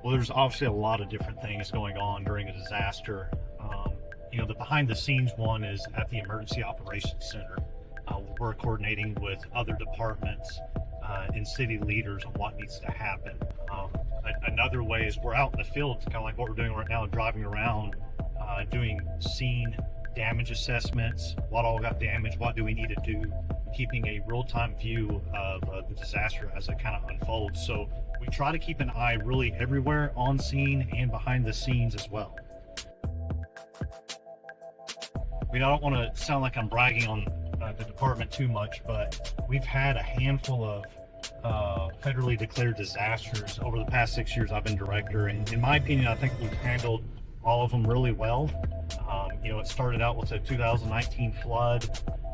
Well, there's obviously a lot of different things going on during a disaster. The behind the scenes one is at the Emergency Operations Center. We're coordinating with other departments and city leaders on what needs to happen. Another way is we're out in the field, kind of like what we're doing right now, driving around, doing scene damage assessments, what all got damaged, what do we need to do, keeping a real-time view of the disaster as it kind of unfolds. So we try to keep an eye really everywhere, on scene and behind the scenes as well. I don't want to sound like I'm bragging on the department too much, but we've had a handful of federally declared disasters over the past 6 years I've been director, and in my opinion, I think we've handled all of them really well. It started out with a 2019 flood.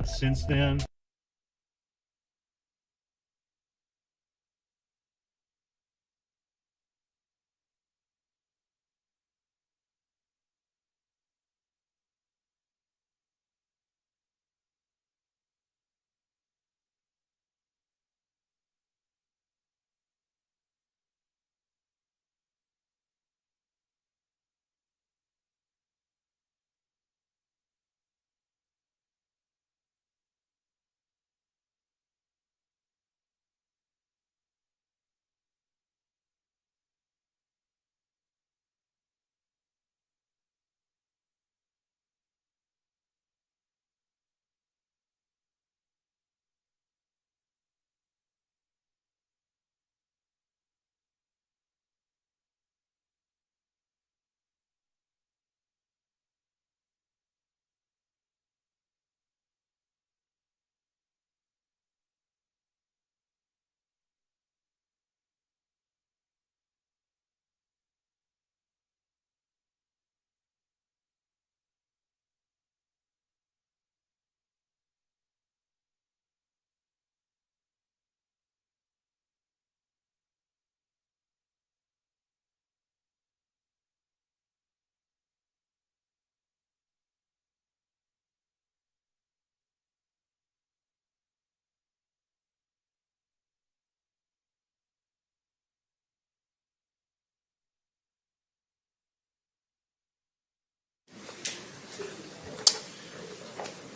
Since then,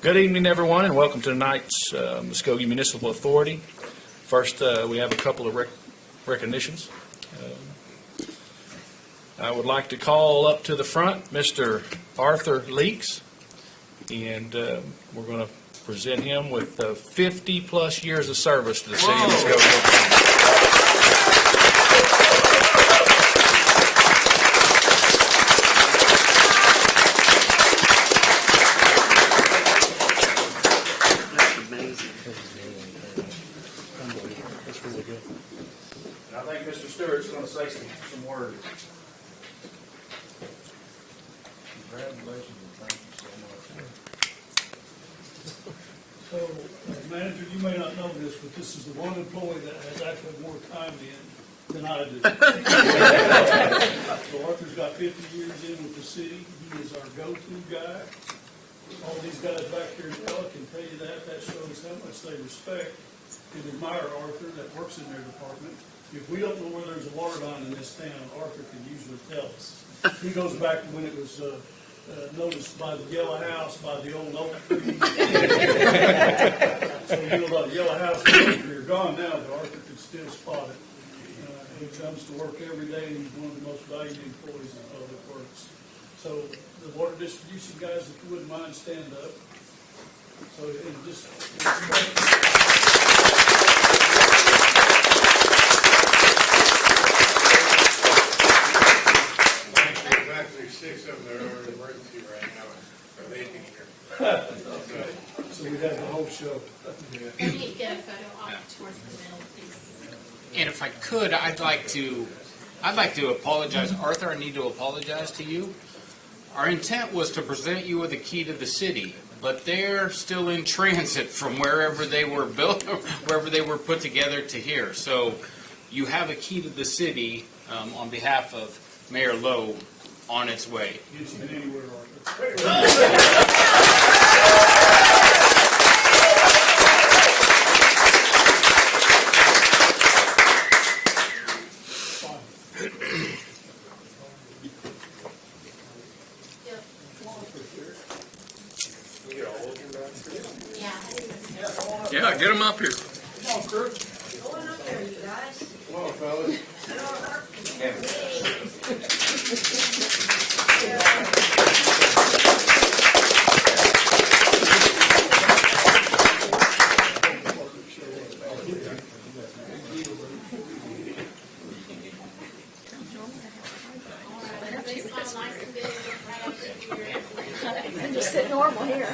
Good evening, everyone, and welcome to tonight's Muskogee Municipal Authority. First, we have a couple of recognitions. I would like to call up to the front Mr. Arthur Leaks, and we're going to present him with 50-plus years of service to the city of Muskogee. I think Mr. Stewart's going to say some words. Congratulations and thank you so much. So, Manager, you may not know this, but this is the one employee that has actually more time in than I do. So Arthur's got 50 years in with the city. He is our go-to guy. All these guys back here in Pella can tell you that. That shows how much they respect and admire Arthur that works in their department. If we don't know where there's a water line in this town, Arthur can usually tell us. He goes back to when it was noticed by the yellow house, by the old oak tree. So the yellow house and the oak tree are gone now, but Arthur can still spot it. He comes to work every day, and he's one of the most valued employees in Public Works. So the water distribution guys, if you wouldn't mind, stand up. So Actually, 6 of them are in emergency right now. Are they here? So we have the whole show. We need to get a photo off towards the middle, please. And if I could, I'd like to apologize. Arthur, I need to apologize to you. Our intent was to present you with a key to the city, but they're still in transit from wherever they were built, wherever they were put together to here. So you have a key to the city on behalf of Mayor Lowe on its way. Get you anywhere, Arthur. right, get them up here. Come on, Kurt. Going up there, you guys. Come on, fellas. Everybody smile nice and big, right up to here. Just sit normal here.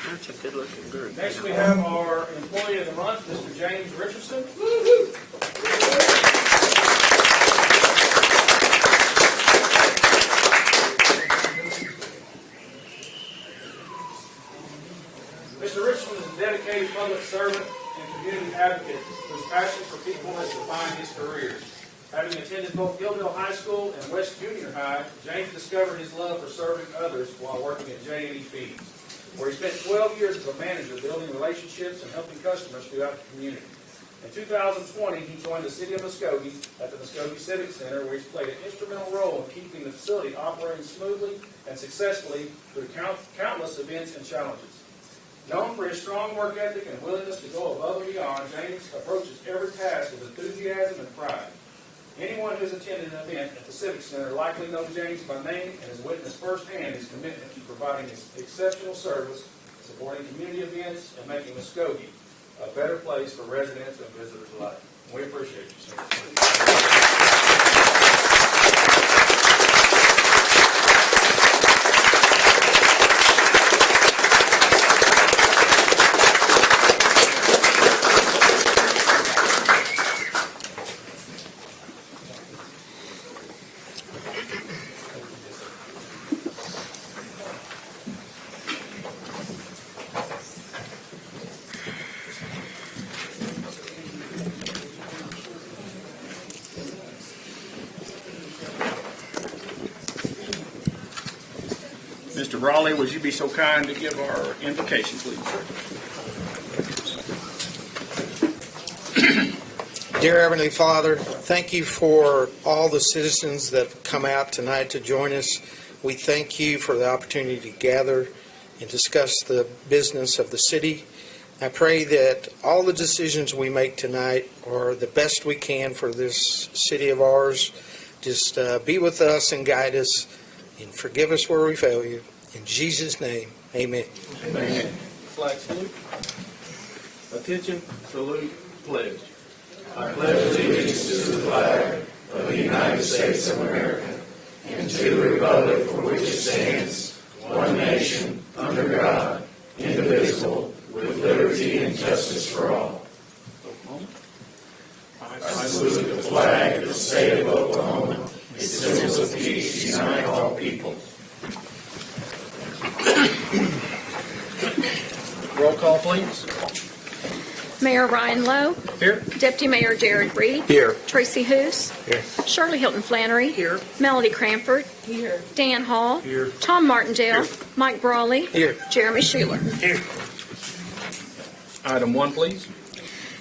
That's a good-looking group. Next, we have our employee of the month, Mr. James Richardson. Mr. Richardson is a dedicated public servant and community advocate whose passion for people has defined his career. Having attended both Gilville High School and West Junior High, James discovered his love for serving others while working at J&E Feeds, where he spent 12 years as a manager building relationships and helping customers throughout the community. In 2020, he joined the City of Muskogee at the Muskogee Civic Center, where he's played an instrumental role in keeping the facility operating smoothly and successfully through countless events and challenges. Known for his strong work ethic and willingness to go above and beyond, James approaches every task with enthusiasm and pride. Anyone who's attended an event at the Civic Center likely knows James by name and has witnessed firsthand his commitment to providing exceptional service, supporting community events, and making Muskogee a better place for residents and visitors alike. We appreciate you, sir. Mr. Raleigh, would you be so kind to give our invocation, please, sir? Dear Heavenly Father, thank you for all the citizens that have come out tonight to join us. We thank you for the opportunity to gather and discuss the business of the city. I pray that all the decisions we make tonight are the best we can for this city of ours. Just be with us and guide us and forgive us where we fail you. In Jesus' name, amen. Amen. Flag salute. Attention, salute, pledge. I pledge allegiance to the flag of the United States of America and to the republic for which it stands, one nation, under God, indivisible, with liberty and justice for all. I salute the flag of the state of Oklahoma. Its symbols of peace unite all people. Roll call, please. Mayor Ryan Lowe. Here. Deputy Mayor Jared Reed. Here. Tracy Hoos. Here. Shirley Hilton Flannery. Here. Melody Cranford. Here. Dan Hall. Here. Tom Martindale. Mike Brawley. Here. Jeremy Schuler. Item 1, please.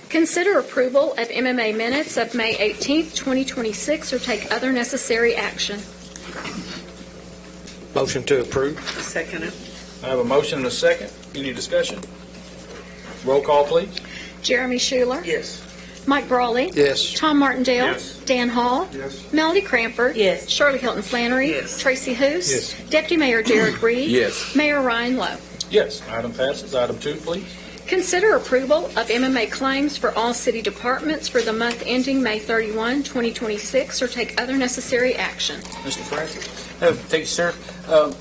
Consider approval of MMA minutes of May 18th, 2026, or take other necessary action. Motion to approve. Second it. I have a motion and a second. Any discussion? Roll call, please. Jeremy Schuler. Yes. Mike Brawley. Yes. Tom Martindale. Yes. Dan Hall. Yes. Melody Cranford. Yes. Shirley Hilton Flannery. Yes. Tracy Hoos. Yes. Deputy Mayor Jared Reed. Yes. Mayor Ryan Lowe. Yes. Item passes. Item 2, please. Consider approval of MMA claims for all city departments for the month ending May 31, 2026, or take other necessary action. Mr. Francis. Thank you, sir.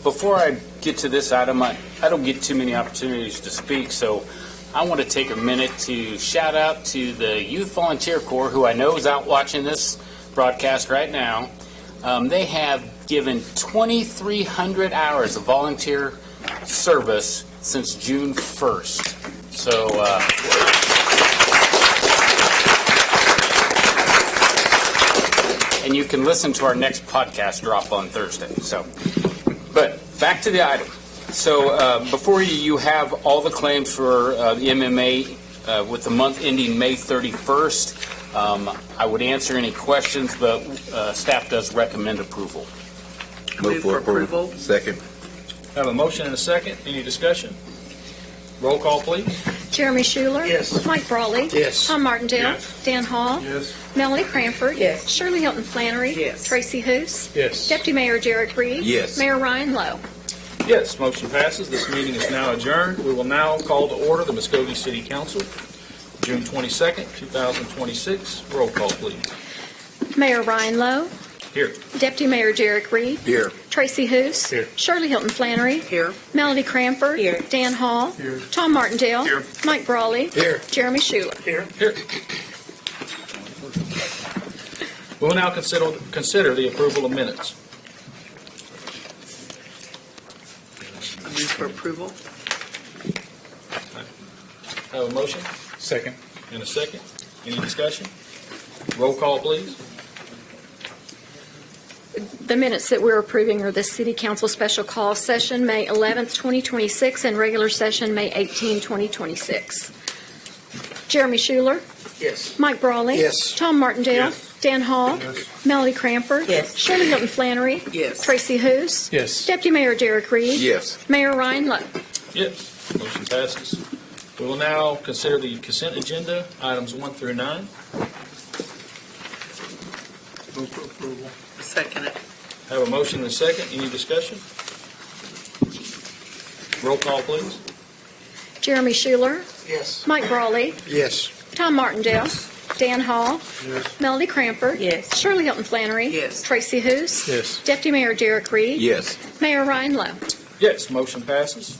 Before I get to this item, I don't get too many opportunities to speak, so I want to take a minute to shout out to the Youth Volunteer Corps, who I know is out watching this broadcast right now. They have given 2,300 hours of volunteer service since June 1st. So, and you can listen to our next podcast drop on Thursday. So, but back to the item. So before you have all the claims for the MMA with the month ending May 31st. I would answer any questions, but staff does recommend approval. Move for approval. Second. Have a motion and a second. Any discussion? Roll call, please. Jeremy Schuler. Yes. Mike Brawley. Yes. Tom Martindale. Yes. Dan Hall. Yes. Melanie Cranford. Yes. Shirley Hilton Flannery. Yes. Tracy Hoos. Yes. Deputy Mayor Derek Reed. Yes. Mayor Ryan Lowe. Yes, motion passes. This meeting is now adjourned. We will now call to order the Muskogee City Council, June 22nd, 2026. Roll call, please. Mayor Ryan Lowe. Here. Deputy Mayor Derek Reed. Here. Tracy Hoos. Here. Shirley Hilton Flannery. Here. Melanie Cranford. Here. Dan Hall. Here. Tom Martindale. Here. Mike Brawley. Here. Jeremy Schuler. Here. We will now consider the approval of minutes. I move for approval. Have a motion? Second. And a second. Any discussion? Roll call, please. The minutes that we're approving are the City Council Special Call Session, May 11th, 2026, and regular session, May 18, 2026. Jeremy Schuler. Yes. Mike Brawley. Yes. Tom Martindale. Yes. Dan Hall. Melanie Cranford. Yes. Shirley Hilton Flannery. Yes. Tracy Hoos. Yes. Deputy Mayor Derek Reed. Yes. Mayor Ryan Lowe. Yes, motion passes. We will now consider the consent agenda, items 1 through 9. Move for approval. Second it. Have a motion and a second. Any discussion? Roll call, please. Jeremy Schuler. Yes. Mike Brawley. Yes. Tom Martindale. Dan Hall. Yes. Melanie Cranford. Yes. Shirley Hilton Flannery. Yes. Tracy Hoos. Yes. Deputy Mayor Derek Reed. Yes. Mayor Ryan Lowe. Yes, motion passes.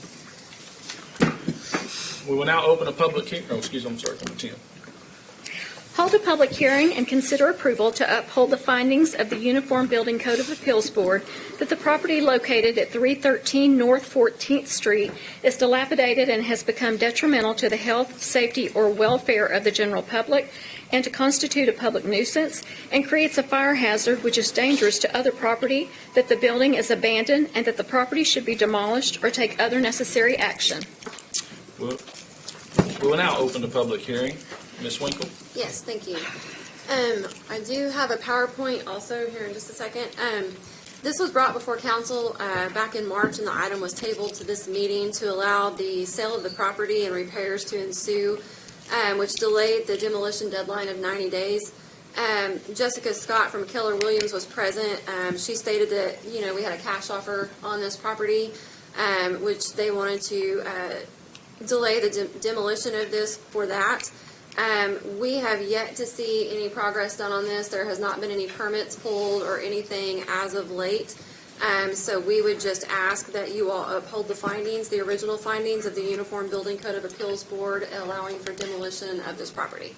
We will now open a public hearing. Oh, excuse me, I'm sorry, number 10. Hold a public hearing and consider approval to uphold the findings of the Uniform Building Code of Appeals Board that the property located at 313 North 14th Street is dilapidated and has become detrimental to the health, safety, or welfare of the general public, and to constitute a public nuisance, and creates a fire hazard which is dangerous to other property, that the building is abandoned, and that the property should be demolished or take other necessary action. We will now open the public hearing. Ms. Winkle? Yes, thank you. I do have a PowerPoint also here in just a second. This was brought before council back in March, and the item was tabled to this meeting to allow the sale of the property and repairs to ensue, which delayed the demolition deadline of 90 days. Jessica Scott from Keller Williams was present. She stated that, we had a cash offer on this property, which they wanted to delay the demolition of this for that. We have yet to see any progress done on this. There has not been any permits pulled or anything as of late. So we would just ask that you all uphold the findings, the original findings of the Uniform Building Code of Appeals Board allowing for demolition of this property.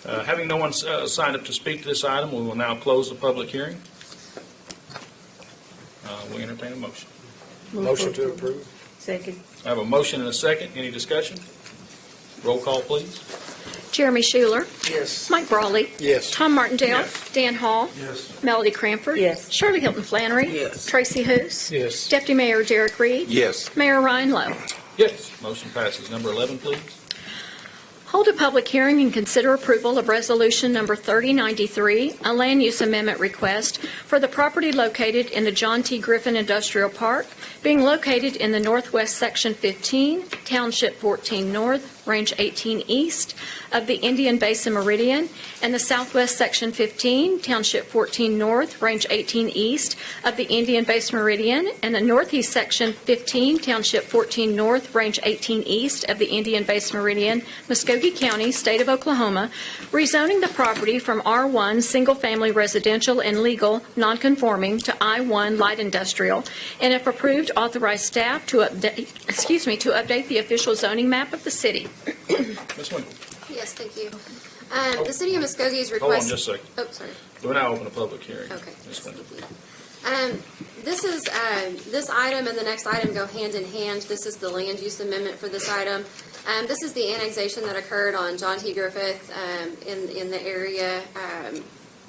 Having no one signed up to speak to this item, we will now close the public hearing. We entertain a motion. Motion to approve. Second. I have a motion and a second. Any discussion? Roll call, please. Jeremy Schuler. Yes. Mike Brawley. Yes. Tom Martindale. Yes. Dan Hall. Yes. Melody Cranford. Yes. Shirley Hilton Flannery. Yes. Tracy Hoos. Yes. Deputy Mayor Derek Reed. Yes. Mayor Ryan Lowe. Yes, motion passes. Number 11, please. Hold a public hearing and consider approval of Resolution Number 3093, a land use amendment request for the property located in the John T. Griffin Industrial Park, being located in the Northwest Section 15, Township 14 North, Range 18 East of the Indian Basin Meridian, and the Southwest Section 15, Township 14 North, Range 18 East of the Indian Basin Meridian, and the Northeast Section 15, Township 14 North, Range 18 East of the Indian Basin Meridian, Muskogee County, State of Oklahoma, rezoning the property from R1 single-family residential and legal non-conforming to I1 light industrial, and if approved, authorize staff to update the official zoning map of the city. Ms. Winkle. Yes, thank you. The city of Muskogee's Hold on request. just a second. Oh, sorry. We will now open a public hearing. Okay. Ms. Winkle. This item and the next item go hand in hand. This is the land use amendment for this item. This is the annexation that occurred on John T. Griffith in the area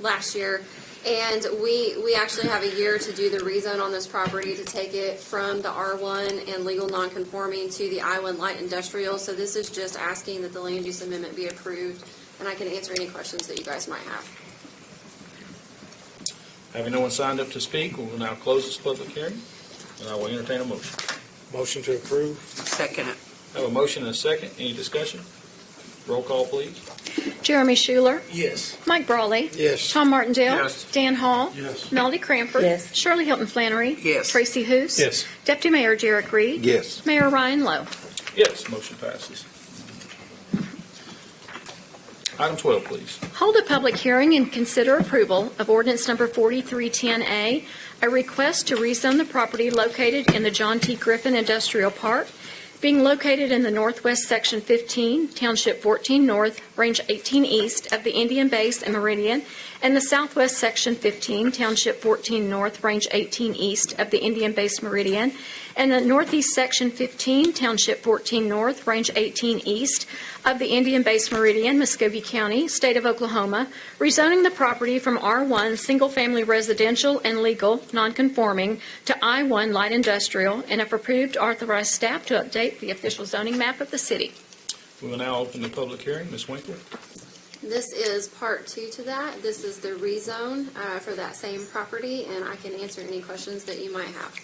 last year. And we actually have a year to do the rezone on this property to take it from the R1 and legal non-conforming to the I1 light industrial. So this is just asking that the land use amendment be approved, and I can answer any questions that you guys might have. Having no one signed up to speak, we will now close this public hearing, and I will entertain a motion. Motion to approve. Second it. I have a motion and a second. Any discussion? Roll call, please. Jeremy Schuler. Yes. Mike Brawley. Yes. Tom Martindale. Yes. Dan Hall. Yes. Melody Cranford. Yes. Shirley Hilton Flannery. Yes. Tracy Hous. Yes. Deputy Mayor Derek Reed. Yes. Mayor Ryan Lowe. Yes, motion passes. Item 12, please. Hold a public hearing and consider approval of ordinance number 4310A, a request to rezone the property located in the John T. Griffin Industrial Park, being located in the northwest section 15, township 14 north, range 18 east of the Indian Base and Meridian, and the southwest section 15, township 14 north, range 18 east of the Indian Base Meridian, and the northeast section 15, township 14 north, range 18 east of the Indian Base Meridian, Muskogee County, state of Oklahoma, rezoning the property from R1 single-family residential and legal non-conforming to I1 light industrial, and if approved, authorize staff to update the official zoning map of the city. We will now open the public hearing. Ms. Winkler? This is part 2 to that. This is the rezone for that same property, and I can answer any questions that you might have.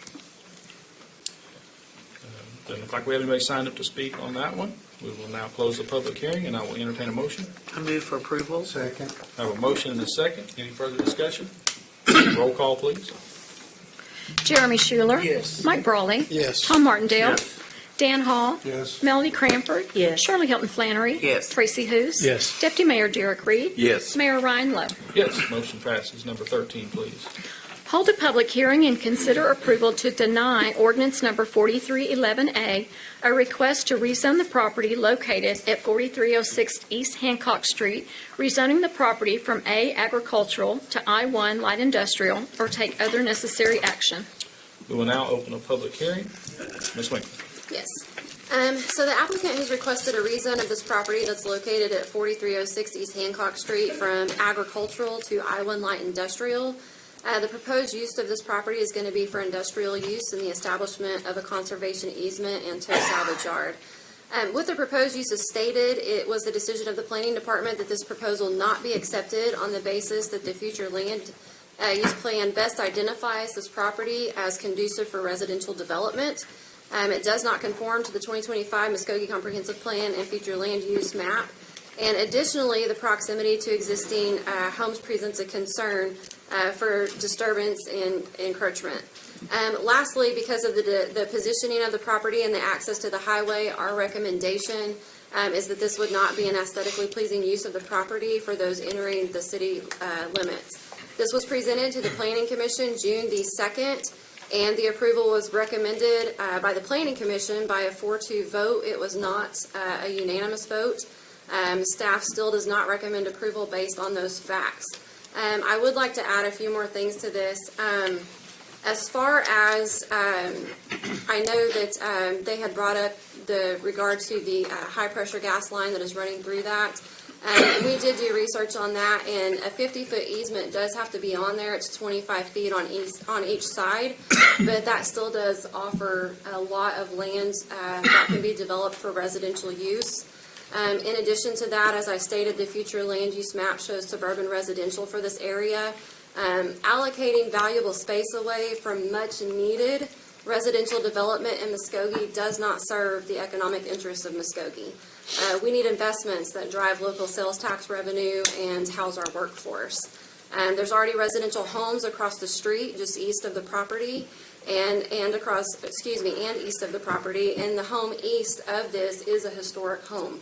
Doesn't look like we have anybody signed up to speak on that one. We will now close the public hearing, and I will entertain a motion. I move for approval. Second. I have a motion and a second. Any further discussion? Roll call, please. Jeremy Schuler. Yes. Mike Brawley. Yes. Tom Martindale. Yes. Dan Hall. Yes. Melody Cranford. Yes. Shirley Hilton Flannery. Yes. Tracy Hous. Yes. Deputy Mayor Derek Reed. Yes. Mayor Ryan Lowe. Yes, motion passes. Number 13, please. Hold a public hearing and consider approval to deny ordinance number 4311A, a request to rezone the property located at 4306 East Hancock Street, rezoning the property from A agricultural to I1 light industrial, or take other necessary action. We will now open a public hearing. Ms. Winkler? Yes. So the applicant has requested a rezone of this property that's located at 4306 East Hancock Street from agricultural to I1 light industrial. The proposed use of this property is going to be for industrial use and the establishment of a conservation easement and tow salvage yard. With the proposed use as stated, it was the decision of the planning department that this proposal not be accepted on the basis that the future land use plan best identifies this property as conducive for residential development. It does not conform to the 2025 Muskogee Comprehensive Plan and future land use map. And additionally, the proximity to existing homes presents a concern for disturbance and encroachment. Lastly, because of the positioning of the property and the access to the highway, our recommendation is that this would not be an aesthetically pleasing use of the property for those entering the city limits. This was presented to the Planning Commission June the 2nd, and the approval was recommended by the Planning Commission by a 4-2 vote. It was not a unanimous vote. Staff still does not recommend approval based on those facts. I would like to add a few more things to this. As far as I know that they had brought up the regard to the high-pressure gas line that is running through that. We did do research on that, and a 50-foot easement does have to be on there. It's 25 feet on each side, but that still does offer a lot of land that can be developed for residential use. In addition to that, as I stated, the future land use map shows suburban residential for this area. Allocating valuable space away from much needed residential development in Muskogee does not serve the economic interests of Muskogee. We need investments that drive local sales tax revenue and house our workforce. There's already residential homes across the street, just east of the property, and east of the property, and the home east of this is a historic home.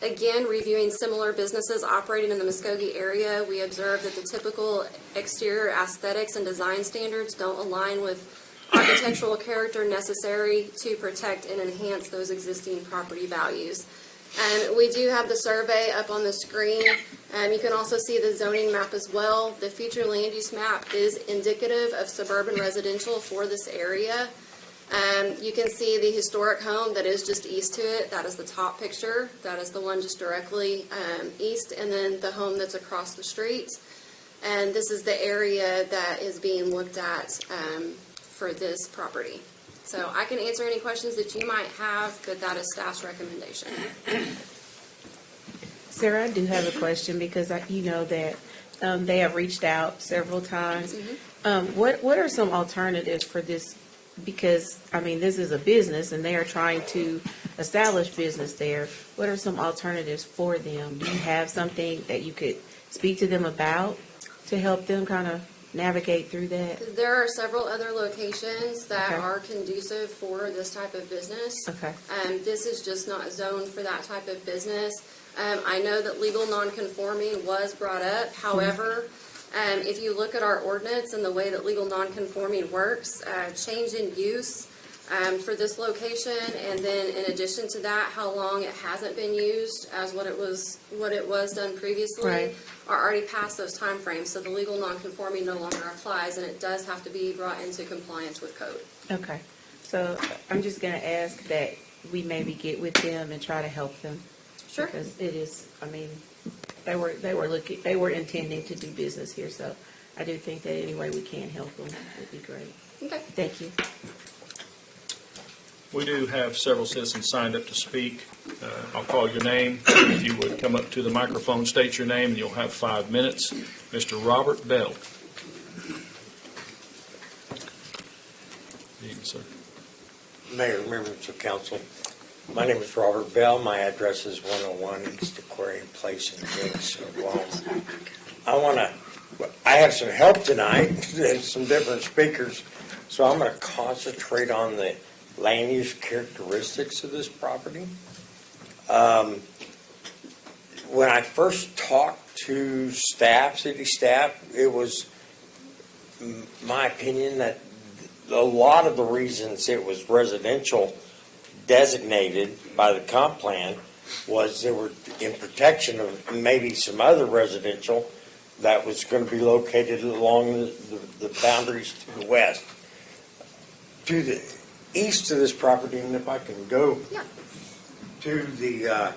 Again, reviewing similar businesses operating in the Muskogee area, we observed that the typical exterior aesthetics and design standards don't align with architectural character necessary to protect and enhance those existing property values. We do have the survey up on the screen. You can also see the zoning map as well. The future land use map is indicative of suburban residential for this area. You can see the historic home that is just east to it. That is the top picture. That is the one just directly east, and then the home that's across the street. And this is the area that is being looked at for this property. So I can answer any questions that you might have, but that is staff's recommendation. Sarah, I do have a question because you know that they have reached out several times. What are some alternatives for this? Because, I mean, this is a business and they are trying to establish business there. What are some alternatives for them? Do you have something that you could speak to them about to help them kind of navigate through that? There are several other locations that Okay. are conducive for this type of business. Okay. This is just not zoned for that type of business. I know that legal nonconforming was brought up. However, if you look at our ordinance and the way that legal nonconforming works, change in use for this location, and then in addition to that, how long it hasn't been used as what it was done previously, Right. are already past those timeframes. So the legal nonconforming no longer applies, and it does have to be brought into compliance with code. Okay. So I'm just going to ask that we maybe get with them and try to help them. Sure. Because it is, I mean, they were intending to do business here, so I do think that any way we can help them would be great. Okay. Thank you. We do have several citizens signed up to speak. I'll call your name. If you would come up to the microphone, state your name, and you'll have 5 minutes. Mr. Robert Bell. Good evening, sir. Mayor, members of council, my name is Robert Bell. My address is 101 East Aquarium Place in Phoenix, Oklahoma. I have some help tonight, and some different speakers, so I'm going to concentrate on the land use characteristics of this property. When I first talked to staff, city staff, it was my opinion that a lot of the reasons it was residential designated by the comp plan was they were in protection of maybe some other residential that was going to be located along the boundaries to the west. To the east of this property, and if I can go to the,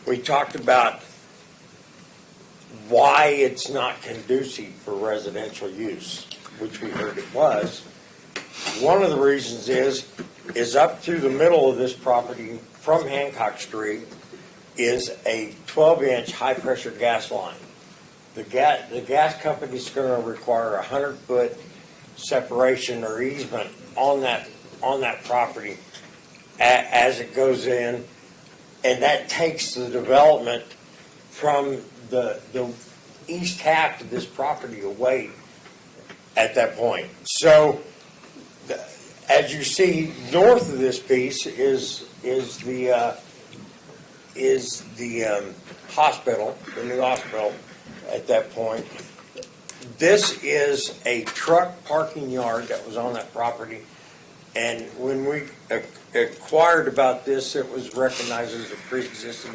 we talked about why it's not conducive for residential use, which we heard it was. One of the reasons is up through the middle of this property from Hancock Street is a 12-inch high-pressure gas line. The gas company's going to require a 100-foot separation or easement on that property as it goes in, and that takes the development from the east half of this property away at that point. So, as you see, north of this piece is the hospital, the new hospital. At that point, this is a truck parking yard that was on that property, and when we acquired about this, it was recognized as a pre-existing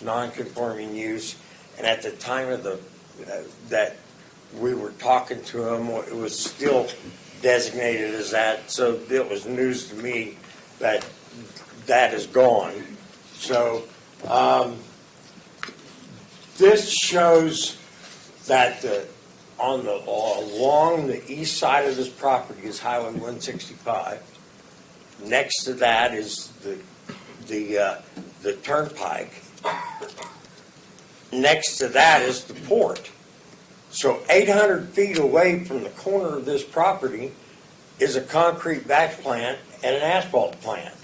non-conforming use. And at the time of that we were talking to them, it was still designated as that. So it was news to me that that is gone. So this shows that along the east side of this property is Highway 165. Next to that is the turnpike. Next to that is the port. So 800 feet away from the corner of this property is a concrete batch plant and an asphalt plant.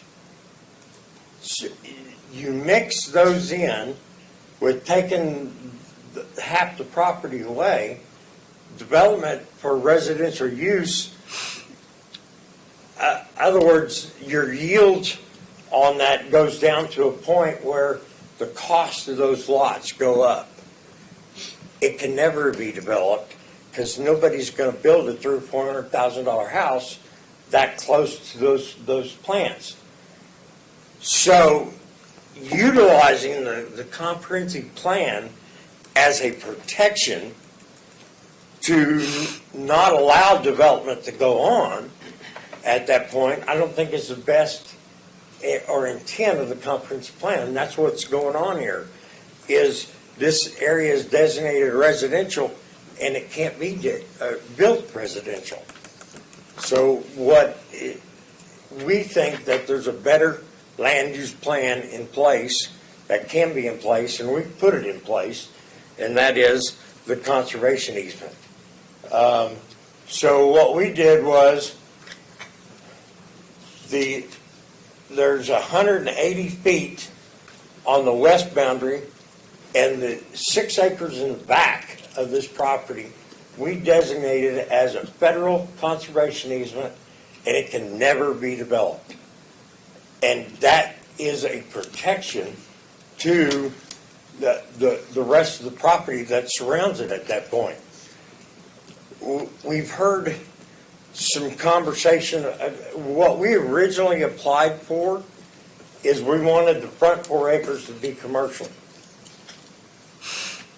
So you mix those in with taking half the property away, development for residential use. Other words, your yield on that goes down to a point where the cost of those lots go up. It can never be developed because nobody's going to build a $300,000 or $400,000 house that close to those plants. So, utilizing the comprehensive plan as a protection to not allow development to go on at that point, I don't think is the best or intent of the comprehensive plan. And that's what's going on here, is this area is designated residential and it can't be built residential. So we think that there's a better land use plan in place that can be in place, and we put it in place, and that is the conservation easement. So what we did was there's 180 feet on the west boundary, and the 6 acres in the back of this property, we designated it as a federal conservation easement, and it can never be developed. And that is a protection to the rest of the property that surrounds it at that point. We've heard some conversation. What we originally applied for is we wanted the front 4 acres to be commercial.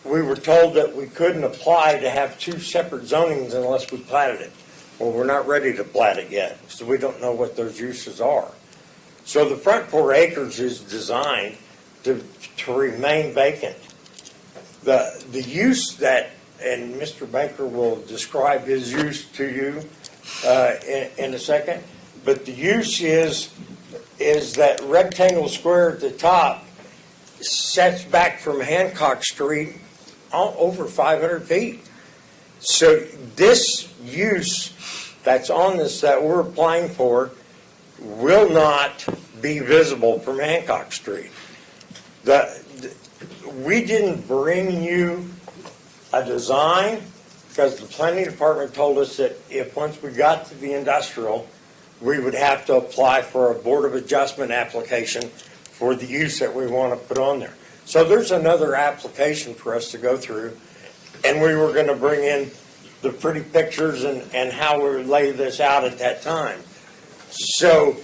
We were told that we couldn't apply to have 2 separate zonings unless we platted it. Well, we're not ready to plat it yet, so we don't know what those uses are. So the front 4 acres is designed to remain vacant. The use that, and Mr. Baker will describe his use to you in a second, but the use is that rectangle square at the top sets back from Hancock Street over 500 feet. So this use that's on this that we're applying for will not be visible from Hancock Street. We didn't bring you a design because the planning department told us that if once we got to the industrial, we would have to apply for a Board of Adjustment application for the use that we want to put on there. So there's another application for us to go through, and we were going to bring in the pretty pictures and how we would lay this out at that time. So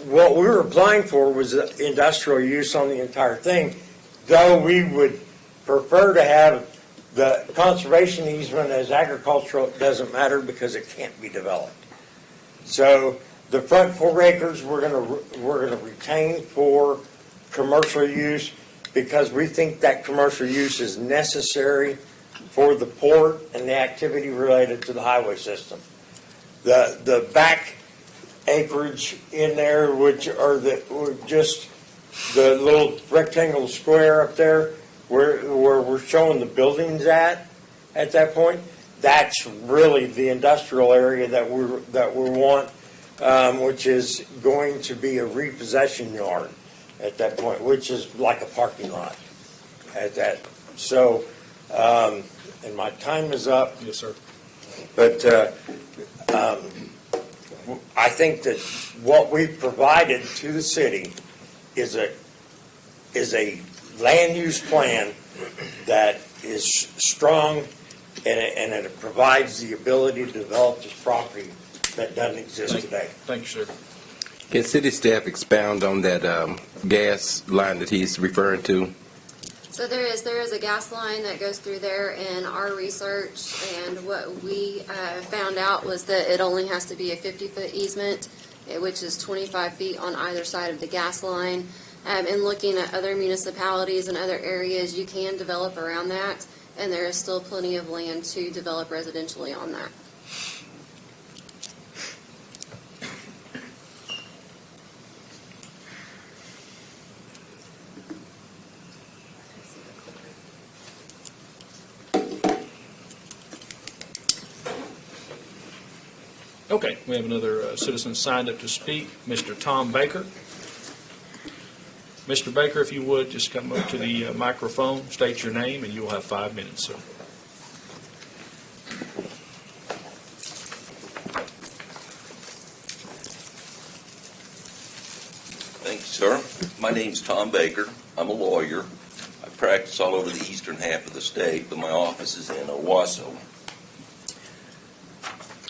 what we were applying for was industrial use on the entire thing, though we would prefer to have the conservation easement as agricultural. It doesn't matter because it can't be developed. So the front 4 acres we're gonna retain for commercial use because we think that commercial use is necessary for the port and the activity related to the highway system. The back acreage in there, which are just the little rectangle square up there where we're showing the buildings at that point, that's really the industrial area that we want, which is going to be a repossession yard at that point, which is like a parking lot at that. So, and my time is up. Yes, sir. But I think that what we've provided to the city is a land use plan that is strong and it provides the ability to develop this property that doesn't exist today. Thank you, sir. Can city staff expound on that gas line that he's referring to? So there is a gas line that goes through there in our research, and what we found out was that it only has to be a 50-foot easement, which is 25 feet on either side of the gas line. And looking at other municipalities and other areas, you can develop around that, and there is still plenty of land to develop residentially on that. Okay, we have another citizen signed up to speak, Mr. Tom Baker. Mr. Baker, if you would, just come up to the microphone, state your name, and you will have 5 minutes, sir. Thank you, sir. My name's Tom Baker. I'm a lawyer. I practice all over the eastern half of the state, but my office is in Owasso.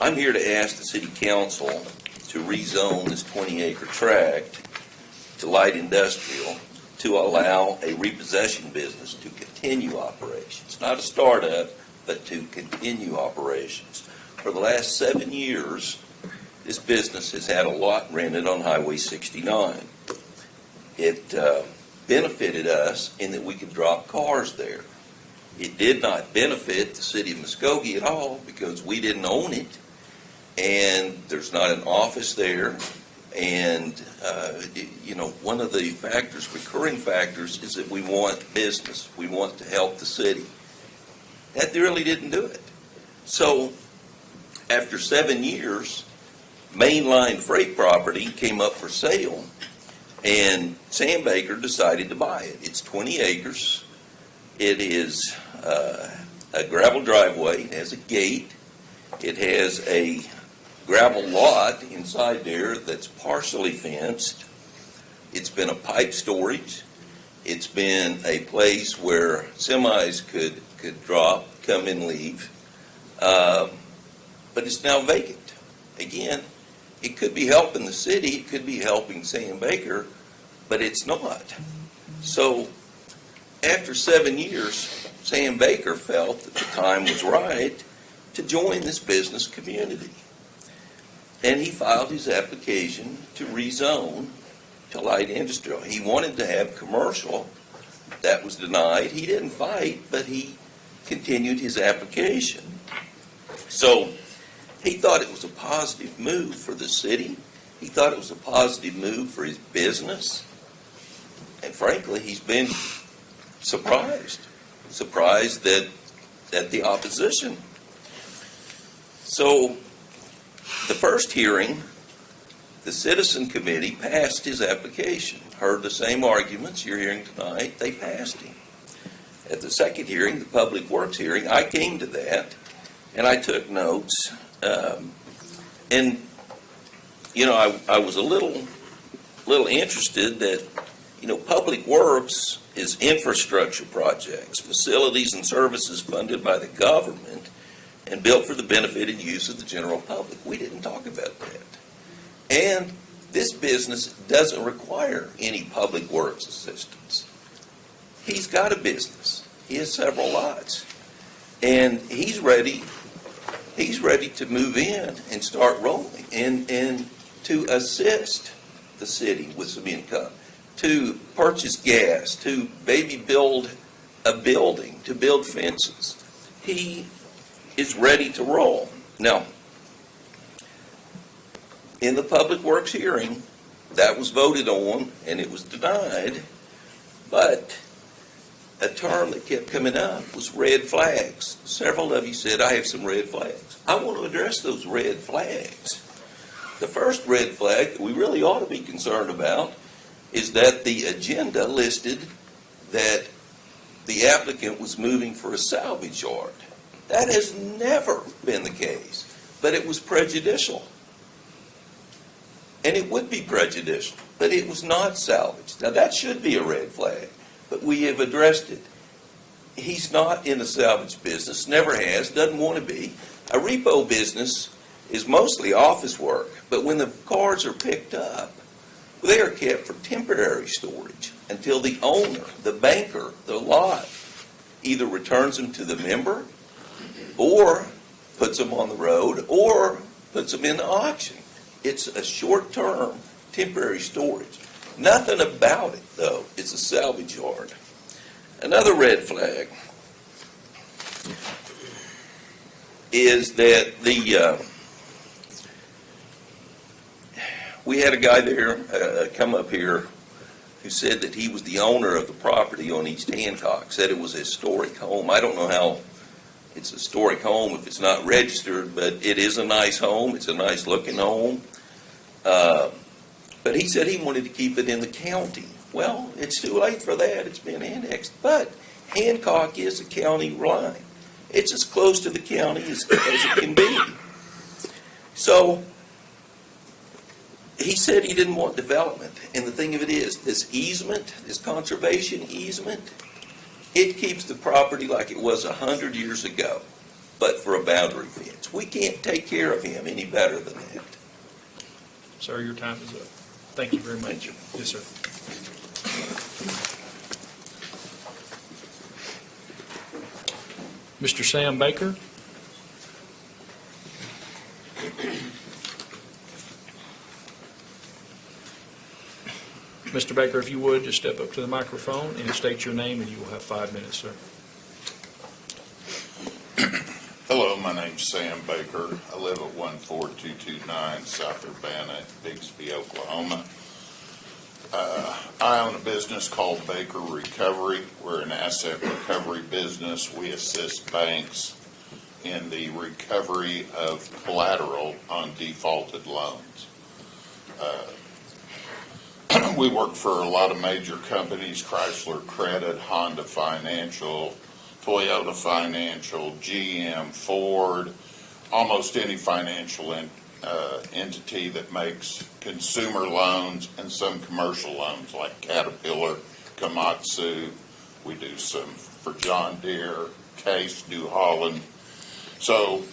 I'm here to ask the city council to rezone this 20-acre tract to light industrial to allow a repossession business to continue operations, not a startup, but to continue operations. For the last 7 years, this business has had a lot rented on Highway 69. It benefited us in that we could drop cars there. It did not benefit the city of Muskogee at all because we didn't own it, and there's not an office there. And, one of the recurring factors, is that we want business. We want to help the city. That really didn't do it. So, after 7 years, mainline freight property came up for sale, and Sam Baker decided to buy it. It's 20 acres. It is a gravel driveway. It has a gate. It has a gravel lot inside there that's partially fenced. It's been a pipe storage. It's been a place where semis could drop, come and leave. But it's now vacant. Again, it could be helping the city, it could be helping Sam Baker, but it's not. So after 7 years, Sam Baker felt that the time was right to join this business community. And he filed his application to rezone to light industrial. He wanted to have commercial. That was denied. He didn't fight, but he continued his application. So he thought it was a positive move for the city. He thought it was a positive move for his business. And frankly, he's been surprised at the opposition. So the first hearing, the citizen committee passed his application, heard the same arguments you're hearing tonight, they passed him. At the second hearing, the public works hearing, I came to that and I took notes. I was a little interested that, public works is infrastructure projects, facilities and services funded by the government and built for the benefit and use of the general public. We didn't talk about that. And this business doesn't require any public works assistance. He's got a business. He has several lots. And he's ready to move in and start rolling and to assist the city with some income, to purchase gas, to maybe build a building, to build fences. He is ready to roll. Now, in the public works hearing, that was voted on and it was denied, but a term that kept coming up was red flags. Several of you said, I have some red flags. I want to address those red flags. The first red flag that we really ought to be concerned about is that the agenda listed that the applicant was moving for a salvage yard. That has never been the case, but it was prejudicial. And it would be prejudicial, but it was not salvage. Now that should be a red flag, but we have addressed it. He's not in the salvage business, never has, doesn't want to be. A repo business is mostly office work, but when the cars are picked up, they are kept for temporary storage until the owner, the banker, the lot, either returns them to the member or puts them on the road or puts them in the auction. It's a short-term temporary storage. Nothing about it, though. It's a salvage yard. Another red flag is that we had a guy there come up here who said that he was the owner of the property on East Hancock, said it was a historic home. I don't know how it's a historic home if it's not registered, but it is a nice home. It's a nice looking home. But he said he wanted to keep it in the county. Well, it's too late for that. It's been annexed. But Hancock is a county line. It's as close to the county as it can be. So he said he didn't want development. And the thing of it is, this easement, this conservation easement, it keeps the property like it was 100 years ago, but for a boundary fence. We can't take care of him any better than that. Sir, your time is up. Thank you very much. Thank you. Yes, sir. Mr. Sam Baker. Mr. Baker, if you would, just step up to the microphone and state your name, and you will have 5 minutes, sir. Hello, my name's Sam Baker. I live at 14229 South Urbana, Bixby, Oklahoma. I own a business called Baker Recovery. We're an asset recovery business. We assist banks in the recovery of collateral on defaulted loans. We work for a lot of major companies: Chrysler Credit, Honda Financial, Toyota Financial, GM, Ford, almost any financial entity that makes consumer loans and some commercial loans like Caterpillar, Komatsu. We do some for John Deere, Case, New Holland. So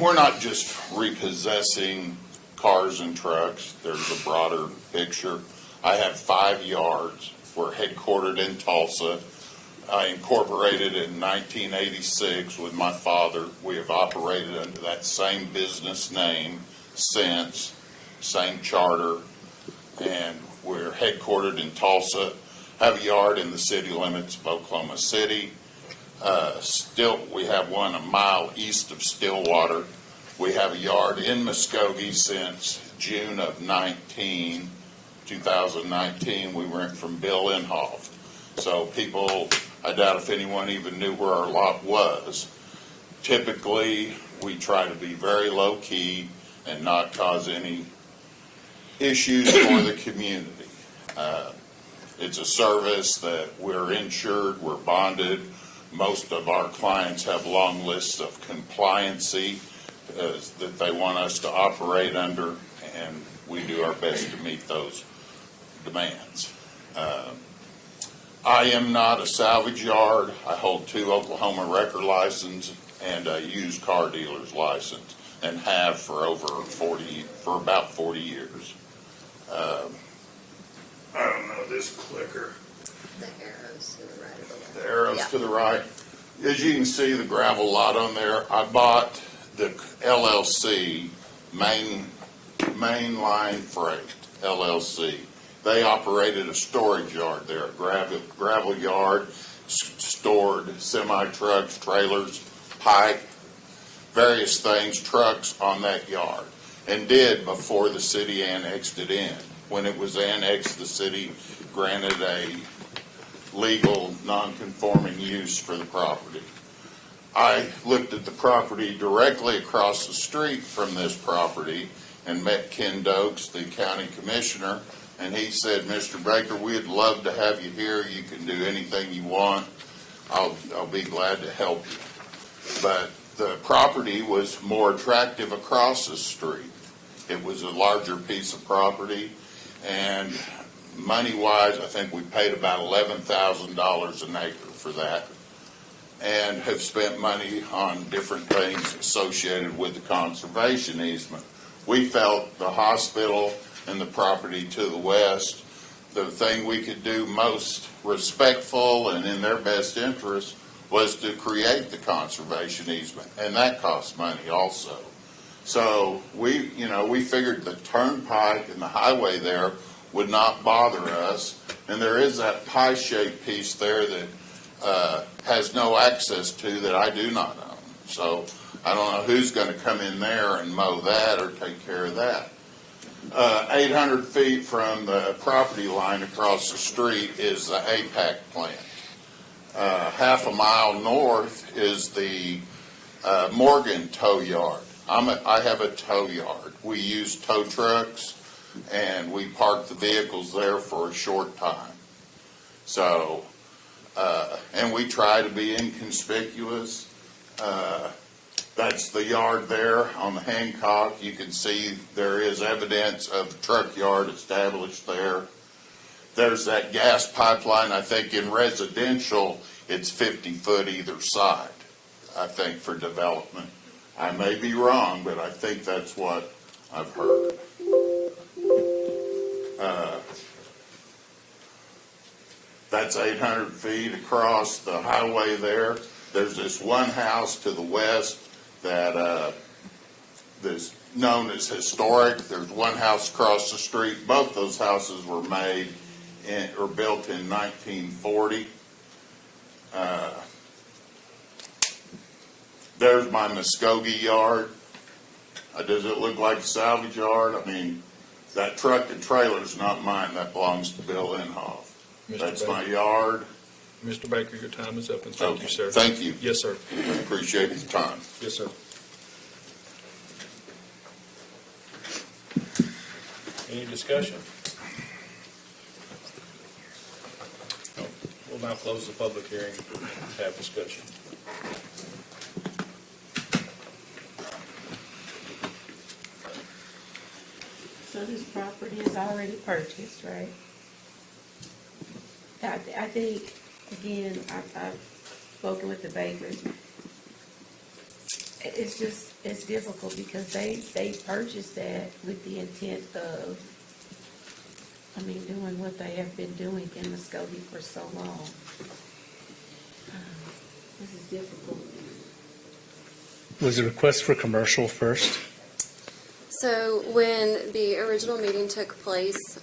we're not just repossessing cars and trucks. There's a broader picture. I have 5 yards. We're headquartered in Tulsa. I incorporated in 1986 with my father. We have operated under that same business name since, same charter, and we're headquartered in Tulsa. Have a yard in the city limits of Oklahoma City. We have one a mile east of Stillwater. We have a yard in Muskogee since June of 2019. We rent from Bill Inhofe. So people, I doubt if anyone even knew where our lot was. Typically, we try to be very low key and not cause any issues for the community. It's a service that we're insured, we're bonded. Most of our clients have long lists of compliancy that they want us to operate under, and we do our best to meet those demands. I am not a salvage yard. I hold 2 Oklahoma record licenses and a used car dealer's license, and have for about 40 years. I don't know this clicker. The arrows to the right of the left. The arrows to the right. As you can see, the gravel lot on there. I bought the LLC, Mainline Freight LLC. They operated a storage yard there, a gravel yard, stored semi-trucks, trailers, pipe, various things, trucks on that yard, and did before the city annexed it in. When it was annexed, the city granted a legal non-conforming use for the property. I looked at the property directly across the street from this property and met Ken Dokes, the county commissioner, and he said, "Mr. Baker, we'd love to have you here. You can do anything you want. I'll be glad to help you." But the property was more attractive across the street. It was a larger piece of property, and money-wise, I think we paid about $11,000 an acre for that, and have spent money on different things associated with the conservation easement. We felt the hospital and the property to the west, the thing we could do most respectful and in their best interest was to create the conservation easement, and that costs money also. So we figured the turnpike and the highway there would not bother us, and there is that pie-shaped piece there that has no access to that I do not own. So I don't know who's going to come in there and mow that or take care of that. 800 feet from the property line across the street is the APAC plant. Half a mile north is the Morgan tow yard. I have a tow yard. We use tow trucks, and we park the vehicles there for a short time. So, and we try to be inconspicuous. That's the yard there on the Hancock. You can see there is evidence of the truck yard established there. There's that gas pipeline. I think in residential, it's 50 foot either side, I think, for development. I may be wrong, but I think that's what I've heard. That's 800 feet across the highway there. There's this one house to the west that is known as historic. There's one house across the street. Both those houses were made or built in 1940. There's my Muskogee yard. Does it look like a salvage yard? I mean, that truck and trailer is not mine. That belongs to Bill Inhofe. Mr. That's Baker. my yard. Mr. Baker, your time is up, and thank you, sir. Thank you. Yes, sir. I appreciate his time. Yes, sir. Any discussion? No. We'll now close the public hearing and have discussion. So this property is already purchased, right? I think, again, I've spoken with the Bakers. It's difficult because they purchased that with the intent of, doing what they have been doing in Muskogee for so long. This is difficult. Was the request for commercial first? So when the original meeting took place,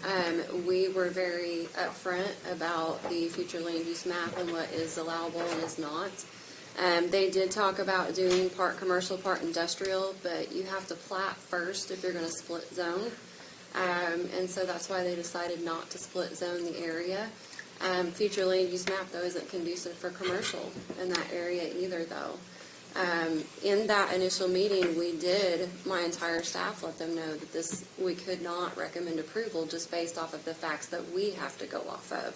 we were very upfront about the future land use map and what is allowable and is not. They did talk about doing part commercial, part industrial, but you have to plat first if you're going to split zone. And so that's why they decided not to split zone the area. Future land use map, though, isn't conducive for commercial in that area either, though. In that initial meeting, my entire staff let them know that we could not recommend approval just based off of the facts that we have to go off of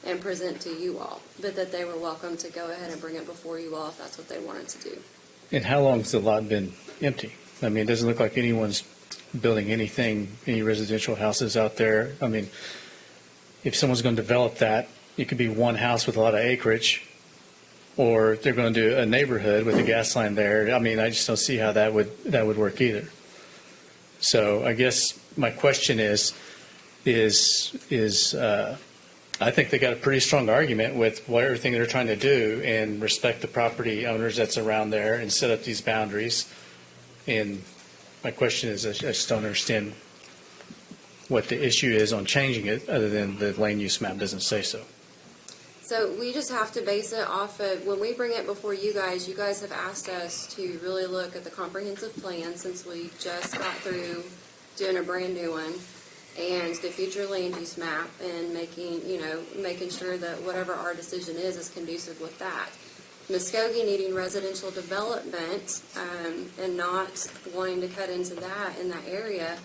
and present to you all, but that they were welcome to go ahead and bring it before you all if that's what they wanted to do. And how long has the lot been empty? It doesn't look like anyone's building any residential houses out there. If someone's going to develop that, it could be one house with a lot of acreage, or they're going to do a neighborhood with a gas line there. I just don't see how that would work either. So I guess my question is I think they got a pretty strong argument with everything they're trying to do and respect the property owners that's around there and set up these boundaries. And my question is, I just don't understand what the issue is on changing it, other than the land use map doesn't say so. So we just have to base it off of, when we bring it before you guys have asked us to really look at the comprehensive plan since we just got through doing a brand new one, and the future land use map, and making sure that whatever our decision is conducive with that. Muskogee needing residential development and not wanting to cut into that in that area.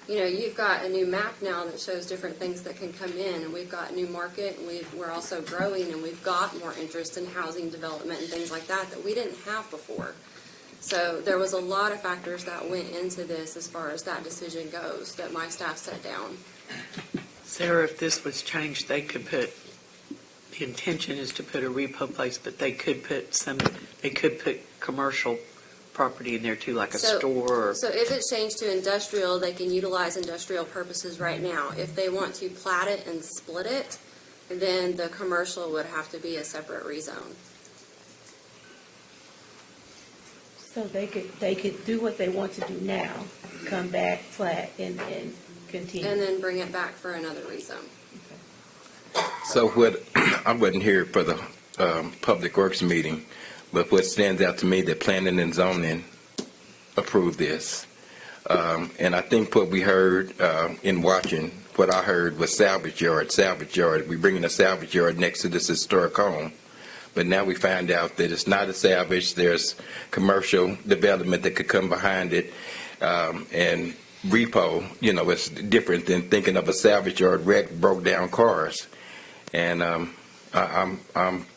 You've got a new map now that shows different things that can come in, and we've got a new market, and we're also growing, and we've got more interest in housing development and things like that we didn't have before. So there was a lot of factors that went into this as far as that decision goes that my staff set down. Sarah, if this was changed, they could put, the intention is to put a repo place, but they could put commercial property in there too, like a store. So if it's changed to industrial, they can utilize industrial purposes right now. If they want to plat it and split it, then the commercial would have to be a separate rezone. So they could do what they want to do now, come back, plat, and continue. And then bring it back for another rezone. So I wasn't here for the Public Works meeting, but what stands out to me, that planning and zoning approved this. And I think what we heard in watching, what I heard was salvage yard. We're bringing a salvage yard next to this historic home. But now we find out that it's not a salvage. There's commercial development that could come behind it. And repo, it's different than thinking of a salvage yard, wrecked, broke down cars. And I'm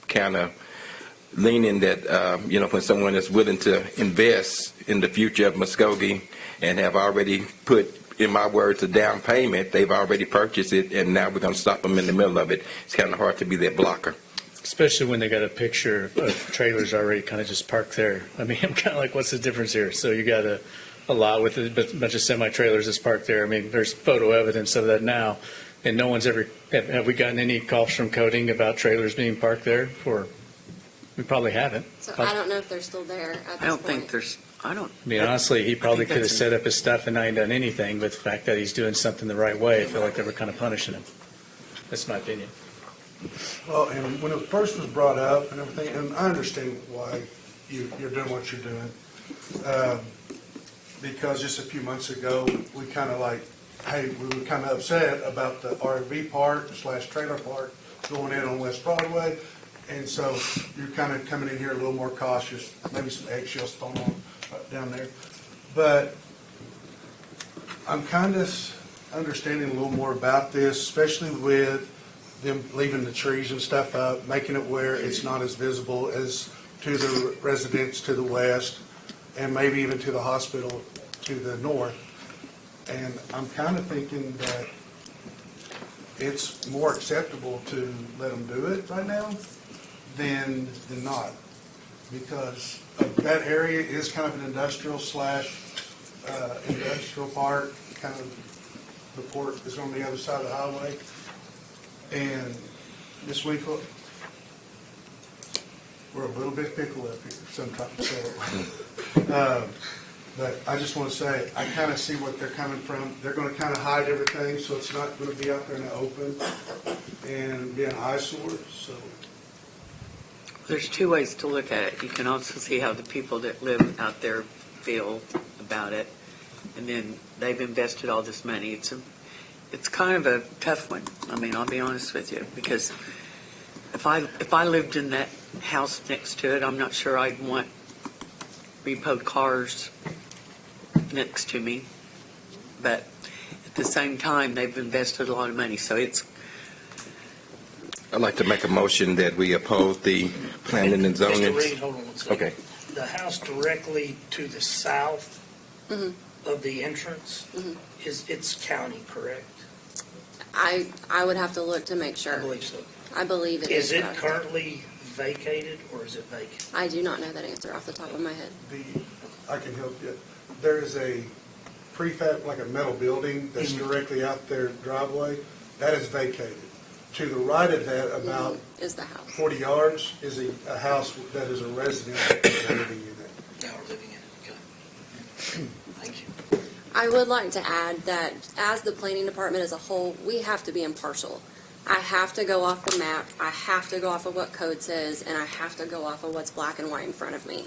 kind of leaning that, when someone is willing to invest in the future of Muskogee and have already put, in my words, a down payment, they've already purchased it, and now we're going to stop them in the middle of it. It's kind of hard to be that blocker. Especially when they got a picture of trailers already kind of just parked there. I'm kind of like, what's the difference here? So you got a lot with a bunch of semi-trailers that's parked there. There's photo evidence of that now. And no one's ever, have we gotten any calls from coding about trailers being parked there for? We probably haven't. So I don't know if they're still there at this point. I don't think there's, I don't. I mean, honestly, he probably think could have that's set up his stuff and not done anything, but the fact that he's doing something the right way, I feel like they were kind of punishing him. That's my opinion. Well, and when it first was brought up and everything, and I understand why you're doing what you're doing, because just a few months ago, we kind of like, hey, we were kind of upset about the RV park / trailer park going in on West Broadway, and so you're kind of coming in here a little more cautious, maybe some eggshells thrown on down there. But I'm kind of understanding a little more about this, especially with them leaving the trees and stuff up, making it where it's not as visible as to the residents to the west, and maybe even to the hospital to the north. And I'm kind of thinking that it's more acceptable to let them do it right now than not, because that area is kind of an industrial / industrial park, kind of the port is on the other side of the highway. And Ms. Winkle, we're a little bit fickle up here sometimes. So, but I just want to say, I kind of see what they're coming from. They're going to kind of hide everything, so it's not going to be out there in the open and be an eyesore. So There's two ways to look at it. You can also see how the people that live out there feel about it. And then they've invested all this money. It's kind of a tough one. I mean, I'll be honest with you, because if I lived in that house next to it, I'm not sure I'd want repoed cars next to me. But at the same time, they've invested a lot of money, so it's. I'd like to make a motion that we oppose the planning and zoning. Mr. Reed, hold on one second. Okay. The house directly to the south of the entrance, it's county, correct? I would have to look to make sure. I believe so. I believe it is. Is it correct. currently vacated or is it vacant? I do not know that answer off the top of my head. I can help you. There is a prefab, like a metal building that's directly out their driveway. That is vacated. To the right of that, about is the house 40 yards, is a house that is a residence that is living in it. They are living in it, okay. Thank you. I would like to add that as the planning department as a whole, we have to be impartial. I have to go off the map, I have to go off of what code says, and I have to go off of what's black and white in front of me.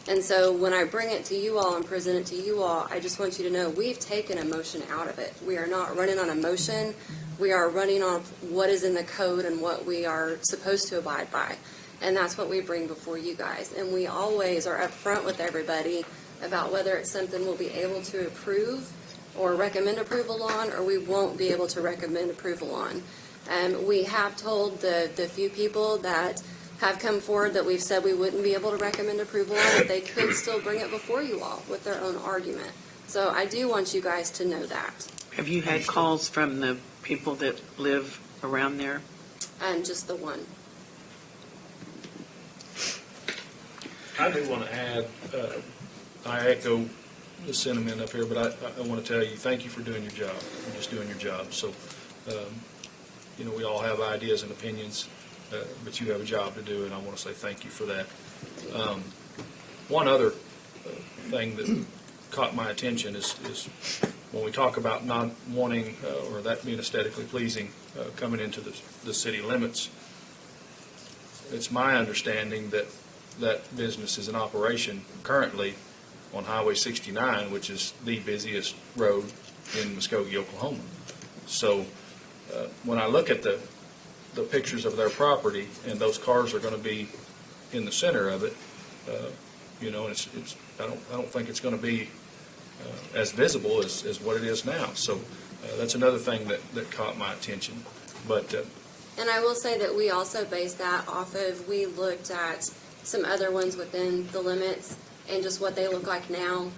And so when I bring it to you all and present it to you all, I just want you to know we've taken emotion out of it. We are not running on emotion. We are running on what is in the code and what we are supposed to abide by. And that's what we bring before you guys. And we always are upfront with everybody about whether it's something we'll be able to approve or recommend approval on, or we won't be able to recommend approval on. We have told the few people that have come forward that we've said we wouldn't be able to recommend approval on, that they could still bring it before you all with their own argument. So I do want you guys to know that. Have you had calls from the people that live around there? Just the one. I do want to add, I echo the sentiment up here, but I want to tell you, thank you for doing your job. You're just doing your job. So, we all have ideas and opinions, but you have a job to do, and I want to say thank you for that. One other thing that caught my attention is when we talk about not wanting, or that being aesthetically pleasing, coming into the city limits, it's my understanding that that business is in operation currently on Highway 69, which is the busiest road in Muskogee, Oklahoma. So when I look at the pictures of their property, and those cars are going to be in the center of it, it's I don't think it's going to be as visible as what it is now. So that's another thing that caught my attention. But and I will say that we also based that off of, we looked at some other ones within the limits and just what they look like now.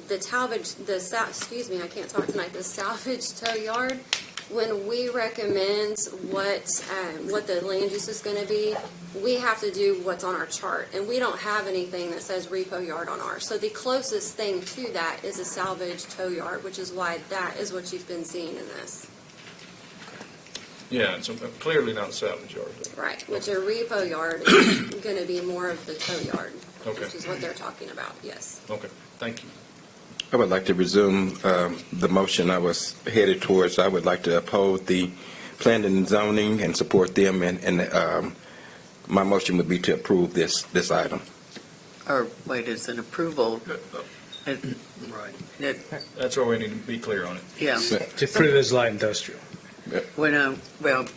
The salvage tow yard, when we recommend what the land use is going to be, we have to do what's on our chart, and we don't have anything that says repo yard on ours. So the closest thing to that is a salvage tow yard, which is why that is what you've been seeing in this. Yeah, it's clearly not a salvage yard. Right, which a repo yard is going to be more of the tow yard, Okay. which is what they're talking about, yes. Okay, thank you. I would like to resume the motion I was headed towards. I would like to oppose the planning and zoning and support them, and my motion would be to approve this item. Or wait, it's an approval. Right. It- That's where we need to be clear on it. Yeah. To put it as light industrial. Well,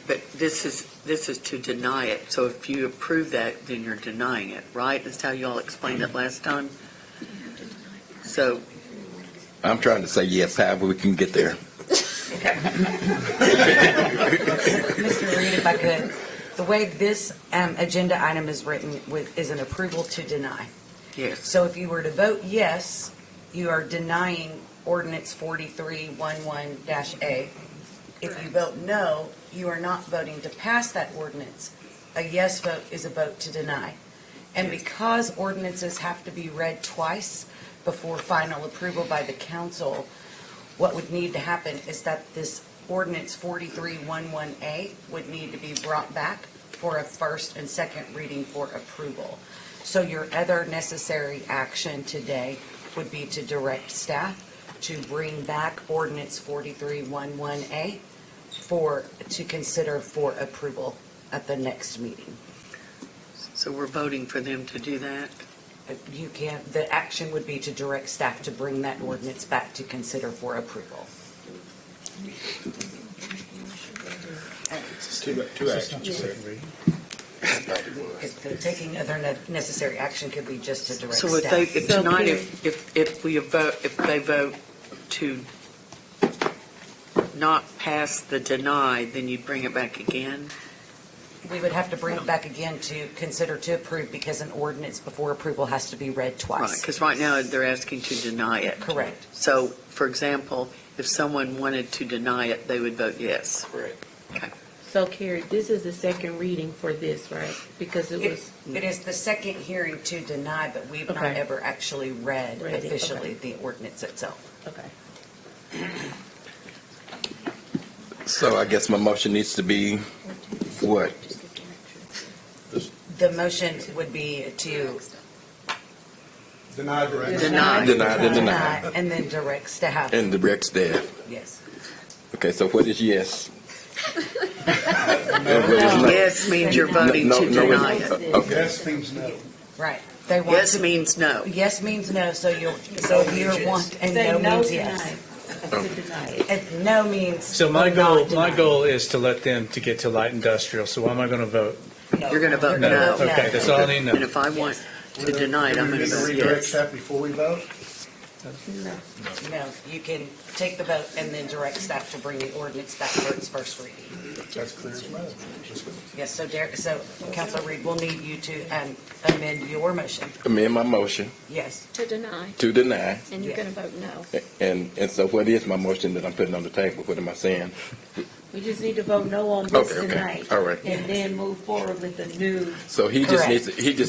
but this is to deny it. So if you approve that, then you're denying it, right? That's how y'all explained it last time? So, I'm trying to say yes, however we can get there. Mr. Reed, if I could, the way this agenda item is written is an approval to deny. yes. So if you were to vote yes, you are denying ordinance 4311-A. If you vote no, you are not voting to pass that ordinance. A yes vote is a vote to deny. And because ordinances have to be read twice before final approval by the council, what would need to happen is that this ordinance 4311A would need to be brought back for a first and second reading for approval. So your other necessary action today would be to direct staff to bring back ordinance 4311A to consider for approval at the next meeting. So we're voting for them to do that? You can, the action would be to direct staff to bring that ordinance back to consider for approval. Two actions. If taking other necessary action could be just to direct So staff. if tonight, if they vote to not pass the deny, then you'd bring it back again? We would have to bring it back again to consider to approve because an ordinance before approval has to be read Right, twice. because right now they're asking to deny it. Correct. So, for example, if someone wanted to deny it, they would vote yes. Correct. Okay. So Carrie, this is the second reading for this, right? Because it was. It is the second hearing to deny, but we've not Okay. ever actually read Read it, officially okay. the ordinance itself. Okay. So I guess my motion needs to be what? The motion would be to Deny direct. Deny. Deny. and then direct staff. And direct staff. Yes. Okay, so what is yes? And what is no? Yes means you're voting No, to no, deny it's- it. Okay. Yes means no. Right. They want Yes to- means no. Yes means no, so you want, and Say no no means to yes. deny. To deny it. And no means. So my will goal, not my deny. goal is to let them to get to light industrial. So what am I going to vote? No. You're going to vote No. no. Okay, that's all I need to And know. if I want to deny it, I'm going to Do we vote need to redirect yes. staff before we vote? No, you can take the vote and then direct staff to bring the ordinance back for its first reading. That's clear as mud. Yes, so Councilor Reed, we'll need you to amend your motion. Amend my motion Yes. To deny, to deny. and you're going to vote no. And so what is my motion that I'm putting on the table? What am I saying? We just need to vote no on this Okay, okay. tonight. All right. And then move forward with the new, So he just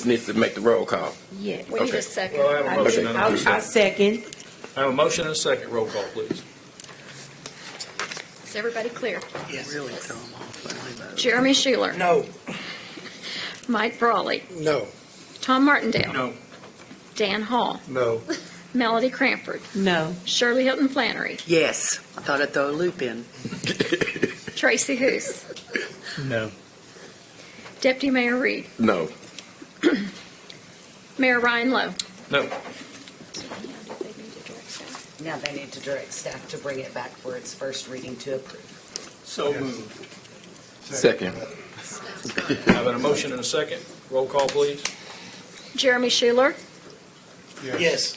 needs to make the roll call. yes. We need Okay. a second. Well, I have a motion and a I second. second. I have a motion and a second. Roll call, please. Is everybody clear? Really throw them off when I vote. Jeremy Schuler. No. Mike Brawley. No. Tom Martindale. No. Dan Hall. No. Melody Cranford. No. Shirley Hilton Flannery. Yes. I thought I'd throw a loop in. Tracy Hoos. No. Deputy Mayor Reed. No. Mayor Ryan Lowe. No. Now they need to direct staff to bring it back for its first reading to approve. So moved. Second. Having a motion and a second. Roll call, please. Jeremy Schuler. Yes.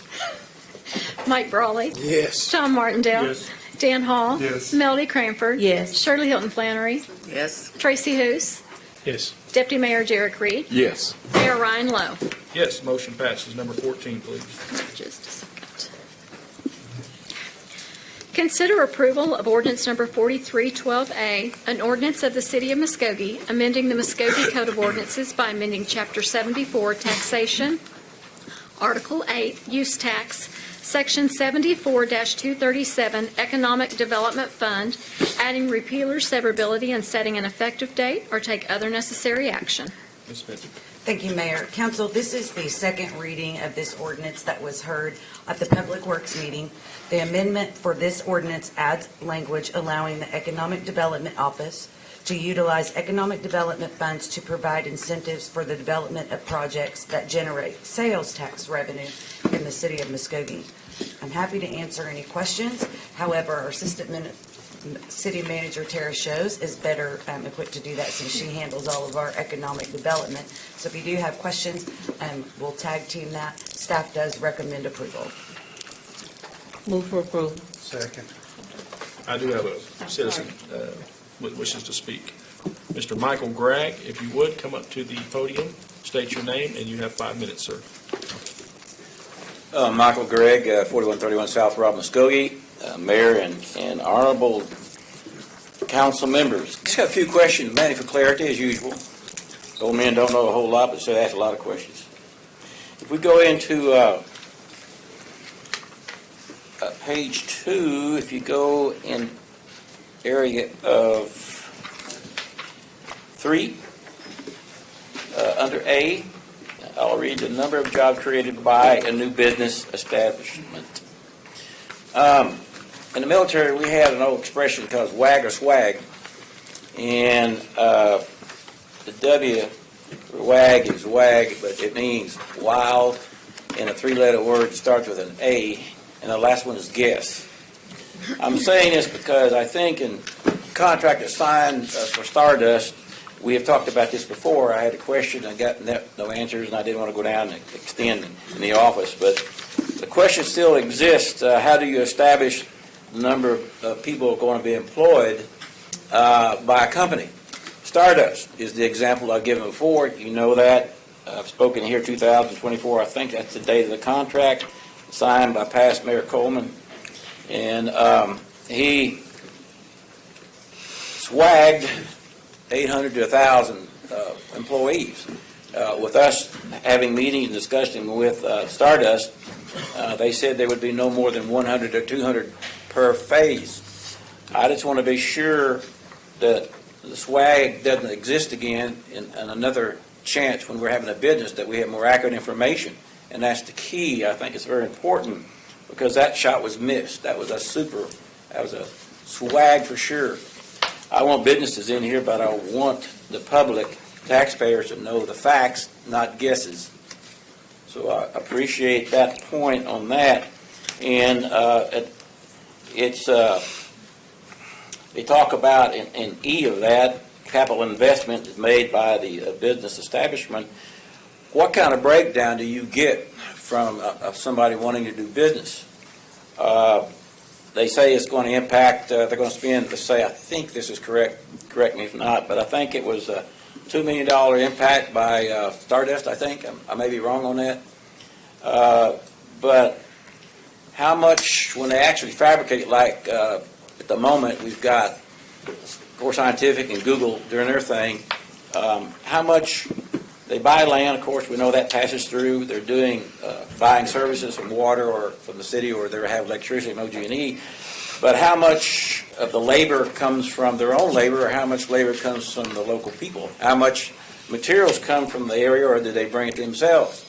Mike Brawley. Yes. Tom Martindale. Yes. Dan Hall. Yes. Melody Cranford. Yes. Shirley Hilton Flannery. Yes. Tracy Hoos. Yes. Deputy Mayor Derek Reed. Yes. Mayor Ryan Lowe. Yes, motion passes. Number 14, please. Just a second. Consider approval of ordinance number 4312A, an ordinance of the City of Muskogee, amending the Muskogee Code of Ordinances by amending Chapter 74, Taxation, Article 8, Use Tax, Section 74-237 Economic Development Fund, adding repealer severability and setting an effective date, or take other necessary action. Ms. Spencer. Thank you, Mayor. Council, this is the second reading of this ordinance that was heard at the Public Works meeting. The amendment for this ordinance adds language allowing the Economic Development Office to utilize economic development funds to provide incentives for the development of projects that generate sales tax revenue in the city of Muskogee. I'm happy to answer any questions. However, our City Manager Tara Shows is better equipped to do that since she handles all of our economic development. So if you do have questions, we'll tag team that. Staff does recommend approval. Move for approval. Second. I do have a citizen wishes to speak. Mr. Michael Gregg, if you would, come up to the podium, state your name, and you have 5 minutes, sir. Michael Gregg, 4131 South Rob, Muskogee, Mayor and honorable council members. Just got a few questions, mainly for clarity, as usual. Old men don't know a whole lot, but so they ask a lot of questions. If we go into page 2, if you go in area of 3, under A, I'll read the number of jobs created by a new business establishment. In the military, we had an old expression called wag or swag, and the W for wag is wag, but it means wild, and a 3-letter word starts with an A, and the last one is guess. I'm saying this because I think in contract assigned for Stardust, we have talked about this before. I had a question, I got no answers, and I didn't want to go down and extend in the office. But the question still exists. How do you establish the number of people going to be employed by a company? Stardust is the example I've given before. You know that. I've spoken here 2024. I think that's the date of the contract, signed by past Mayor Coleman. And he swagged 800 to 1,000 employees. With us having meetings and discussing with Stardust, they said there would be no more than 100 or 200 per phase. I just want to be sure that the swag doesn't exist again in another chance when we're having a business, that we have more accurate information. And that's the key. I think it's very important because that shot was missed. That was a swag for sure. I want businesses in here, but I want the public, taxpayers, to know the facts, not guesses. So I appreciate that point on that. And they talk about in E of that, capital investment is made by the business establishment. What kind of breakdown do you get from somebody wanting to do business? They say it's going to impact, they're going to spend, let's say, I think this is correct me if not, but I think it was a $2 million impact by Stardust, I think. I may be wrong on that. But how much, when they actually fabricate, like at the moment we've got Core Scientific and Google doing their thing, how much they buy land, of course, we know that passes through. They're doing buying services from water or from the city, or they have electricity and OG&E. But how much of the labor comes from their own labor, or how much labor comes from the local people? How much materials come from the area, or do they bring it themselves?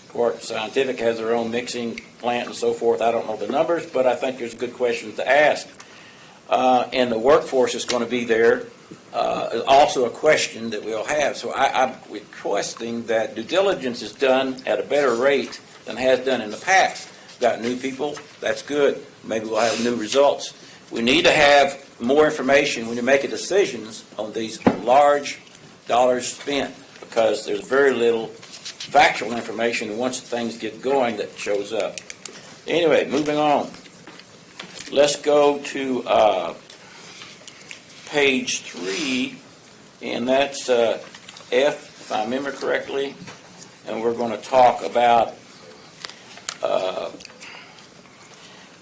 Of course, Scientific has their own mixing plant and so forth. I don't know the numbers, but I think there's good questions to ask. And the workforce is going to be there. Also a question that we'll have. So I'm requesting that due diligence is done at a better rate than has done in the past. Got new people, that's good. Maybe we'll have new results. We need to have more information when you're making decisions on these large dollars spent, because there's very little factual information once things get going that shows up. Anyway, moving on. Let's go to page 3, and that's F, if I remember correctly, and we're going to talk about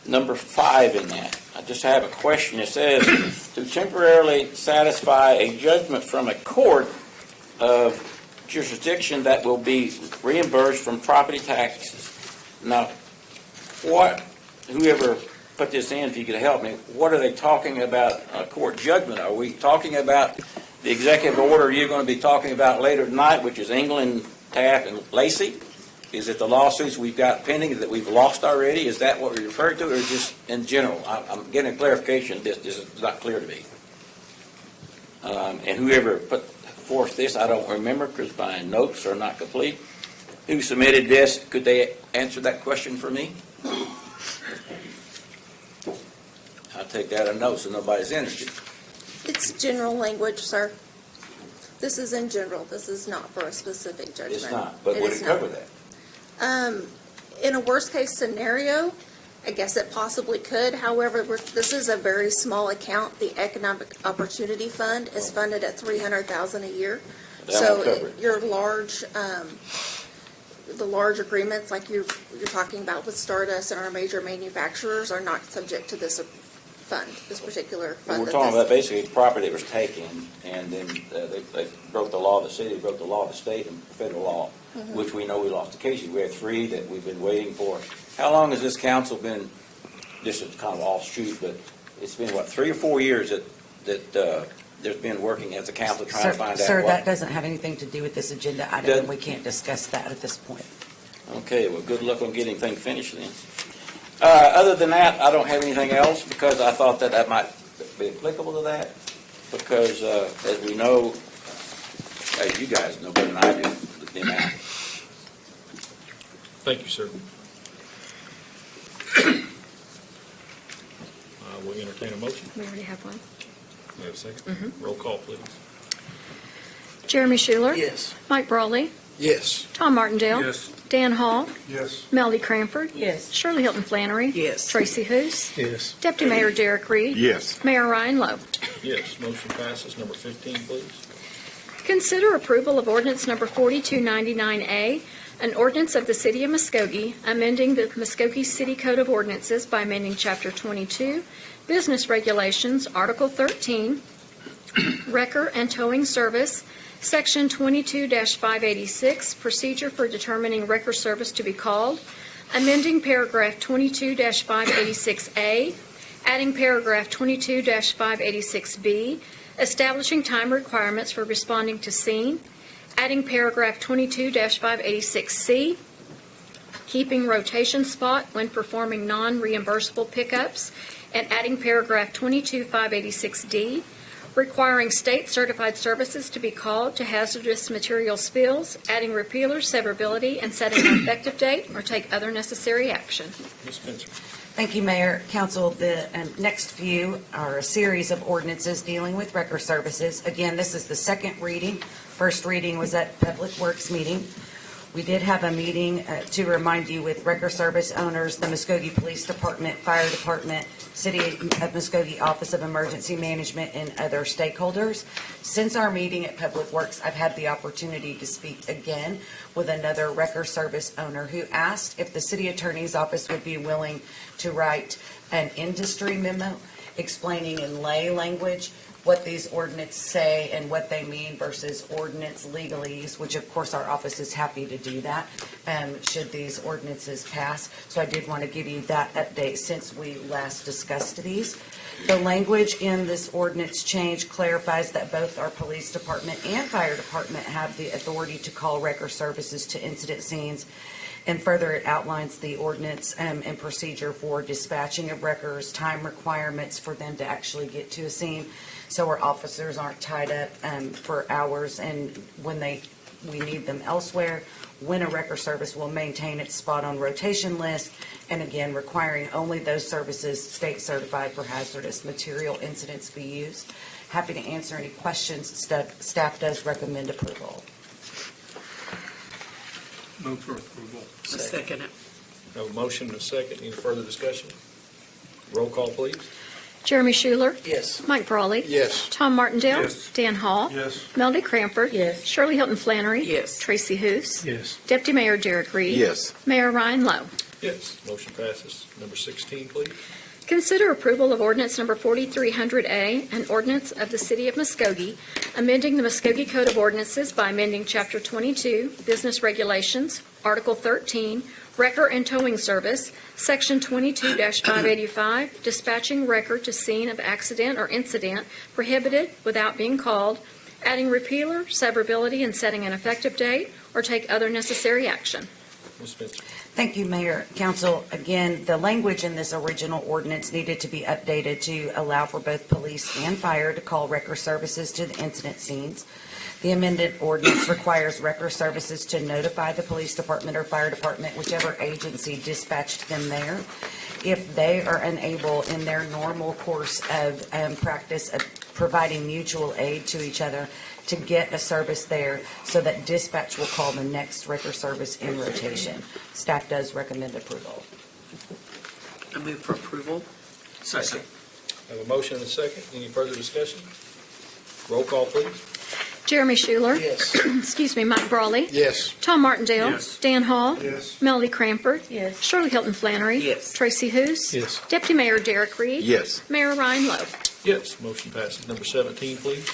number 5 in that. I just have a question. It says, to temporarily satisfy a judgment from a court of jurisdiction that will be reimbursed from property taxes. Now, whoever put this in, if you could help me, what are they talking about, court judgment? Are we talking about the executive order you're going to be talking about later tonight, which is England, Taft, and Lacey? Is it the lawsuits we've got pending that we've lost already? Is that what we're referring to, or just in general? I'm getting a clarification. This is not clear to me. And whoever put forth this, I don't remember because my notes are not complete. Who submitted this? Could they answer that question for me? I'll take that a note so nobody's interested. It's general language, sir. This is in general. This is not for a specific judgment. It's not, but would it cover that? In a worst-case scenario, I guess it possibly could. However, this is a very small account. The Economic Opportunity Fund is funded at $300,000 a year. That won't cover it. Your large, the large agreements like you're talking about with Stardust and our major manufacturers are not subject to this fund, this particular fund. We're talking about basically property that was taken, and then they broke the law of the city, broke the law of the state and federal law, which we know we lost the cases. We have 3 that we've been waiting for. How long has this council been, this is kind of offshoot, but it's been, what, 3 or 4 years that there's been working as a council trying to find out Sir, what... that doesn't have anything to do with this agenda item, and we can't discuss that at this point. Okay, well, good luck on getting things finished then. Other than that, I don't have anything else because I thought that might be applicable to that. Because as we know, as you guys know better than I do, the amount. Thank you, sir. We entertain a motion. We already have one. We have a second. Roll call, please. Jeremy Schuler. Yes. Mike Brawley. Yes. Tom Martindale. Yes. Dan Hall. Yes. Melody Cranford. Yes. Shirley Hilton Flannery. Yes. Tracy Hoos. Yes. Deputy Mayor Derek Reed. Yes. Mayor Ryan Lowe. Yes, motion passes. Number 15, please. Consider approval of ordinance number 4299A, an ordinance of the City of Muskogee, amending the Muskogee City Code of Ordinances by amending Chapter 22, Business Regulations, Article 13, Wrecker and Towing Service, Section 22-586, Procedure for Determining Wrecker Service to be called, amending paragraph 22-586A, adding paragraph 22-586B, establishing time requirements for responding to scene, adding paragraph 22-586C, keeping rotation spot when performing non-reimbursable pickups, and adding paragraph 22-586D, requiring state-certified services to be called to hazardous material spills, adding repealer severability, and setting an effective date or take other necessary action. Ms. Spencer. Thank you, Mayor. Council, the next few are a series of ordinances dealing with wrecker services. Again, this is the second reading. First reading was at Public Works meeting. We did have a meeting to remind you with wrecker service owners, the Muskogee Police Department, Fire Department, City of Muskogee Office of Emergency Management, and other stakeholders. Since our meeting at Public Works, I've had the opportunity to speak again with another wrecker service owner who asked if the City Attorney's Office would be willing to write an industry memo explaining in lay language what these ordinances say and what they mean versus ordinance legalese, which of course our office is happy to do that, should these ordinances pass. So I did want to give you that update since we last discussed these. The language in this ordinance change clarifies that both our police department and fire department have the authority to call wrecker services to incident scenes. And further, it outlines the ordinance and procedure for dispatching of wreckers, time requirements for them to actually get to a scene, so our officers aren't tied up for hours, and when we need them elsewhere, when a wrecker service will maintain its spot on rotation list, and again, requiring only those services state certified for hazardous material incidents be used. Happy to answer any questions. Staff does recommend approval. Move for approval. Second it. Have a motion and a second. Any further discussion? Roll call, please. Jeremy Schuler. Yes. Mike Brawley. Yes. Tom Martindale. Yes. Dan Hall. Yes. Melody Cranford. Yes. Shirley Hilton Flannery. Yes. Tracy Hoos. Yes. Deputy Mayor Derek Reed. Yes. Mayor Ryan Lowe. Yes, motion passes. Number 16, please. Consider approval of ordinance number 4300A, an ordinance of the City of Muskogee, amending the Muskogee Code of Ordinances by amending Chapter 22, Business Regulations, Article 13, Wrecker and Towing Service, Section 22-585, dispatching wrecker to scene of accident or incident prohibited without being called, adding repealer, severability, and setting an effective date, or take other necessary action. Ms. Spencer. Thank you, Mayor. Council, again, the language in this original ordinance needed to be updated to allow for both police and fire to call wrecker services to the incident scenes. The amended ordinance requires wrecker services to notify the police department or fire department, whichever agency dispatched them there, if they are unable in their normal course of practice of providing mutual aid to each other to get a service there, so that dispatch will call the next wrecker service in rotation. Staff does recommend approval. I move for approval. Second. I have a motion and a second. Any further discussion? Roll call, please. Jeremy Schuler. Yes. Excuse me, Mike Brawley. Yes. Tom Martindale. Yes. Dan Hall. Yes. Melody Cranford. Yes. Shirley Hilton Flannery. Yes. Tracy Hous. Yes. Deputy Mayor Derek Reed. Yes. Mayor Ryan Lowe. Yes, motion passes. Number 17, please.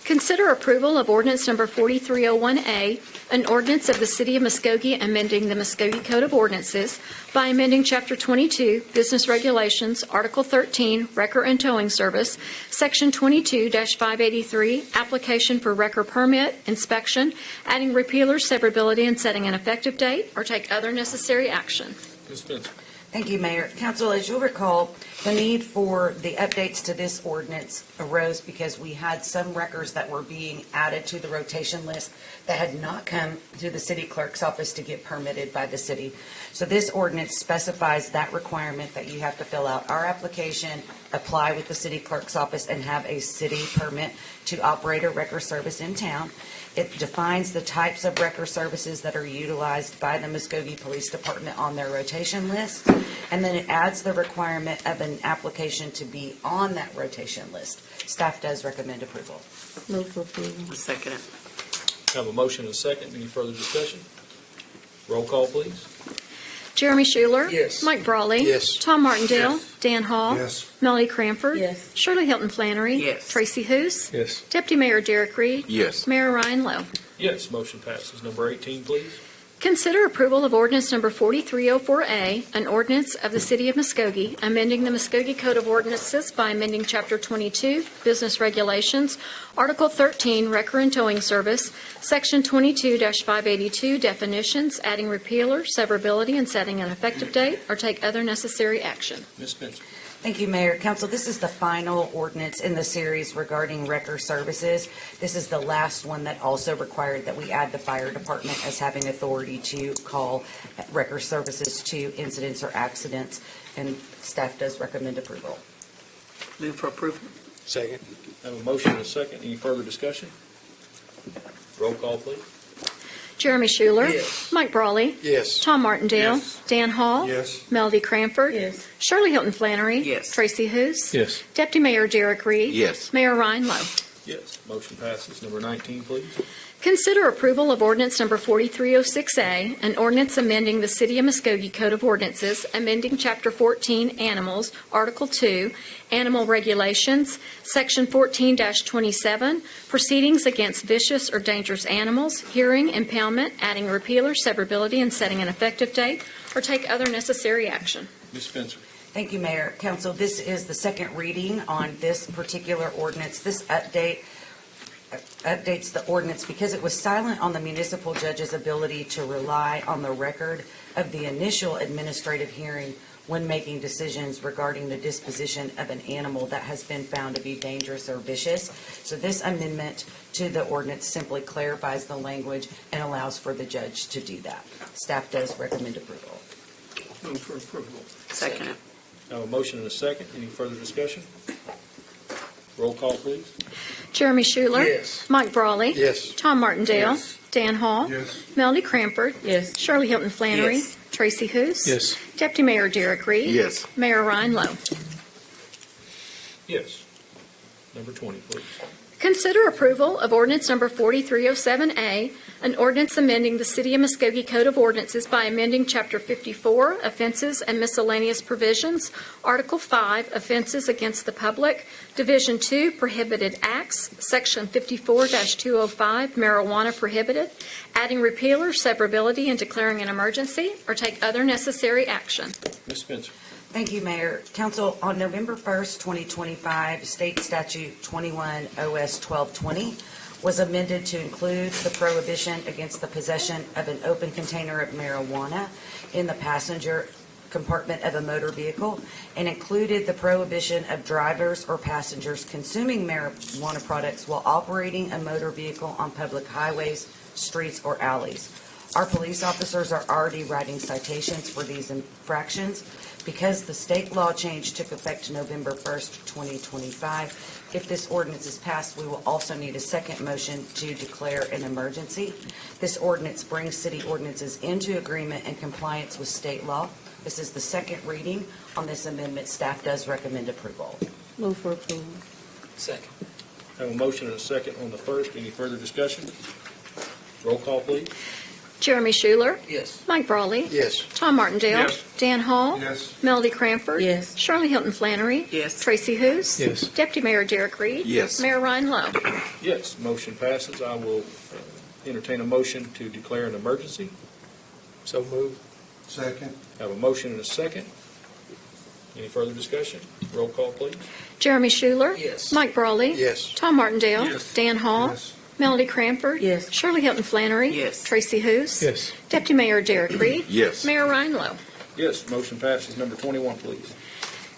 Consider approval of ordinance number 4301A, an ordinance of the City of Muskogee amending the Muskogee Code of Ordinances by amending Chapter 22, Business Regulations, Article 13, Wrecker and Towing Service, Section 22-583, Application for Wrecker Permit, Inspection, adding repealer, severability, and setting an effective date, or take other necessary action. Ms. Spencer. Thank you, Mayor. Council, as you'll recall, the need for the updates to this ordinance arose because we had some wreckers that were being added to the rotation list that had not come to the city clerk's office to get permitted by the city. So this ordinance specifies that requirement that you have to fill out our application, apply with the city clerk's office, and have a city permit to operate a wrecker service in town. It defines the types of wrecker services that are utilized by the Muskogee Police Department on their rotation list, and then it adds the requirement of an application to be on that rotation list. Staff does recommend approval. Move for approval. I second it. I have a motion and a second. Any further discussion? Roll call, please. Jeremy Schuler. Yes. Mike Brawley. Yes. Tom Martindale. Yes. Dan Hall. Yes. Melody Cranford. Yes. Shirley Hilton Flannery. Yes. Tracy Hous. Yes. Deputy Mayor Derek Reed. Yes. Mayor Ryan Lowe. Yes, motion passes. Number 18, please. Consider approval of ordinance number 4304A, an ordinance of the City of Muskogee, amending the Muskogee Code of Ordinances by amending Chapter 22, Business Regulations, Article 13, Wrecker and Towing Service, Section 22-582, Definitions, adding repealer, severability, and setting an effective date, or take other necessary action. Ms. Spencer. Thank you, Mayor. Council, this is the final ordinance in the series regarding wrecker services. This is the last one that also required that we add the fire department as having authority to call wrecker services to incidents or accidents, and staff does recommend approval. Move for approval. Second. I have a motion and a second. Any further discussion? Roll call, please. Jeremy Schuler. Yes. Mike Brawley. Yes. Tom Martindale. Yes. Dan Hall. Yes. Melody Cranford. Yes. Shirley Hilton Flannery. Yes. Tracy Hous. Yes. Deputy Mayor Derek Reed. Yes. Mayor Ryan Lowe. Yes, motion passes. Number 19, please. Consider approval of ordinance number 4306A, an ordinance amending the City of Muskogee Code of Ordinances, amending Chapter 14, Animals, Article 2, Animal Regulations, Section 14-27, Proceedings Against Vicious or Dangerous Animals, Hearing, Impoundment, adding repealer, severability, and setting an effective date, or take other necessary action. Ms. Spencer. Thank you, Mayor. Council, this is the second reading on this particular ordinance. This updates the ordinance because it was silent on the municipal judge's ability to rely on the record of the initial administrative hearing when making decisions regarding the disposition of an animal that has been found to be dangerous or vicious. So this amendment to the ordinance simply clarifies the language and allows for the judge to do that. Staff does recommend approval. Move for approval. Second it. I have a motion and a second. Any further discussion? Roll call, please. Jeremy Schuler. Yes. Mike Brawley. Yes. Tom Martindale. Yes. Dan Hall. Yes. Melody Cranford. Yes. Shirley Hilton Flannery. Yes. Tracy Hous. Yes. Deputy Mayor Derek Reed. Yes. Mayor Ryan Lowe. Yes. Number 20, please. Consider approval of ordinance number 4307A, an ordinance amending the City of Muskogee Code of Ordinances by amending Chapter 54, Offenses and Miscellaneous Provisions, Article 5, Offenses Against the Public, Division 2, Prohibited Acts, Section 54-205, Marijuana Prohibited, adding repealer, severability, and declaring an emergency, or take other necessary action. Ms. Spencer. Thank you, Mayor. Council, on November 1st, 2025, State Statute 21 OS 1220 was amended to include the prohibition against the possession of an open container of marijuana in the passenger compartment of a motor vehicle, and included the prohibition of drivers or passengers consuming marijuana products while operating a motor vehicle on public highways, streets, or alleys. Our police officers are already writing citations for these infractions. Because the state law change took effect November 1st, 2025, if this ordinance is passed, we will also need a second motion to declare an emergency. This ordinance brings city ordinances into agreement and compliance with state law. This is the second reading on this amendment. Staff does recommend approval. Move for approval. Second. Have a motion and a second on the first. Any further discussion? Roll call, please. Jeremy Schuler. Yes. Mike Brawley. Yes. Tom Martindale. Yes. Dan Hall. Yes. Melody Cranford. Yes. Shirley Hilton Flannery. Yes. Tracy Hous. Yes. Deputy Mayor Derek Reed. Yes. Mayor Ryan Lowe. Yes, motion passes. I will entertain a motion to declare an emergency. So moved. Second. Have a motion and a second. Any further discussion? Roll call, please. Jeremy Schuler. Yes. Mike Brawley. Yes. Tom Martindale. Yes. Dan Hall. Yes. Melody Cranford. Yes. Shirley Hilton Flannery. Yes. Tracy Hous. Yes. Deputy Mayor Derek Reed. Yes. Mayor Ryan Lowe. Yes, motion passes. Number 21, please.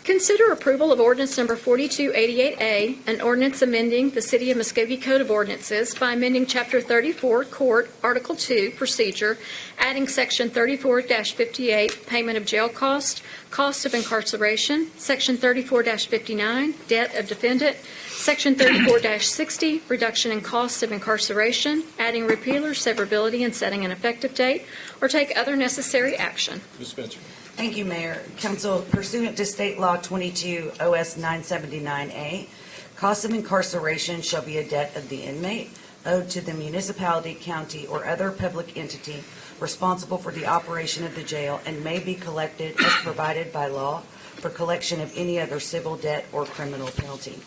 Consider approval of ordinance number 4288A, an ordinance amending the City of Muskogee Code of Ordinances by amending Chapter 34, Court, Article 2, Procedure, adding Section 34-58, Payment of Jail Cost, Cost of Incarceration, Section 34-59, Debt of Defendant, Section 34-60, Reduction in Cost of Incarceration, adding repealer, severability, and setting an effective date, or take other necessary action. Ms. Spencer. Thank you, Mayor. Council, pursuant to State Law 22 OS 979A, cost of incarceration shall be a debt of the inmate owed to the municipality, county, or other public entity responsible for the operation of the jail and may be collected as provided by law for collection of any other civil debt or criminal penalty.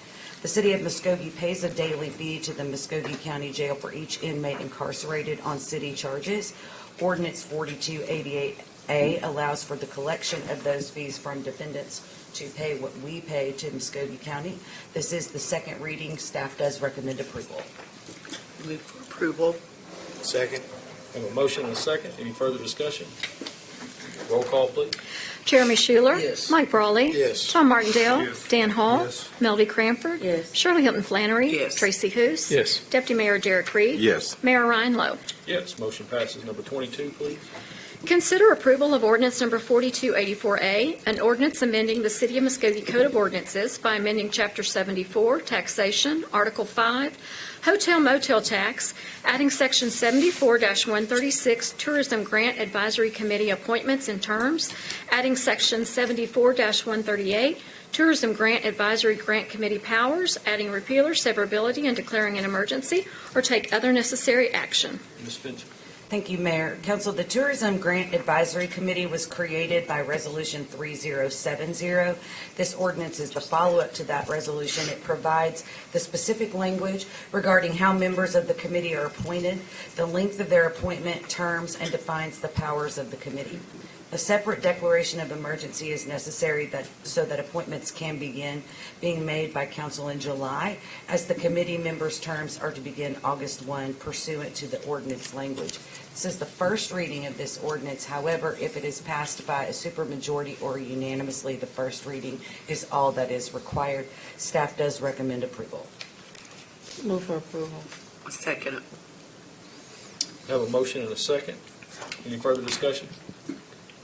The City of Muskogee pays a daily fee to the Muskogee County Jail for each inmate incarcerated on city charges. Ordinance 4288A allows for the collection of those fees from defendants to pay what we pay to Muskogee County. This is the second reading. Staff does recommend approval. Move for approval. Second. Have a motion and a second. Any further discussion? Roll call, please. Jeremy Schuler. Yes. Mike Brawley. Yes. Tom Martindale. Yes. Dan Hall. Yes. Melody Cranford. Yes. Shirley Hilton Flannery. Yes. Tracy Hous. Yes. Deputy Mayor Derek Reed. Yes. Mayor Ryan Lowe. Yes, motion passes. Number 22, please. Consider approval of ordinance number 4284A, an ordinance amending the City of Muskogee Code of Ordinances by amending Chapter 74, Taxation, Article 5, Hotel Motel Tax, adding Section 74-136, Tourism Grant Advisory Committee Appointments and Terms, adding Section 74-138, Tourism Grant Advisory Grant Committee Powers, adding repealer, severability, and declaring an emergency, or take other necessary action. Ms. Spencer. Thank you, Mayor. Council, the Tourism Grant Advisory Committee was created by Resolution 3070. This ordinance is the follow-up to that resolution. It provides the specific language regarding how members of the committee are appointed, the length of their appointment terms, and defines the powers of the committee. A separate declaration of emergency is necessary so that appointments can begin being made by council in July, as the committee members' terms are to begin August 1 pursuant to the ordinance language. This is the first reading of this ordinance. However, if it is passed by a supermajority or unanimously, the first reading is all that is required. Staff does recommend approval. Move for approval. Second it. Have a motion and a second. Any further discussion?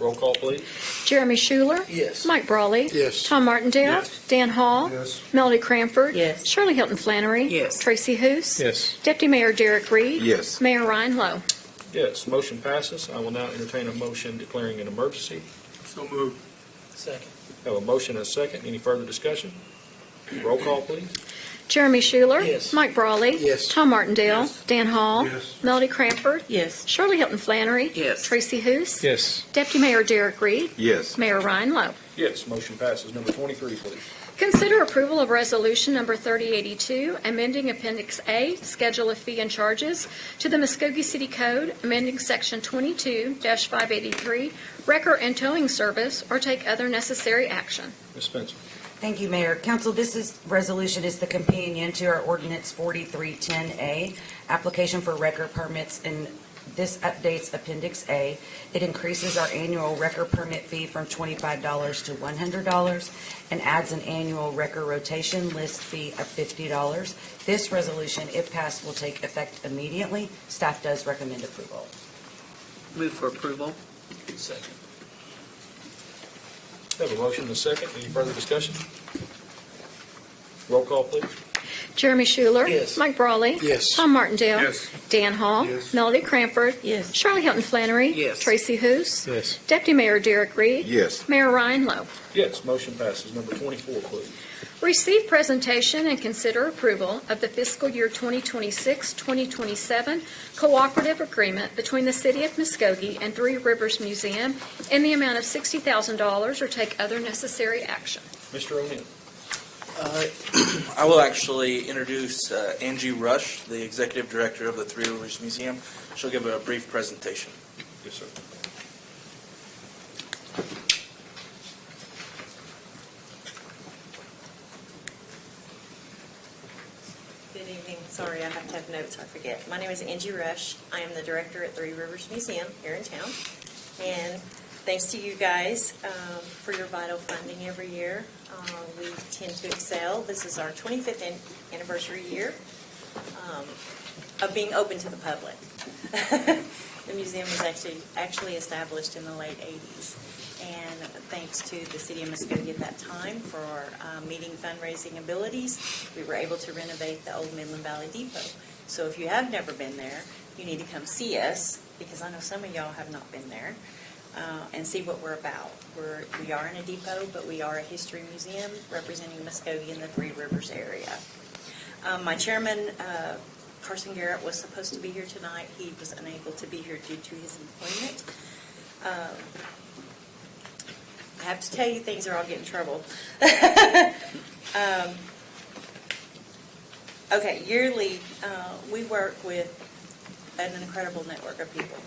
Roll call, please. Jeremy Schuler. Yes. Mike Brawley. Yes. Tom Martindale. Yes. Dan Hall. Yes. Melody Cranford. Yes. Shirley Hilton Flannery. Yes. Tracy Hous. Yes. Deputy Mayor Derek Reed. Yes. Mayor Ryan Lowe. Yes, motion passes. I will now entertain a motion declaring an emergency. So moved. Second. Have a motion and a second. Any further discussion? Roll call, please. Jeremy Schuler. Yes. Mike Brawley. Yes. Tom Martindale. Dan Hall. Yes. Melody Cranford. Yes. Shirley Hilton Flannery. Yes. Tracy Hous. Yes. Deputy Mayor Derek Reed. Yes. Mayor Ryan Lowe. Yes, motion passes. Number 23, please. Consider approval of Resolution Number 3082, amending Appendix A, Schedule of Fee and Charges to the Muskogee City Code, amending Section 22-583, Wrecker and Towing Service, or take other necessary action. Ms. Spencer. Thank you, Mayor. Council, resolution is the companion to our ordinance 4310A, application for record permits, and this updates Appendix A. It increases our annual record permit fee from $25 to $100 and adds an annual record rotation list fee of $50. This resolution, if passed, will take effect immediately. Staff does recommend approval. Move for approval. Second. Have a motion and a second. Any further discussion? Roll call, please. Jeremy Schuler. Yes. Mike Brawley. Yes. Tom Martindale. Yes. Dan Hall. Yes. Melody Cranford. Yes. Shirley Hilton Flannery. Yes. Tracy Hous. Yes. Deputy Mayor Derek Reed. Yes. Mayor Ryan Lowe. Yes, motion passes. Number 24, please. Receive presentation and consider approval of the fiscal year 2026-2027 cooperative agreement between the City of Muskogee and Three Rivers Museum in the amount of $60,000 or take other necessary action. Mr. O'Neill. I will actually introduce Angie Rush, the Executive Director of the Three Rivers Museum. She'll give a brief presentation. Yes, sir. Good evening. Sorry, I have to have notes. I forget. My name is Angie Rush. I am the director at Three Rivers Museum here in town. And thanks to you guys for your vital funding every year. We tend to excel. This is our 25th anniversary year of being open to the public. The museum was actually established in the late 80s. And thanks to the City of Muskogee at that time for meeting fundraising abilities, we were able to renovate the old Midland Valley Depot. So if you have never been there, you need to come see us, because I know some of y'all have not been there, and see what we're about. We are in a depot, but we are a history museum representing Muskogee in the Three Rivers area. My chairman, Carson Garrett, was supposed to be here tonight. He was unable to be here due to his employment. I have to tell you, things are all getting trouble. Okay, yearly, we work with an incredible network of people.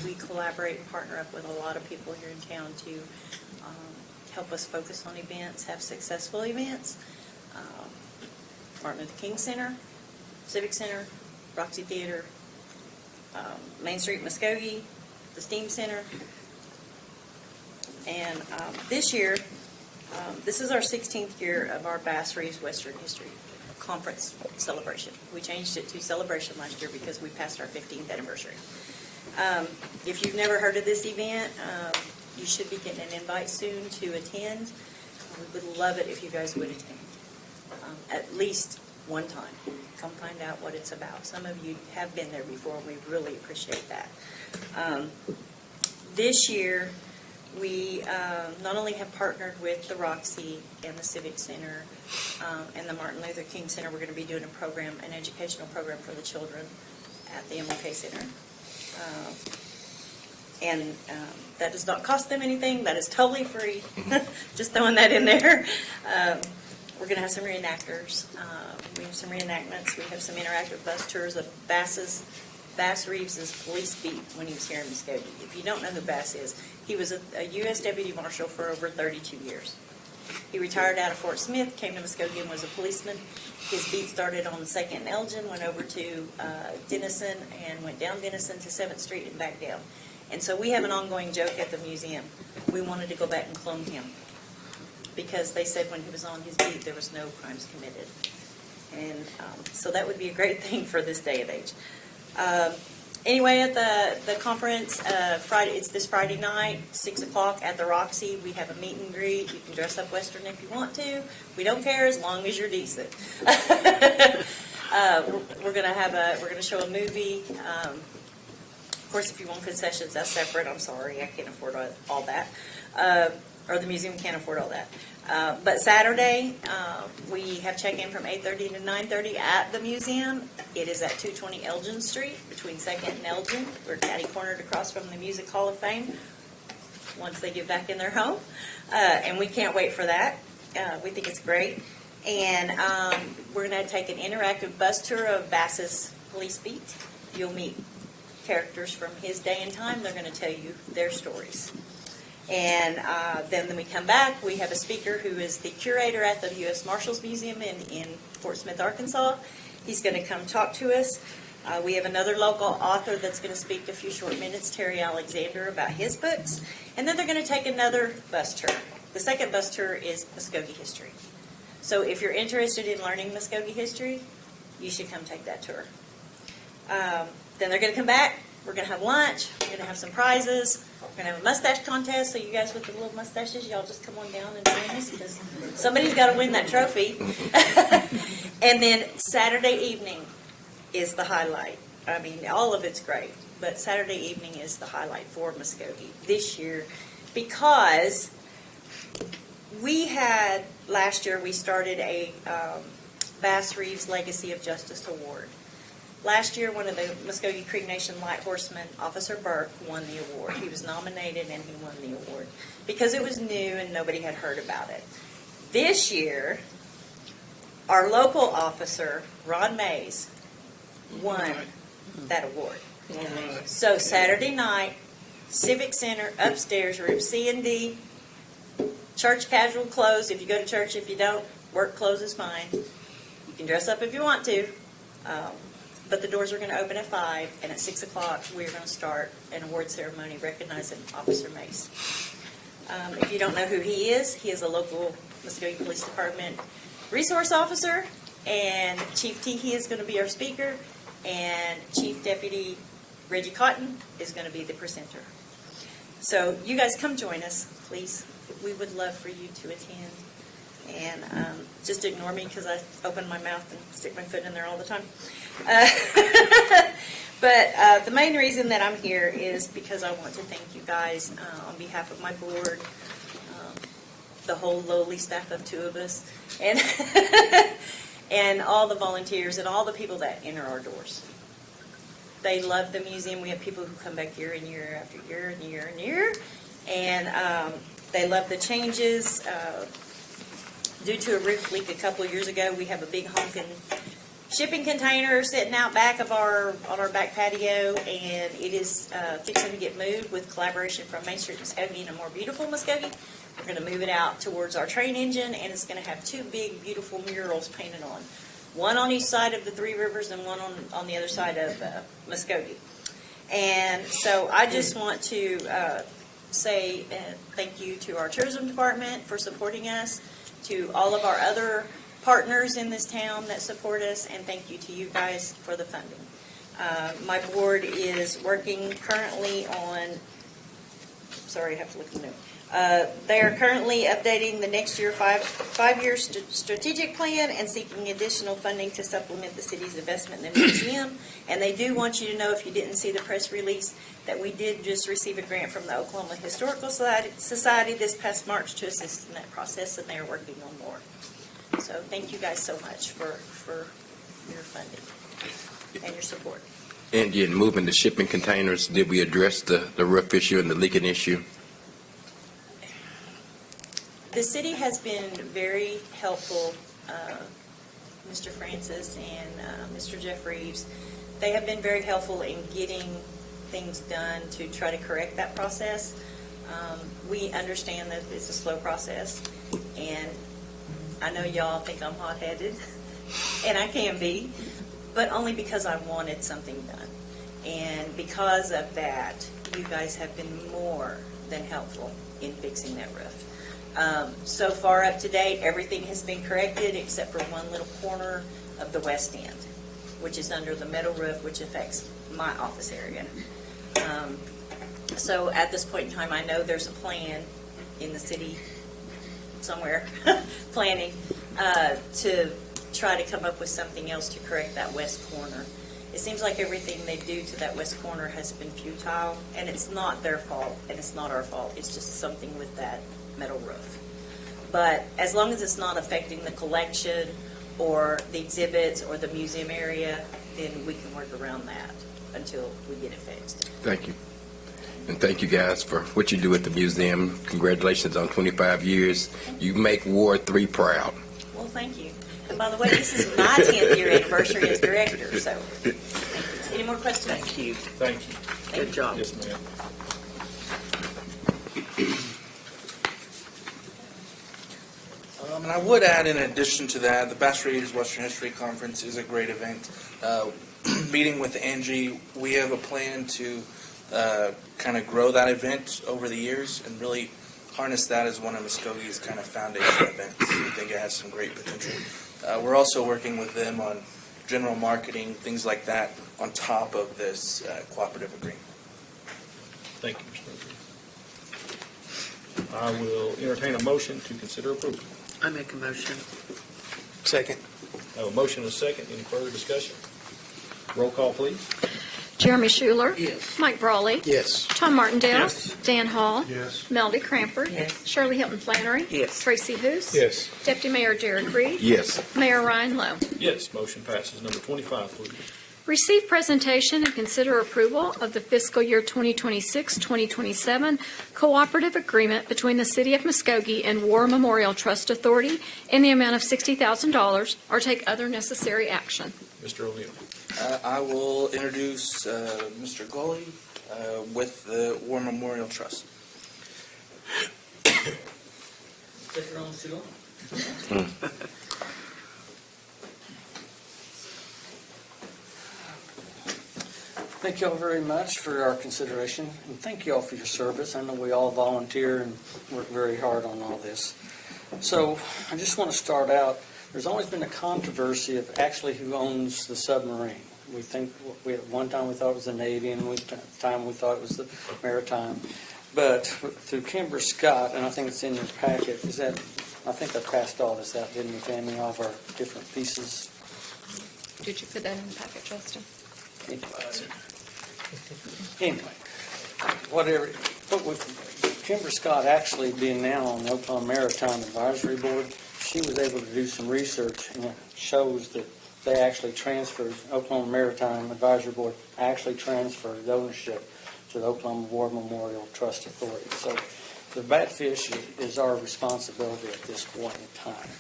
We collaborate and partner up with a lot of people here in town to help us focus on events, have successful events. Martin Luther King Center, Civic Center, Roxy Theater, Main Street Muskogee, the Steam Center. And this year, this is our 16th year of our Bass Reeves Western History Conference celebration. We changed it to celebration last year because we passed our 15th anniversary. If you've never heard of this event, you should be getting an invite soon to attend. We would love it if you guys would attend, at least one time. Come find out what it's about. Some of you have been there before, and we really appreciate that. This year, we not only have partnered with the Roxy and the Civic Center and the Martin Luther King Center. We're going to be doing a program, an educational program for the children at the MLK Center. And that does not cost them anything. That is totally free. Just throwing that in there. We're going to have some reenactors. We have some reenactments. We have some interactive bus tours of Bass Reeves' police beat when he was here in Muskogee. If you don't know who Bass is, he was a U.S. Deputy Marshal for over 32 years. He retired out of Fort Smith, came to Muskogee and was a policeman. His beat started on 2nd and Elgin, went over to Denison, and went down Denison to 7th Street and back down. And so we have an ongoing joke at the museum. We wanted to go back and clone him because they said when he was on his beat there was no crimes committed. And so that would be a great thing for this day and age. Anyway, at the conference, it's this Friday night, 6 o'clock at the Roxy. We have a meet and greet. You can dress up Western if you want to. We don't care as long as you're decent. We're gonna show a movie. Of course, if you want concessions, that's separate. I'm sorry, I can't afford all that. or the museum can't afford all that. But Saturday, we have check-in from 8:30 to 9:30 at the museum. It is at 220 Elgin Street, between 2nd and Elgin. We're catty-cornered across from the Music Hall of Fame, once they get back in their home. And we can't wait for that. We think it's great. And we're going to take an interactive bus tour of Bass's Police Beat. You'll meet characters from his day and time. They're going to tell you their stories. And then when we come back, we have a speaker who is the curator at the U.S. Marshals Museum in Fort Smith, Arkansas. He's going to come talk to us. We have another local author that's going to speak a few short minutes, Terry Alexander, about his books. And then they're going to take another bus tour. The second bus tour is Muskogee history. So if you're interested in learning Muskogee history, you should come take that tour. Then they're going to come back. We're going to have lunch. We're going to have some prizes. We're going to have a mustache contest. So you guys with the little mustaches, y'all just come on down and join us because somebody's got to win that trophy. And then Saturday evening is the highlight. I mean, all of it's great, but Saturday evening is the highlight for Muskogee this year because we had, last year we started a Bass Reeves Legacy of Justice Award. Last year, one of the Muskogee Creek Nation Light Horsemen, Officer Burke, won the award. He was nominated and he won the award because it was new and nobody had heard about it. This year, our local officer, Ron Mays, won that award. So Saturday night, Civic Center, upstairs, room C and D, church casual clothes. If you go to church, if you don't, work clothes is fine. You can dress up if you want to. But the doors are going to open at 5, and at 6 o'clock, we're going to start an award ceremony recognizing Officer Mace. If you don't know who he is a local Muskogee Police Department resource officer, and Chief Teehee is going to be our speaker, and Chief Deputy Reggie Cotton is going to be the presenter. So you guys come join us, please. We would love for you to attend. And just ignore me because I open my mouth and stick my foot in there all the time. But the main reason that I'm here is because I want to thank you guys on behalf of my board, the whole lowly staff of 2 of us, and and all the volunteers and all the people that enter our doors. They love the museum. We have people who come back year and year after year and year and year, and they love the changes. Due to a roof leak a couple of years ago, we have a big honking shipping container sitting out back of on our back patio, and it is fixing to get moved with collaboration from Main Street Muskogee and a more beautiful Muskogee. We're going to move it out towards our train engine, and it's going to have 2 big, beautiful murals painted on. One on each side of the 3 rivers and one on the other side of Muskogee. And so I just want to say thank you to our tourism department for supporting us, to all of our other partners in this town that support us, and thank you to you guys for the funding. My board is working currently on, sorry, I have to look at the note. They are currently updating the next year five-year strategic plan and seeking additional funding to supplement the city's investment in the museum. And they do want you to know, if you didn't see the press release, that we did just receive a grant from the Oklahoma Historical Society this past March to assist in that process, and they are working on more. So thank you guys so much for your funding and your support. And in moving the shipping containers, did we address the roof issue and the leaking issue? The city has been very helpful, Mr. Francis and Mr. Jeff Reeves. They have been very helpful in getting things done to try to correct that process. We understand that it's a slow process, and I know y'all think I'm hot-headed, and I can be, but only because I wanted something done. And because of that, you guys have been more than helpful in fixing that roof. So far up to date, everything has been corrected except for one little corner of the west end, which is under the metal roof, which affects my office area. So at this point in time, I know there's a plan in the city somewhere, planning to try to come up with something else to correct that west corner. It seems like everything they do to that west corner has been futile, and it's not their fault, and it's not our fault. It's just something with that metal roof. But as long as it's not affecting the collection or the exhibits or the museum area, then we can work around that until we get it fixed. Thank you. And thank you guys for what you do at the museum. Congratulations on 25 years. You make Ward 3 proud. Well, thank you. And by the way, this is my 10th year anniversary as director, so. Any more questions? Thank you. Thank you. Good job. Yes, ma'am. And I would add, in addition to that, the Bass Readers Western History Conference is a great event. Meeting with Angie, we have a plan to kind of grow that event over the years and really harness that as one of Muskogee's kind of foundation events. We think it has some great potential. We're also working with them on general marketing, things like that, on top of this cooperative agreement. Thank you, Mr. Murphy. I will entertain a motion to consider approval. I make a motion. Second. I have a motion and a second. Any further discussion? Roll call, please. Jeremy Schuler. Yes. Mike Brawley. Yes. Tom Martindale. Yes. Dan Hall. Yes. Melody Cranford. Yes. Shirley Hilton Flannery. Yes. Tracy Hous. Yes. Deputy Mayor Jared Reed. Yes. Mayor Ryan Lowe. Yes, motion passes. Number 25, please. Receive presentation and consider approval of the fiscal year 2026-2027 cooperative agreement between the City of Muskogee and War Memorial Trust Authority in the amount of $60,000 or take other necessary action. Mr. O'Neill. I will introduce Mr. Gully with the War Memorial Trust. Thank you all very much for our consideration, and thank you all for your service. I know we all volunteer and work very hard on all this. So I just want to start out, there's always been a controversy of actually who owns the submarine. We think, at one time we thought it was the Navy, and at the time we thought it was the Maritime. But through Kimber Scott, and I think it's in your packet, I think I passed all this out, didn't you, Tammy, all of our different pieces? Did you put that in the packet, Justin? Anyway, Kimber Scott actually being now on the Oklahoma Maritime Advisory Board, she was able to do some research, and it shows that they actually transferred, Oklahoma Maritime Advisory Board actually transferred ownership to the Oklahoma War Memorial Trust Authority. So the Batfish is our responsibility at this point in time.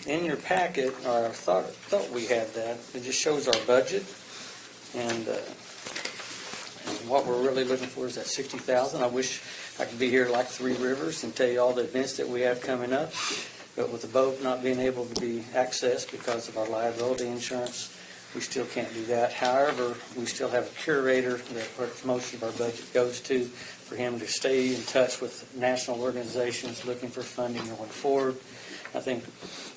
In your packet, or I thought we had that, it just shows our budget, and what we're really looking for is that $60,000. I wish I could be here like Three Rivers and tell you all the events that we have coming up, but with the boat not being able to be accessed because of our liability insurance, we still can't do that. However, we still have a curator that most of our budget goes to, for him to stay in touch with national organizations looking for funding going forward. I think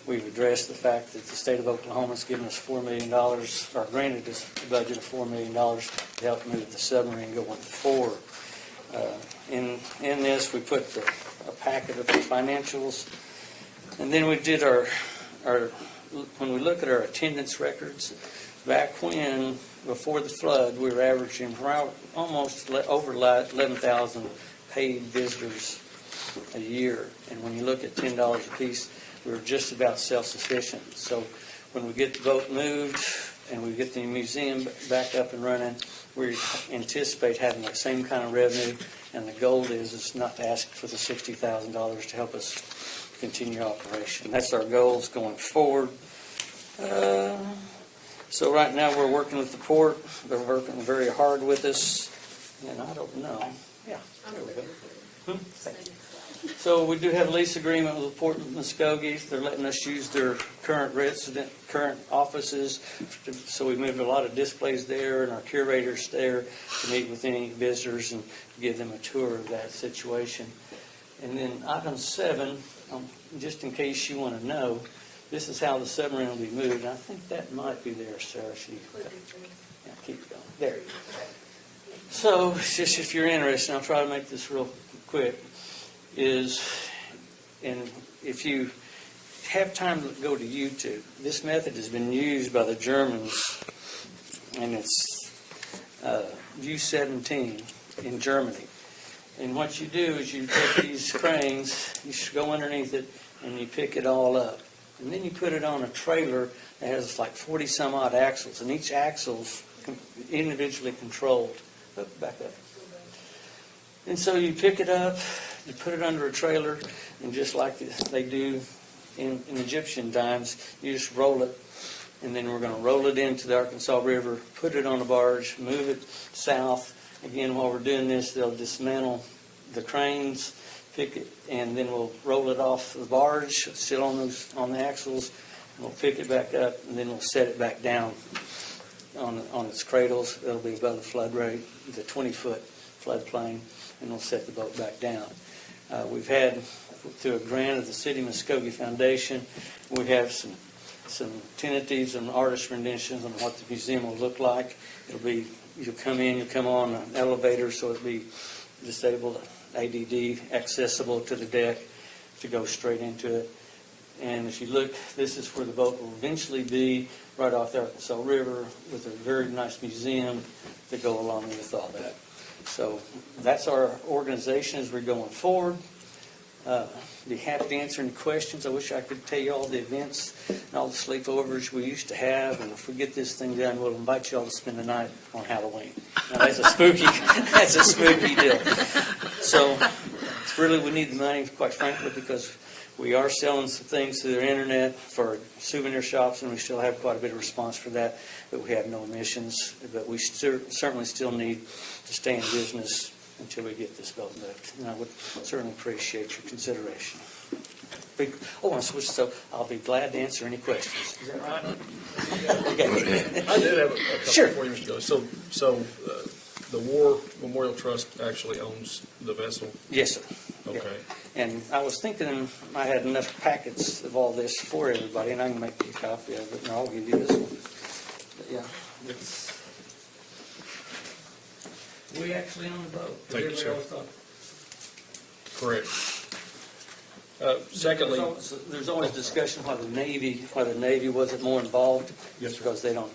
we've addressed the fact that the state of Oklahoma has given us $4 million, or granted us a budget of $4 million to help move the submarine going forward. In this, we put a packet of the financials, and then we did our when we look at our attendance records, back when, before the flood, we were averaging around almost over 11,000 paid visitors a year. And when you look at $10 a piece, we were just about self-sufficient. So when we get the boat moved and we get the museum back up and running, we anticipate having that same kind of revenue. And the goal is not to ask for the $60,000 to help us continue operation. That's our goals going forward. So right now we're working with the port. They're working very hard with us. And I don't know. Yeah, there we go. So we do have a lease agreement with the Port of Muskogee. They're letting us use their current offices. So we moved a lot of displays there, and our curators there to meet with any visitors and give them a tour of that situation. And then item 7, just in case you want to know, this is how the submarine will be moved. I think that might be there, Sarah. Yeah, keep going. There. So just if you're interested, I'll try to make this real quick. And if you have time to go to YouTube, this method has been used by the Germans, and it's U-17 in Germany. And what you do is you take these cranes, you go underneath it, and you pick it all up. And then you put it on a trailer that has like 40-some odd axles, and each axle's individually controlled. Back up. And so you pick it up, you put it under a trailer, and just like they do in Egyptian times, you just roll it, and then we're going to roll it into the Arkansas River, put it on a barge, move it south. Again, while we're doing this, they'll dismantle the cranes, pick it, and then we'll roll it off the barge, still on the axles, and we'll pick it back up, and then we'll set it back down on its cradles. It'll be above the flood rate, the 20-foot floodplain, and we'll set the boat back down. We've had, through a grant of the City Muskogee Foundation, we have some tentatives and artist renditions on what the museum will look like. It'll be, you'll come on an elevator, so it'll be disabled, ADD, accessible to the deck to go straight into it. And if you look, this is where the boat will eventually be, right off the Arkansas River, with a very nice museum to go along with all that. So that's our organization as we're going forward. Be happy to answer any questions. I wish I could tell you all the events and all the sleepovers we used to have. And if we get this thing done, we'll invite you all to spend the night on Halloween. Now, that's a spooky deal. So it's really, we need the money, quite frankly, because we are selling some things through the internet for souvenir shops, and we still have quite a bit of response for that, but we have no emissions. But we certainly still need to stay in business until we get this boat moved. And I would certainly appreciate your consideration. So I'll be glad to answer any questions. Is that right? Okay. I did have a couple Sure. for you, Mr. Gilley. So the War Memorial Trust actually owns the vessel? Yes, sir. Okay. And I was thinking I had enough packets of all this for everybody, and I can make you a copy of it, and I'll give you this one. But yeah, we actually own the boat. Thank you, sir. Everybody else thought- Correct. Secondly, There's always discussion why the Navy wasn't more involved. Yes, sir. Because they don't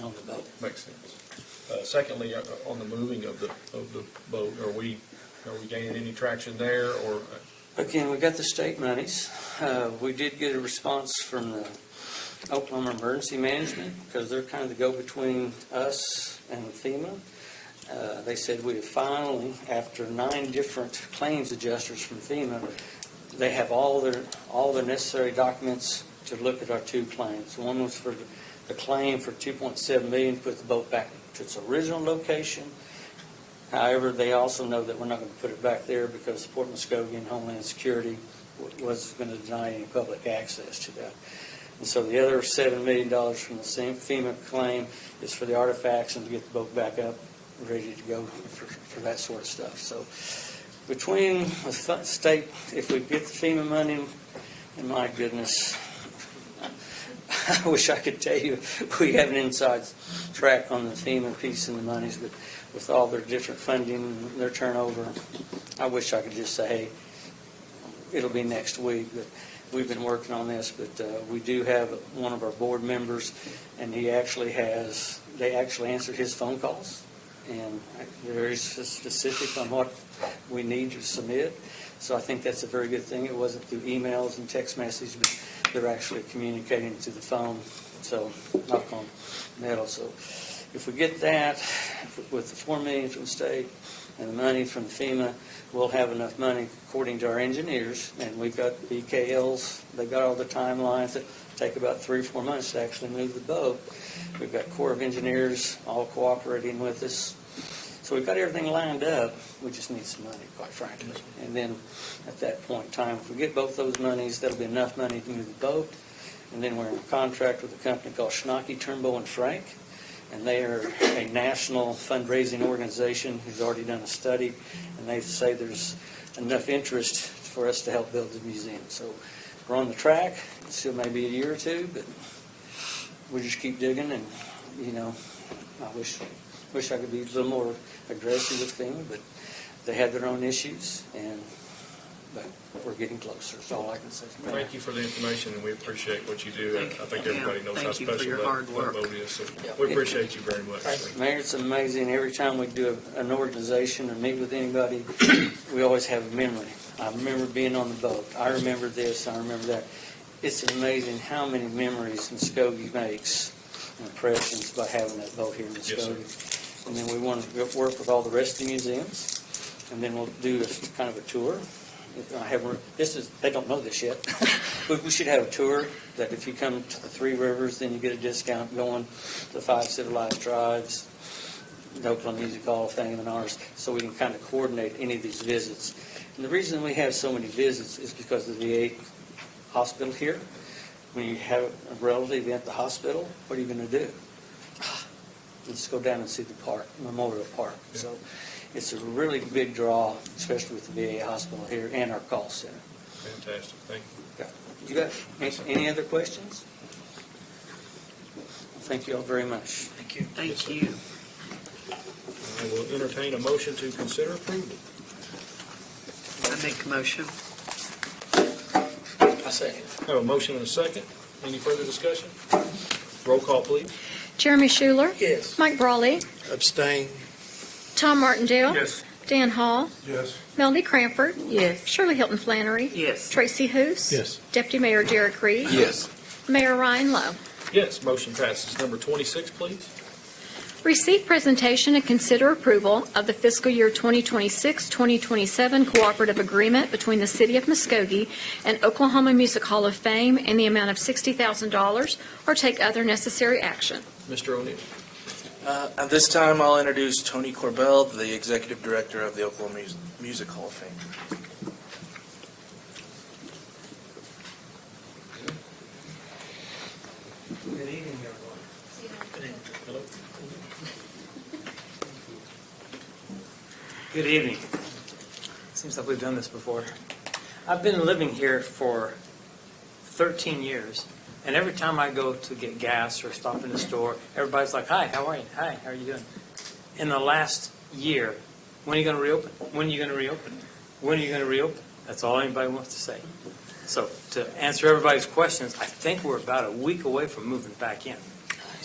own the boat. makes sense. Secondly, on the moving of the boat, are we gaining any traction there, or? Again, we got the state monies. We did get a response from the Oklahoma Emergency Management, because they're kind of the go-between us and FEMA. They said we have finally, after 9 different claims adjusters from FEMA, they have all their necessary documents to look at our 2 claims. One was for the claim for $2.7 million to put the boat back to its original location. However, they also know that we're not going to put it back there because Port Muskogee and Homeland Security was going to deny any public access to that. And so the other $7 million from the same FEMA claim is for the artifacts and to get the boat back up, ready to go for that sort of stuff. So between the state, if we get the FEMA money, and my goodness, I wish I could tell you we have an inside track on the FEMA piece and the monies, but with all their different funding, their turnover, I wish I could just say, hey, it'll be next week. But we've been working on this, but we do have one of our board members, and they actually answered his phone calls, and they're very specific on what we need to submit. So I think that's a very good thing. It wasn't through emails and text messages, but they're actually communicating through the phone. So knock on metal. So if we get that with the $4 million from the state and the money from FEMA, we'll have enough money according to our engineers. And we've got BKLs. They've got all the timelines that take about 3 or 4 months to actually move the boat. We've got Corps of Engineers all cooperating with us. So we've got everything lined up. We just need some money, quite frankly. And then at that point in time, if we get both those monies, that'll be enough money to move the boat. And then we're in contract with a company called Schnocky, Turnbow, and Frank. And they are a national fundraising organization who's already done a study. And they say there's enough interest for us to help build the museum. So we're on the track. It still may be a year or 2, but we just keep digging. And, I wish I could be a little more aggressive with FEMA, but they have their own issues, and but we're getting closer, that's all I can say. Thank you for the information, and we appreciate what you do. I think everybody knows how Thank you for special your that hard work. boat is, so we appreciate you very much. Mayor, it's amazing, every time we do an organization or meet with anybody, we always have a memory. I remember being on the boat, I remember this, I remember that. It's amazing how many memories Muskogee makes, impressions by having that boat here in Muskogee. And then we want to work with all the rest of the museums, and then we'll do this kind of a tour. They don't know this yet, but we should have a tour that if you come to the Three Rivers, then you get a discount going to the 5 civilized tribes, the Oklahoma Music Hall of Fame and ours, so we can kind of coordinate any of these visits. And the reason we have so many visits is because of the VA hospital here. When you have a relative at the hospital, what are you going to do? Let's go down and see the park, Memorial Park. Yeah. So it's a really big draw, especially with the VA hospital here and our call center. Fantastic. Thank you. You got any other questions? Thank you all very much. Thank you. Thank you. I will entertain a motion to consider approval. I make a motion. I second. I have a motion and a second. Any further discussion? Roll call, please. Jeremy Schuler. Yes. Mike Brawley. Abstain. Tom Martindale. Yes. Dan Hall. Yes. Melody Cranford. Yes. Shirley Hilton Flannery. Yes. Tracy Hoos. Yes. Deputy Mayor Jared Creed. Yes. Mayor Ryan Lowe. Yes, motion passes. Number 26, please. Receive presentation and consider approval of the fiscal year 2026-2027 cooperative agreement between the City of Muskogee and Oklahoma Music Hall of Fame in the amount of $60,000 or take other necessary action. Mr. O'Neill. At this time, I'll introduce Tony Corbell, the Executive Director of the Oklahoma Music Hall of Fame. Good evening, everyone. Hello. Good evening. Seems like we've done this before. I've been living here for 13 years, and every time I go to get gas or stop in the store, everybody's like, "Hi, how are you? Hi, how are you doing?" In the last year, when are you going to reopen? When are you going to reopen? When are you going to reopen? That's all anybody wants to say. So to answer everybody's questions, I think we're about a week away from moving back in.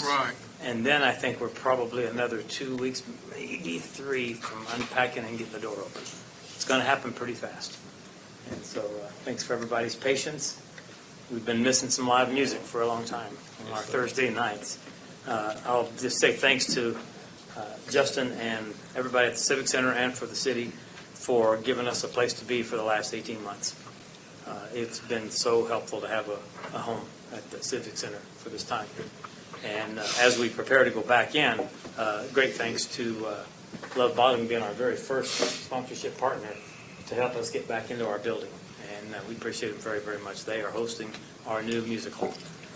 Right. And then I think we're probably another 2 weeks, maybe 3, from unpacking and getting the door open. It's going to happen pretty fast. And so thanks for everybody's patience. We've been missing some live music for a long time on our Thursday nights. I'll just say thanks to Justin and everybody at the Civic Center and for the city for giving us a place to be for the last 18 months. It's been so helpful to have a home at the Civic Center for this time. And as we prepare to go back in, great thanks to Love Bottom being our very first sponsorship partner to help us get back into our building. And we appreciate them very, very much. They are hosting our new music hall.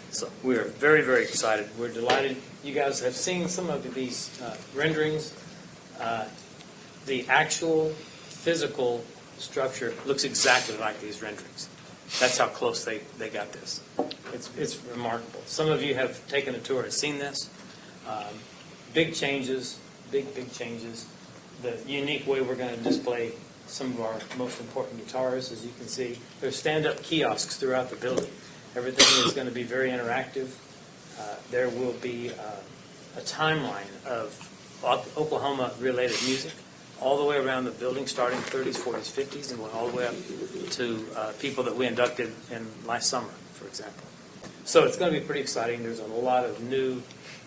So we are very, very excited. We're delighted. You guys have seen some of these renderings. The actual physical structure looks exactly like these renderings. That's how close they got this. It's remarkable. Some of you have taken a tour and seen this. Big changes, big changes. The unique way we're going to display some of our most important guitars, as you can see. There's stand-up kiosks throughout the building. Everything is going to be very interactive. There will be a timeline of Oklahoma-related music all the way around the building, starting 30s, 40s, 50s, and going all the way up to people that we inducted in last summer, for example. So it's going to be pretty exciting. There's a lot of new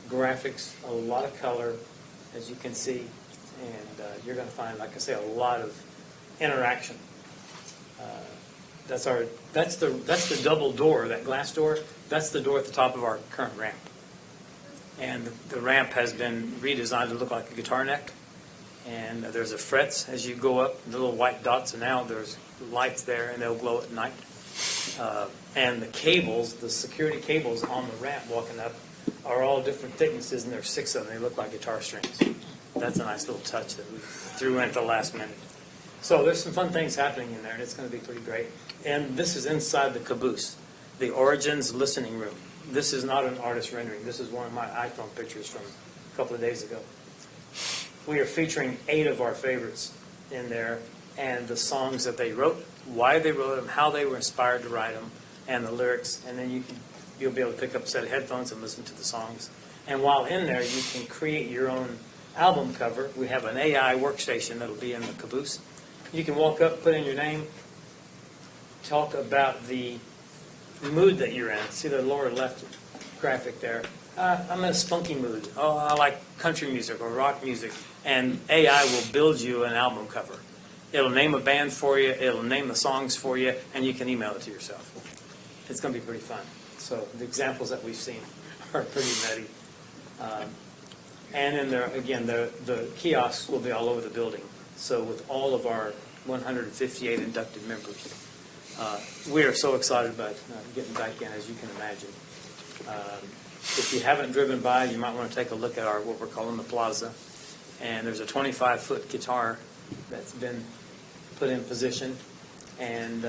graphics, a lot of color, as you can see, and you're going to find, like I say, a lot of interaction. That's the double door, that glass door. That's the door at the top of our current ramp. And the ramp has been redesigned to look like a guitar neck. And there's a frets as you go up, the little white dots, and now there's lights there, and they'll glow at night. And the cables, the security cables on the ramp walking up, are all different thicknesses, and there's 6 of them. They look like guitar strings. That's a nice little touch that we threw in at the last minute. So there's some fun things happening in there, and it's going to be pretty great. And this is inside the caboose, the Origins listening room. This is not an artist rendering. This is one of my iPhone pictures from a couple of days ago. We are featuring 8 of our favorites in there, and the songs that they wrote why they wrote them, how they were inspired to write them, and the lyrics, and then you'll be able to pick up a set of headphones and listen to the songs. And while in there, you can create your own album cover. We have an AI workstation that'll be in the caboose. You can walk up, put in your name, talk about the mood that you're in. See the lower left graphic there. I'm in a spunky mood. Oh, I like country music or rock music. And AI will build you an album cover. It'll name a band for you, it'll name the songs for you, and you can email it to yourself. It's going to be pretty fun. So the examples that we've seen are pretty nutty. And then there, again, the kiosks will be all over the building. So with all of our 158 inducted members, we are so excited about getting back in, as you can imagine. If you haven't driven by, you might want to take a look at our what we're calling the plaza. And there's a 25-foot guitar that's been put in position. And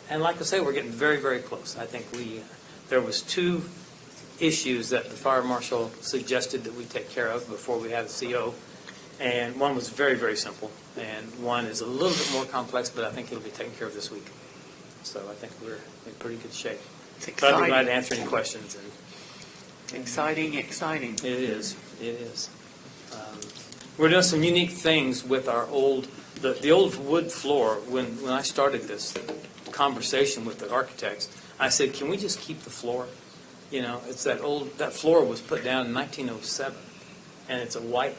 like I say, we're getting very, very close. I think there was 2 issues that the fire marshal suggested that we take care of before we had a CO. And one was very, very simple. And one is a little bit more complex, but I think it'll be taken care of this week. So I think we're in pretty good shape. It's But I'd be glad exciting. to answer any questions. Exciting. It is. We're doing some unique things with our the old wood floor. When I started this conversation with the architects, I said, can we just keep the floor? You know, it's that floor was put down in 1907, and it's a white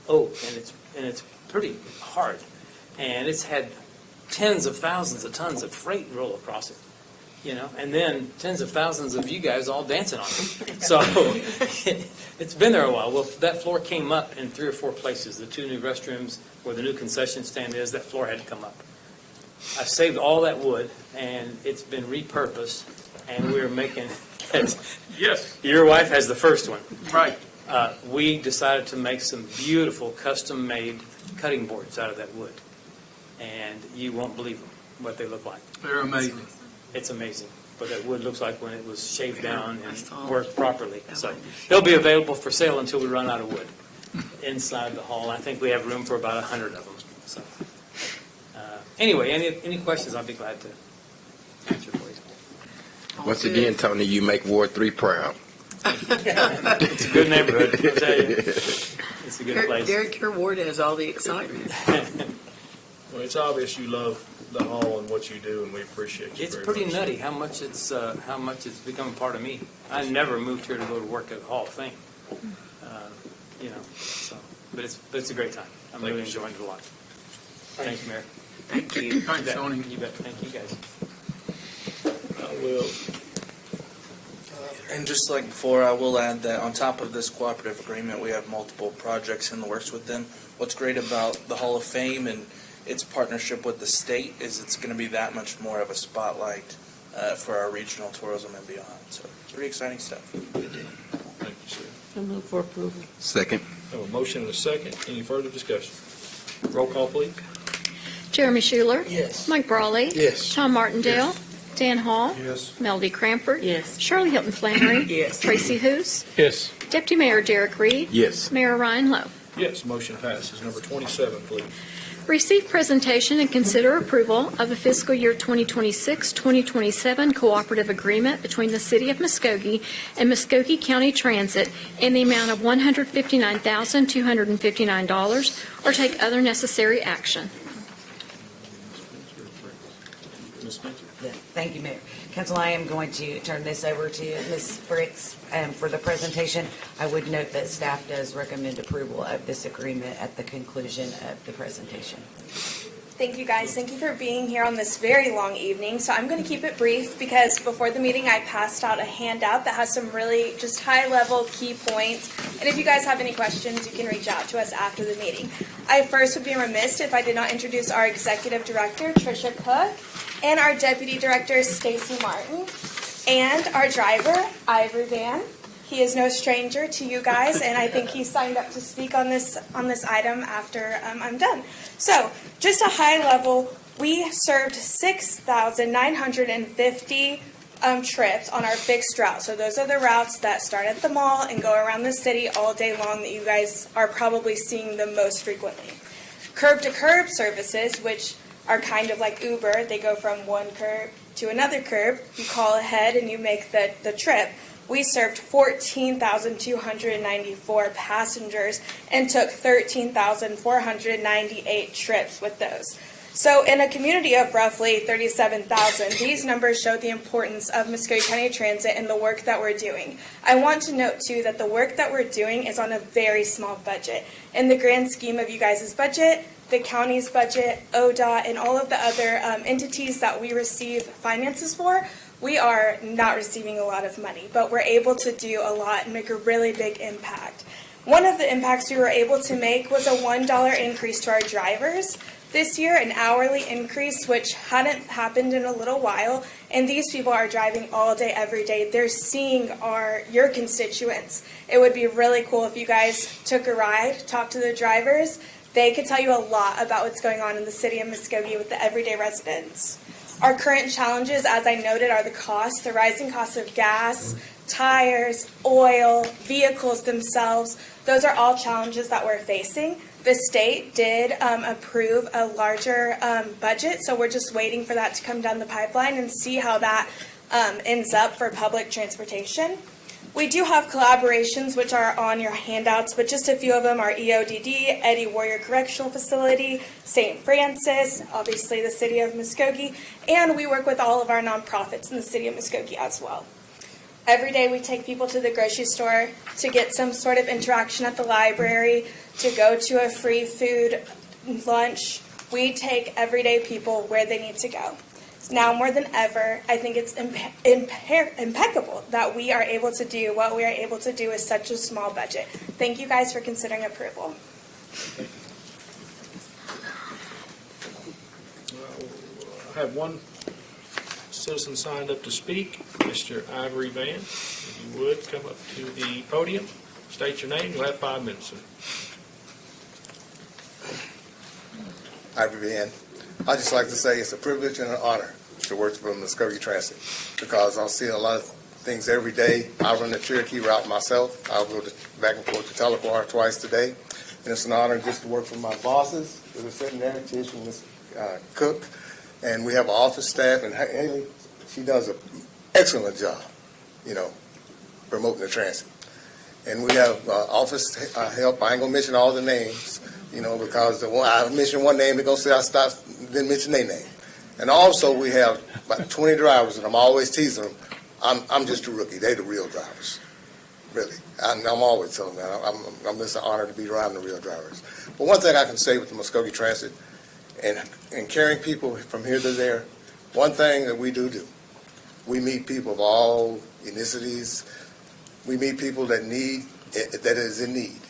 oak, and it's pretty hard, and it's had tens of thousands of tons of freight roll across it. You know, and then tens of thousands of you guys all dancing on it. So it's been there a while. Well, that floor came up in 3 or 4 places. The 2 new restrooms, where the new concession stand is, that floor had to come up. I've saved all that wood, and it's been repurposed, and we're making. Yes. Your wife has the first one. Right. We decided to make some beautiful custom-made cutting boards out of that wood, and you won't believe them, what they look like. They're amazing. It's amazing what that wood looks like when it was shaved down and worked properly. So they'll be available for sale until we run out of wood inside the hall. I think we have room for about 100 of them. So anyway, any questions, I'll be glad to answer for you. Once again, Tony, you make Ward 3 proud. It's a good neighborhood, I'll tell you. It's a good place. Derek, your ward has all the excitement. Well, it's obvious you love the hall and what you do, and we appreciate you It's very pretty much. nutty how much it's become a part of me. I never moved here to go to work at the Hall of Fame, So, but it's a great time. I'm really enjoying it a lot. Thank you, Mayor. Thank you. Thanks, Tony. You bet. Thank you, guys. I will. And just like before, I will add that on top of this cooperative agreement, we have multiple projects in the works with them. What's great about the Hall of Fame and its partnership with the state is it's going to be that much more of a spotlight for our regional tourism and beyond. So pretty exciting stuff. Thank you, sir. I move for approval. Second. I have a motion and a second. Any further discussion? Roll call, please. Jeremy Schuler. Yes. Mike Brawley. Yes. Tom Martindale. Dan Hall. Yes. Melody Cranford. Yes. Shirley Hilton Flannery. Yes. Tracy Hoos. Yes. Deputy Mayor Derek Reed. Yes. Mayor Ryan Lowe. Yes, motion passes. Number 27, please. Receive presentation and consider approval of the fiscal year 2026-2027 cooperative agreement between the City of Muskogee and Muskogee County Transit in the amount of $159,259, or take other necessary action. Ms. Spencer. Yeah, thank you, Mayor. Council, I am going to turn this over to Ms. Briggs for the presentation. I would note that staff does recommend approval of this agreement at the conclusion of the presentation. Thank you, guys. Thank you for being here on this very long evening. So I'm going to keep it brief because before the meeting I passed out a handout that has some really just high-level key points. And if you guys have any questions, you can reach out to us after the meeting. I first would be remiss if I did not introduce our Executive Director, Tricia Cook, and our Deputy Director, Stacy Martin, and our driver, Ivory Van. He is no stranger to you guys, and I think he signed up to speak on this item after I'm done. So, just a high level, we served 6,950 trips on our fixed route. So those are the routes that start at the mall and go around the city all day long that you guys are probably seeing the most frequently. Curb to curb services, which are kind of like Uber. They go from one curb to another curb. You call ahead and you make the trip. We served 14,294 passengers and took 13,498 trips with those. So in a community of roughly 37,000, these numbers show the importance of Muskogee County Transit and the work that we're doing. I want to note, too, that the work that we're doing is on a very small budget. In the grand scheme of you guys' budget, the county's budget, ODOT, and all of the other entities that we receive finances for, we are not receiving a lot of money, but we're able to do a lot and make a really big impact. One of the impacts we were able to make was a $1 increase to our drivers this year, an hourly increase, which hadn't happened in a little while, and these people are driving all day, every day. They're seeing your constituents. It would be really cool if you guys took a ride, talked to the drivers. They could tell you a lot about what's going on in the city of Muskogee with the everyday residents. Our current challenges, as I noted, are the costs, the rising costs of gas, tires, oil, vehicles themselves. Those are all challenges that we're facing. The state did approve a larger budget, so we're just waiting for that to come down the pipeline and see how that ends up for public transportation. We do have collaborations which are on your handouts, but just a few of them are EODD, Eddie Warrior Correctional Facility, St. Francis, obviously the city of Muskogee, and we work with all of our nonprofits in the city of Muskogee as well. Every day we take people to the grocery store to get some sort of interaction at the library, to go to a free food lunch. We take everyday people where they need to go. Now more than ever, I think it's impeccable that we are able to do what we are able to do with such a small budget. Thank you guys for considering approval. I have one citizen signed up to speak, Mr. Ivory Van. If you would, come up to the podium, state your name, you'll have 5 minutes, sir. Ivory Van. I'd just like to say it's a privilege and an honor to work for Muskogee Transit because I'm seeing a lot of things every day. I run the Cherokee route myself. I'll go back and forth to Tahlequah twice today. And it's an honor just to work for my bosses that are sitting there, Tish and Ms. Cook. And we have an office staff, and Haley, she does an excellent job, promoting the transit. And we have office help. I ain't going to mention all the names, because I mention one name, they're going to say I didn't mention their name. And also we have about 20 drivers, and I'm always teasing them. I'm just a rookie. They're the real drivers, really. I'm always telling them that. I'm just an honor to be driving the real drivers. But one thing I can say with the Muskogee Transit and carrying people from here to there, one thing that we do, we meet people of all ethnicities. We meet people that is in need.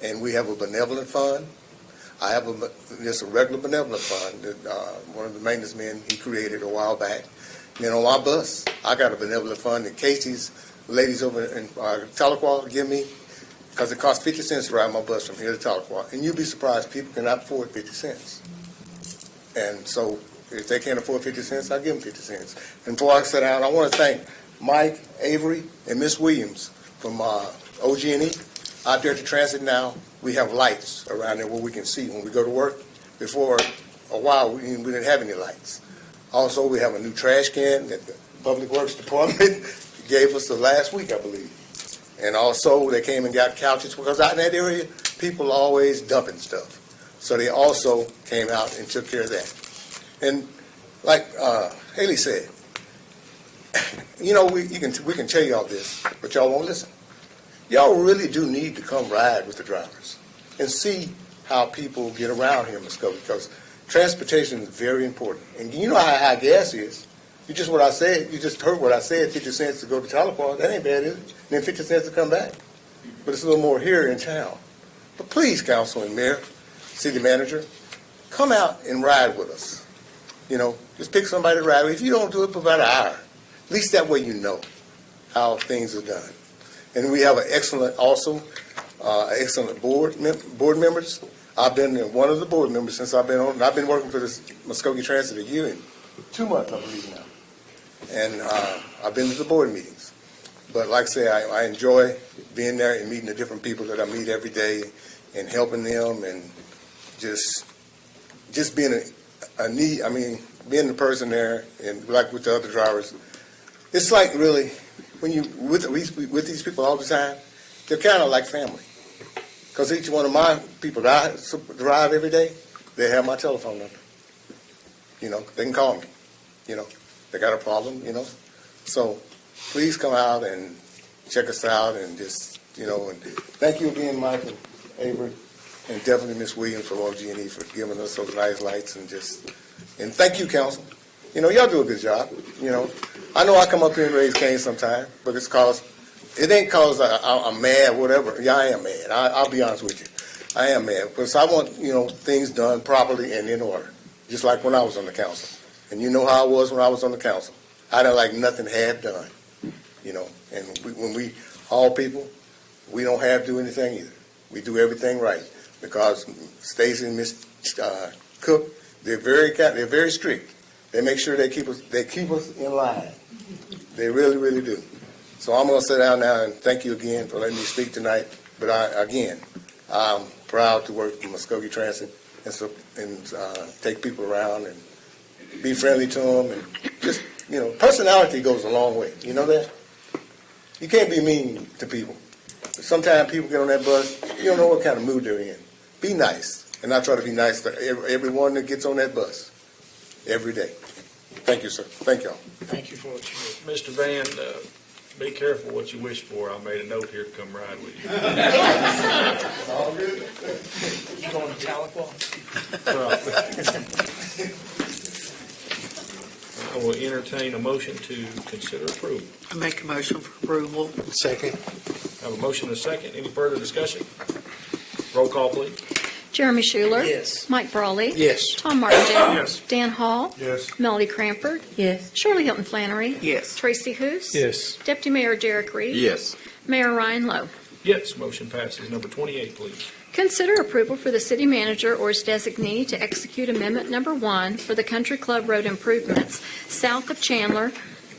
And we have a benevolent fund. I have just a regular benevolent fund that one of the maintenance men, he created a while back. And then on my bus, I got a benevolent fund that Casey's ladies over in Tahlequah give me, because it costs 50 cents to ride my bus from here to Tahlequah. And you'd be surprised, people cannot afford 50 cents. And so if they can't afford 50 cents, I give them 50 cents. And before I sit down, I want to thank Mike, Avery, and Miss Williams from OG&E. Out there at the transit now, we have lights around there where we can see when we go to work. Before a while, we didn't have any lights. Also, we have a new trash can that the Public Works Department gave us the last week, I believe. And also, they came and got couches, because out in that area, people are always dumping stuff. So they also came out and took care of that. And like Haley said, we can tell y'all this, but y'all won't listen. Y'all really do need to come ride with the drivers and see how people get around here in Muskogee, because transportation is very important. And you know how high gas is. You just heard what I said, 50 cents to go to Tahlequah. That ain't bad, is it? And then 50 cents to come back. But it's a little more here in town. But please, Council and Mayor, City Manager, come out and ride with us. Just pick somebody to ride with. If you don't do it for about an hour, at least that way you know how things are done. And we have an excellent board members. I've been one of the board members since I've been on. And I've been working for this Muskogee Transit a year and 2 months, I believe now. And I've been to the board meetings. But like I say, I enjoy being there and meeting the different people that I meet every day and helping them and just being a need, being the person there and like with the other drivers, it's like really, when you, with these people all the time, they're kind of like family. Because each one of my people that I drive every day, they have my telephone number. They can call me. They got a problem, So please come out and check us out and just, and thank you again, Mike and Avery, and definitely Ms. Williams from OG&E for giving us those nice lights and thank you, council. Y'all do a good job. I know I come up here and raise Cain sometime, but it ain't cause I'm mad, whatever. Yeah, I am mad. I'll be honest with you. I am mad because I want, things done properly and in order, just like when I was on the council. And you know how I was when I was on the council. I didn't like nothing half done, and when we all people, we don't have to do anything either. We do everything right because Stacy and Miss Cook, they're very strict. They make sure they keep us in line. They really, really do. So I'm going to sit down now and thank you again for letting me speak tonight. But I'm proud to work for Muskogee Transit and take people around and be friendly to them. And just, personality goes a long way. You know that? You can't be mean to people. Sometimes people get on that bus, you don't know what kind of mood they're in. Be nice. And I try to be nice to everyone that gets on that bus every day. Thank you, sir. Thank y'all. Thank you for what you do. Mr. Van, be careful what you wish for. I made a note here to come ride with you. All good. You going to Tahlequah? I will entertain a motion to consider approval. I make a motion for approval. Second. I have a motion and a second. Any further discussion? Roll call, please. Jeremy Schuler. Yes. Mike Brawley. Yes. Tom Martindale. Yes. Dan Hall. Yes. Melody Cranford. Yes. Shirley Hilton Flannery. Yes. Tracy Hoos. Yes. Deputy Mayor Derek Reed. Yes. Mayor Ryan Lowe. Yes, motion passes. Number 28, please. Consider approval for the city manager or his designee to execute Amendment Number 1 for the Country Club Road improvements south of Chandler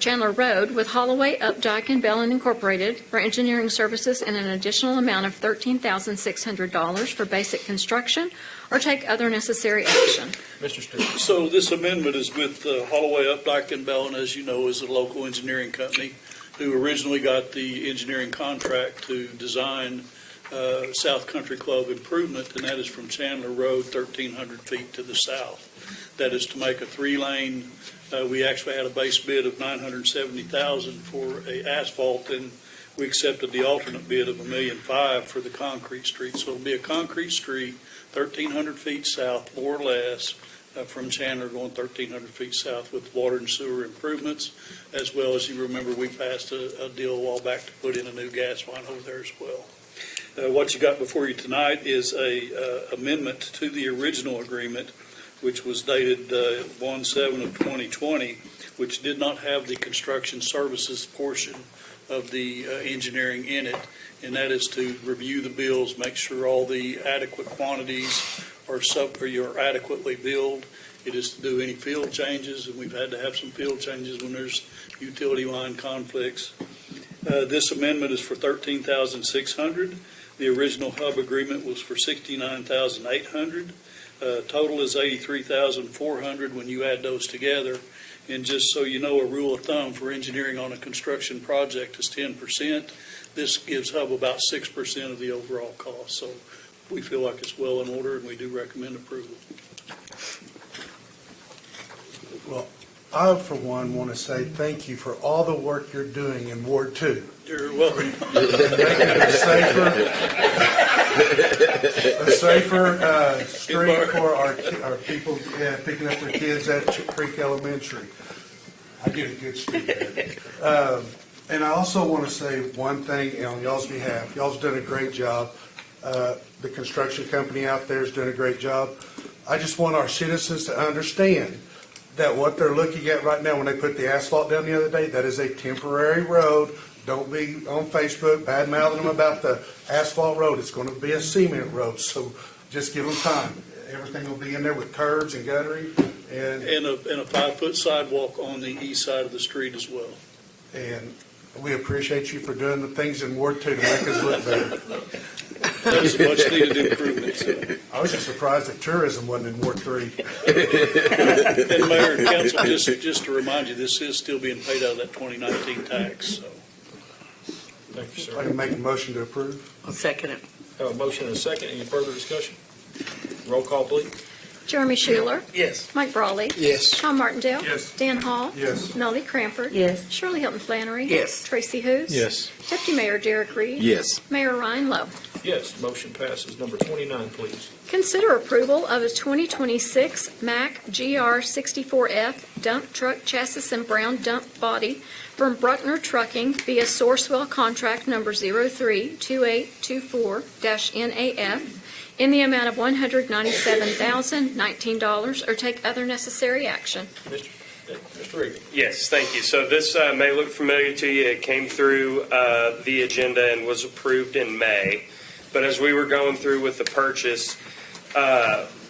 Road with Holloway, Updike, and Bellin Incorporated for engineering services and an additional amount of $13,600 for basic construction or take other necessary action. Mr. Stewart. So this amendment is with Holloway, Updike, and Bellin, as you know, is a local engineering company who originally got the engineering contract to design South Country Club improvement, and that is from Chandler Road, 1,300 feet to the south. That is to make a three-lane. We actually had a base bid of $970,000 for a asphalt, and we accepted the alternate bid of $1.5 million for the concrete street. So it'll be a concrete street, 1,300 feet south, more or less, from Chandler going 1,300 feet south with water and sewer improvements, as well as you remember we passed a deal a while back to put in a new gas line over there as well. What you got before you tonight is a amendment to the original agreement, which was dated 1/7 of 2020, which did not have the construction services portion of the engineering in it, and that is to review the bills, make sure all the adequate quantities are adequately billed. It is to do any field changes, and we've had to have some field changes when there's utility line conflicts. This amendment is for $13,600. The original hub agreement was for $69,800. Total is $83,400 when you add those together. And just so you know, a rule of thumb for engineering on a construction project is 10%. This gives hub about 6% of the overall cost. So we feel like it's well in order, and we do recommend approval. Well, I, for one, want to say thank you for all the work you're doing in Ward 2. You're welcome. Making it a safer street for our people picking up their kids at Creek Elementary. I get a good street there. And I also want to say one thing on y'all's behalf. Y'all's done a great job. The construction company out there is doing a great job. I just want our citizens to understand that what they're looking at right now when they put the asphalt down the other day, that is a temporary road. Don't be on Facebook bad-mouthing them about the asphalt road. It's going to be a cement road, so just give them time. Everything will be in there with curbs and guttering. And a 5-foot sidewalk on the east side of the street as well. And we appreciate you for doing the things in Ward 2 to make us look better. That is a much needed improvement. So. I was just surprised that tourism wasn't in Ward 3. And Mayor and Council, just to remind you, this is still being paid out of that 2019 tax, so. Thank you, I sir. can make a motion to approve. I'll second it. Have a motion and a second. Any further discussion? Roll call, please. Jeremy Schuler. Yes. Mike Brawley. Yes. Tom Martindale. Yes. Dan Hall. Yes. Melody Cranford. Yes. Shirley Hilton Flannery. Yes. Tracy Hous. Yes. Deputy Mayor Derek Reed. Yes. Mayor Ryan Lowe. Yes, motion passes. Number 29, please. Consider approval of a 2026 Mack GR64F dump truck chassis and brown dump body from Bruckner Trucking via Sourcewell contract number 032824-NAF in the amount of $197,019 or take other necessary action. Mr. Regan. Yes, thank you. So this may look familiar to you. It came through the agenda and was approved in May. But as we were going through with the purchase,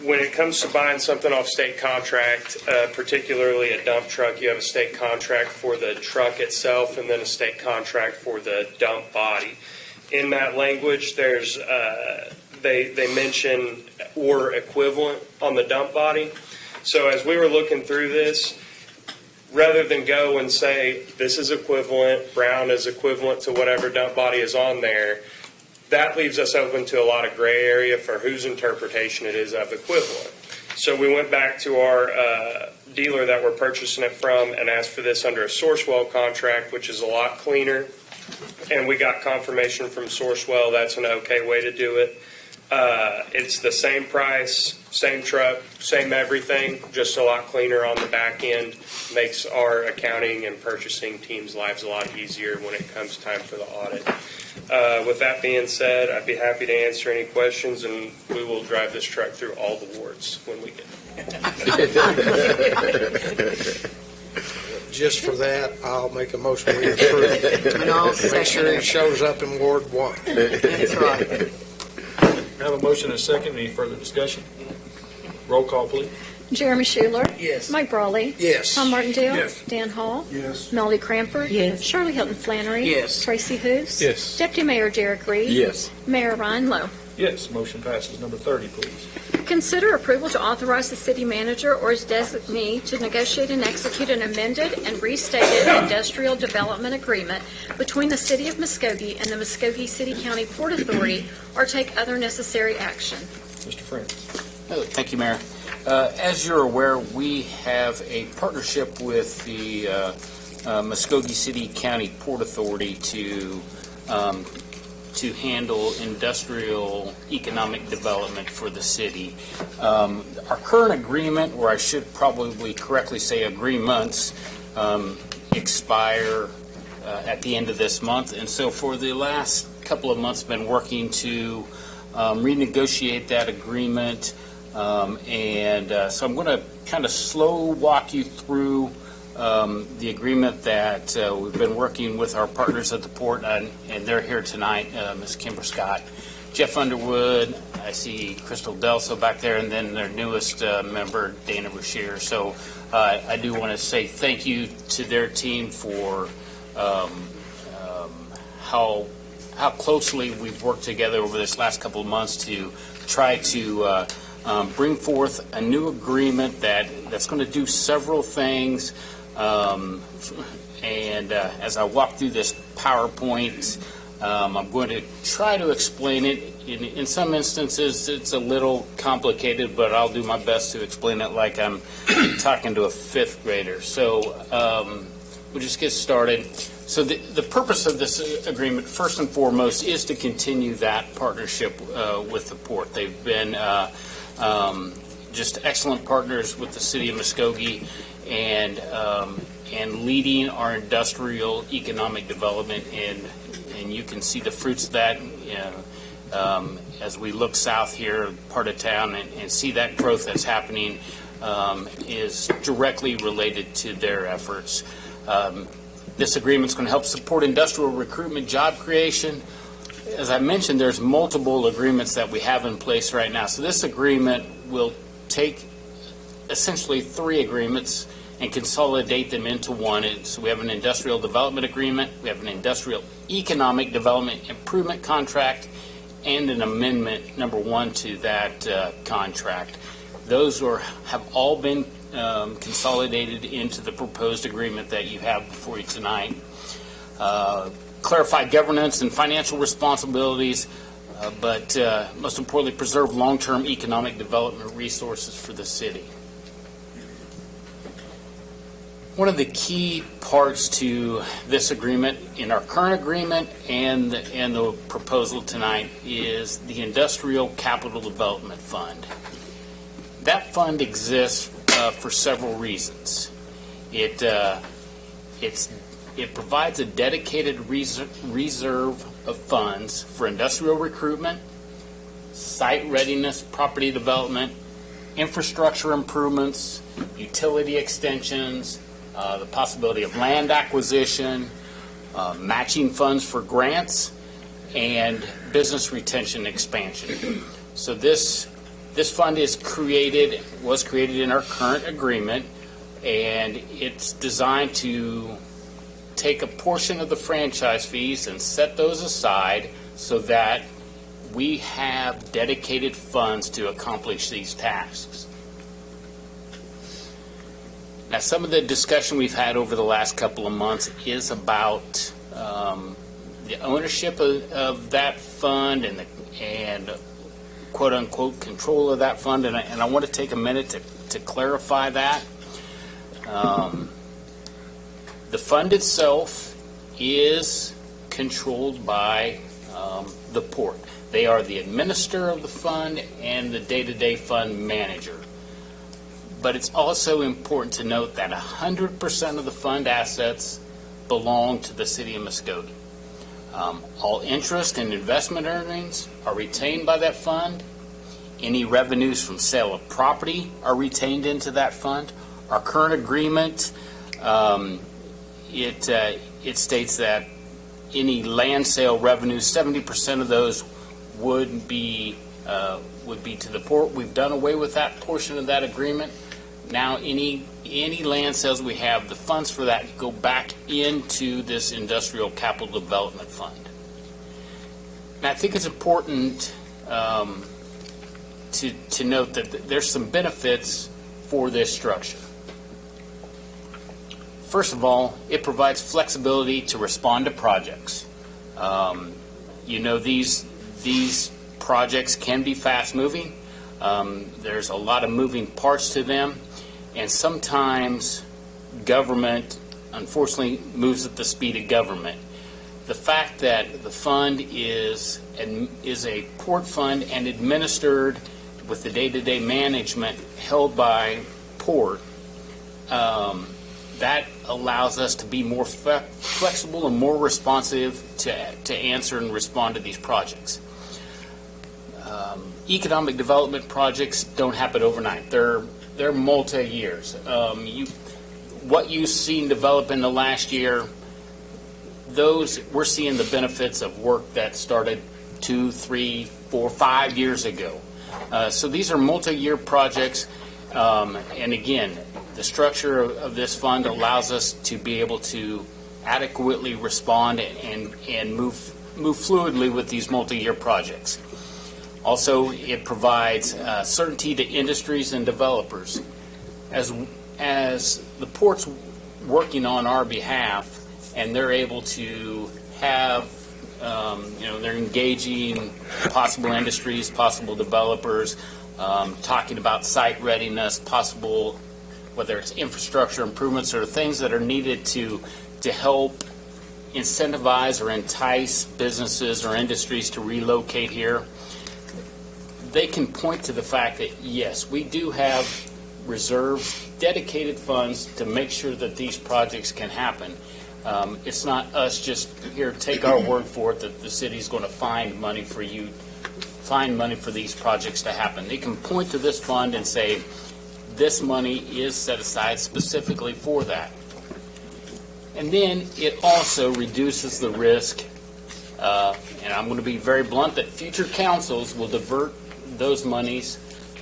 when it comes to buying something off state contract, particularly a dump truck, you have a state contract for the truck itself and then a state contract for the dump body. In that language, there's they mention or equivalent on the dump body. So as we were looking through this, rather than go and say this is equivalent, brown is equivalent to whatever dump body is on there, that leaves us open to a lot of gray area for whose interpretation it is of equivalent. So we went back to our dealer that we're purchasing it from and asked for this under a Sourcewell contract, which is a lot cleaner. And we got confirmation from Sourcewell that's an okay way to do it. It's the same price, same truck, same everything, just a lot cleaner on the back end. Makes our accounting and purchasing teams' lives a lot easier when it comes time for the audit. With that being said, I'd be happy to answer any questions, and we will drive this truck through all the wards when we get there. Just for that, I'll make a motion we approve. And I'll Make second sure it it. shows up in Ward 1. That's right. I have a motion and a second. Any further discussion? Roll call, please. Jeremy Schuler. Yes. Mike Brawley. Yes. Tom Martindale. Yes. Dan Hall. Yes. Melody Cranford. Yes. Shirley Hilton Flannery. Yes. Tracy Hous. Yes. Deputy Mayor Derek Reed. Yes. Mayor Ryan Lowe. Yes, motion passes. Number 30, please. Consider approval to authorize the city manager or his designee to negotiate and execute an amended and restated industrial development agreement between the city of Muskogee and the Muskogee City County Port Authority or take other necessary action. Mr. Francis. Thank you, Mayor. As you're aware, we have a partnership with the Muskogee City County Port Authority to handle industrial economic development for the city. Our current agreement, or I should probably correctly say agreements, expire at the end of this month. And so for the last couple of months, been working to renegotiate that agreement. So I'm going to kind of slow walk you through the agreement that we've been working with our partners at the port on, and they're here tonight, Ms. Kimber Scott, Jeff Underwood, I see Crystal Delso back there, and then their newest member, Dana Bashir. So I do want to say thank you to their team for how closely we've worked together over this last couple of months to try to bring forth a new agreement that's going to do several things. As I walk through this PowerPoint, I'm going to try to explain it. In some instances, it's a little complicated, but I'll do my best to explain it like I'm talking to a fifth grader. So we'll just get started. So the purpose of this agreement, first and foremost, is to continue that partnership with the port. They've been just excellent partners with the city of Muskogee and leading our industrial economic development, and you can see the fruits of that as we look south here, part of town, and see that growth that's happening is directly related to their efforts. This agreement is going to help support industrial recruitment, job creation. As I mentioned, there's multiple agreements that we have in place right now. So this agreement will take essentially 3 agreements and consolidate them into one. So we have an industrial development agreement, we have an industrial economic development improvement contract, and an amendment, number 1, to that contract. Those have all been consolidated into the proposed agreement that you have before you tonight. Clarify governance and financial responsibilities, but most importantly, preserve long-term economic development resources for the city. One of the key parts to this agreement, in our current agreement and the proposal tonight, is the Industrial Capital Development Fund. That fund exists for several reasons. It provides a dedicated reserve of funds for industrial recruitment, site readiness, property development, infrastructure improvements, utility extensions, the possibility of land acquisition, matching funds for grants, and business retention expansion. So this fund was created in our current agreement, and it's designed to take a portion of the franchise fees and set those aside so that we have dedicated funds to accomplish these tasks. Now, some of the discussion we've had over the last couple of months is about the ownership of that fund and quote-unquote control of that fund, and I want to take a minute to clarify that. The fund itself is controlled by the port. They are the administrator of the fund and the day-to-day fund manager. But it's also important to note that 100% of the fund assets belong to the city of Muskogee. All interest and investment earnings are retained by that fund. Any revenues from sale of property are retained into that fund. Our current agreement, it states that any land sale revenues, 70% of those would be to the port. We've done away with that portion of that agreement. Now, any land sales we have, the funds for that go back into this Industrial Capital Development Fund. And I think it's important to note that there's some benefits for this structure. First of all, it provides flexibility to respond to projects. These projects can be fast-moving. There's a lot of moving parts to them, and sometimes government, unfortunately, moves at the speed of government. The fact that the fund is a port fund and administered with the day-to-day management held by port, that allows us to be more flexible and more responsive to answer and respond to these projects. Economic development projects don't happen overnight. They're multi-years. What you've seen develop in the last year, we're seeing the benefits of work that started 2, 3, 4, 5 years ago. So these are multi-year projects, and again, the structure of this fund allows us to be able to adequately respond and move fluidly with these multi-year projects. Also, it provides certainty to industries and developers. As the port's working on our behalf, and they're able to have, they're engaging possible industries, possible developers, talking about site readiness, possible, whether it's infrastructure improvements or things that are needed to help incentivize or entice businesses or industries to relocate here. They can point to the fact that, yes, we do have reserves, dedicated funds to make sure that these projects can happen. It's not us just here, take our word for it that the city's going to find money for these projects to happen. They can point to this fund and say, this money is set aside specifically for that. And then it also reduces the risk, and I'm going to be very blunt, that future councils will divert those monies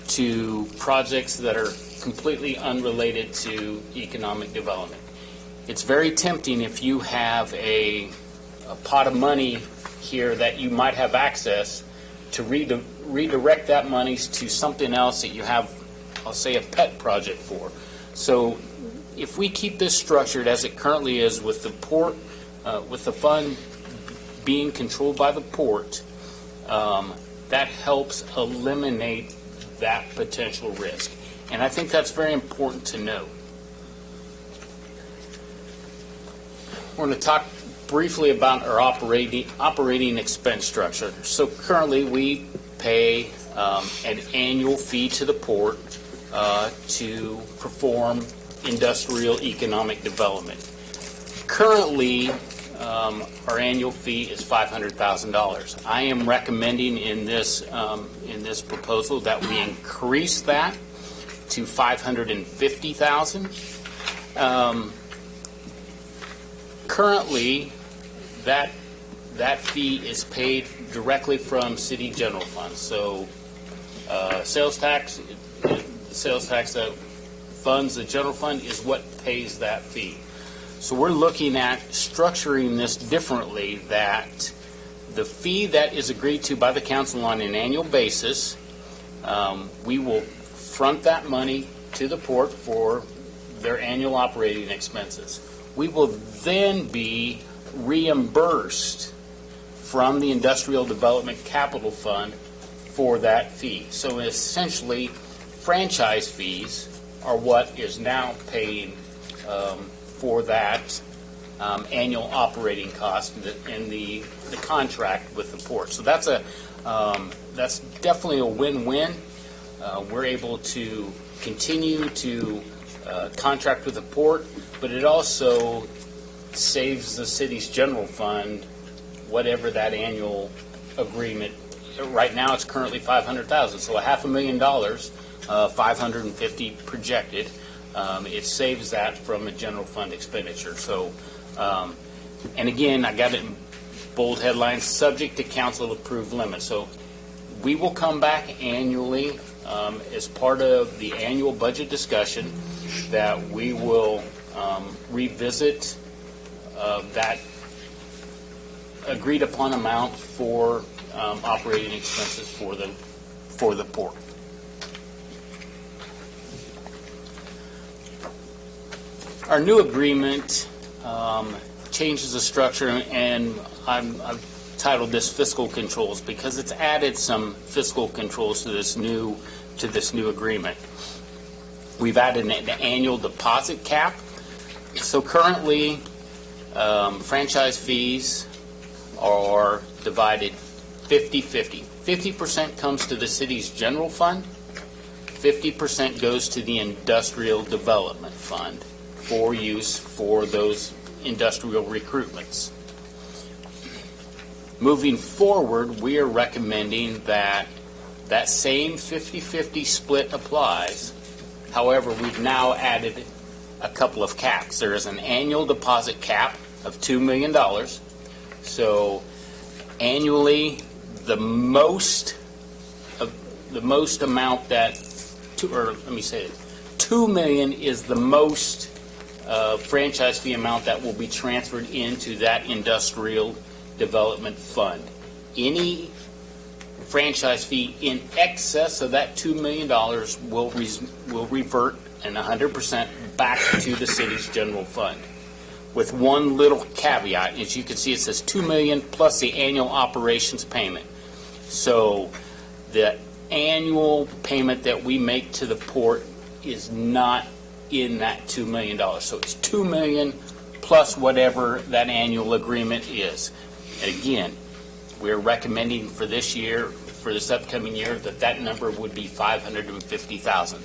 to projects that are completely unrelated to economic development. It's very tempting if you have a pot of money here that you might have access to redirect that money to something else that you have, I'll say, a pet project for. So if we keep this structured as it currently is with the port, with the fund being controlled by the port, that helps eliminate that potential risk. And I think that's very important to know. We're going to talk briefly about our operating expense structure. So currently we pay an annual fee to the port to perform industrial economic development. Currently, our annual fee is $500,000. I am recommending in this proposal that we increase that to $550,000. Currently, that fee is paid directly from city general funds. So sales tax that funds the general fund is what pays that fee. So we're looking at structuring this differently, that the fee that is agreed to by the council on an annual basis, we will front that money to the port for their annual operating expenses. We will then be reimbursed from the Industrial Development Capital Fund for that fee. So essentially, franchise fees are what is now paying for that annual operating cost in the contract with the port. So that's definitely a win-win. We're able to continue to contract with the port, but it also saves the city's general fund whatever that annual agreement. Right now, it's currently $500,000, so $500,000, 550 projected. It saves that from a general fund expenditure. So, and again, I got it in bold headlines: subject to council approved limits. So, we will come back annually as part of the annual budget discussion. That we will revisit that agreed upon amount for operating expenses for the port. Our new agreement changes the structure, and I've titled this "Fiscal Controls" because it's added some fiscal controls to this new agreement. We've added an annual deposit cap. So currently, franchise fees are divided 50-50. 50% comes to the city's general fund, 50% goes to the Industrial Development Fund for use for those industrial recruitments. Moving forward, we are recommending that same 50-50 split applies. However, we've now added a couple of caps. There is an annual deposit cap of $2 million. So annually, the most amount that, $2 million is the most franchise fee amount that will be transferred into that industrial development fund. Any franchise fee in excess of that $2 million will revert and 100% back to the city's general fund. With one little caveat, as you can see, it says $2 million plus the annual operations payment. So the annual payment that we make to the port is not in that $2 million. So it's $2 million plus whatever that annual agreement is. And again, we're recommending for this year, for this upcoming year, that number would be $550,000.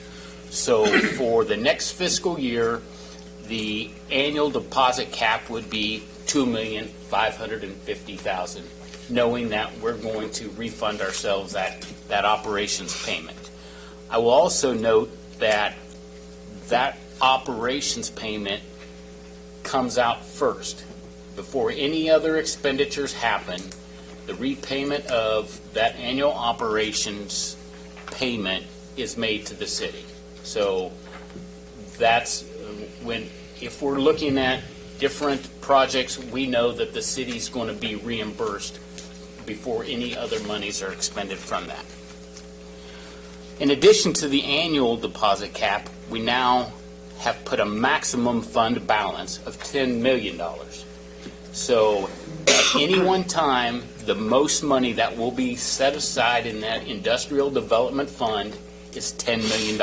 So for the next fiscal year, the annual deposit cap would be $2,550,000, knowing that we're going to refund ourselves that operations payment. I will also note that operations payment comes out first. Before any other expenditures happen, the repayment of that annual operations payment is made to the city. So that's if we're looking at different projects, we know that the city's going to be reimbursed before any other monies are expended from that. In addition to the annual deposit cap, we now have put a maximum fund balance of $10 million. So at any one time, the most money that will be set aside in that industrial development fund is $10 million.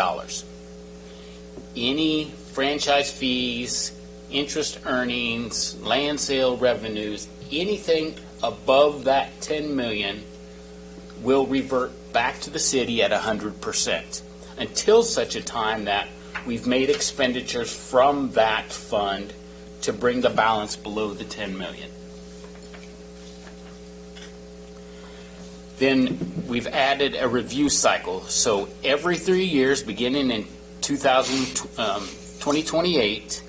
Any franchise fees, interest earnings, land sale revenues, anything above that 10 million will revert back to the city at 100% until such a time that we've made expenditures from that fund to bring the balance below the 10 million. Then we've added a review cycle. So every 3 years, beginning in 2028,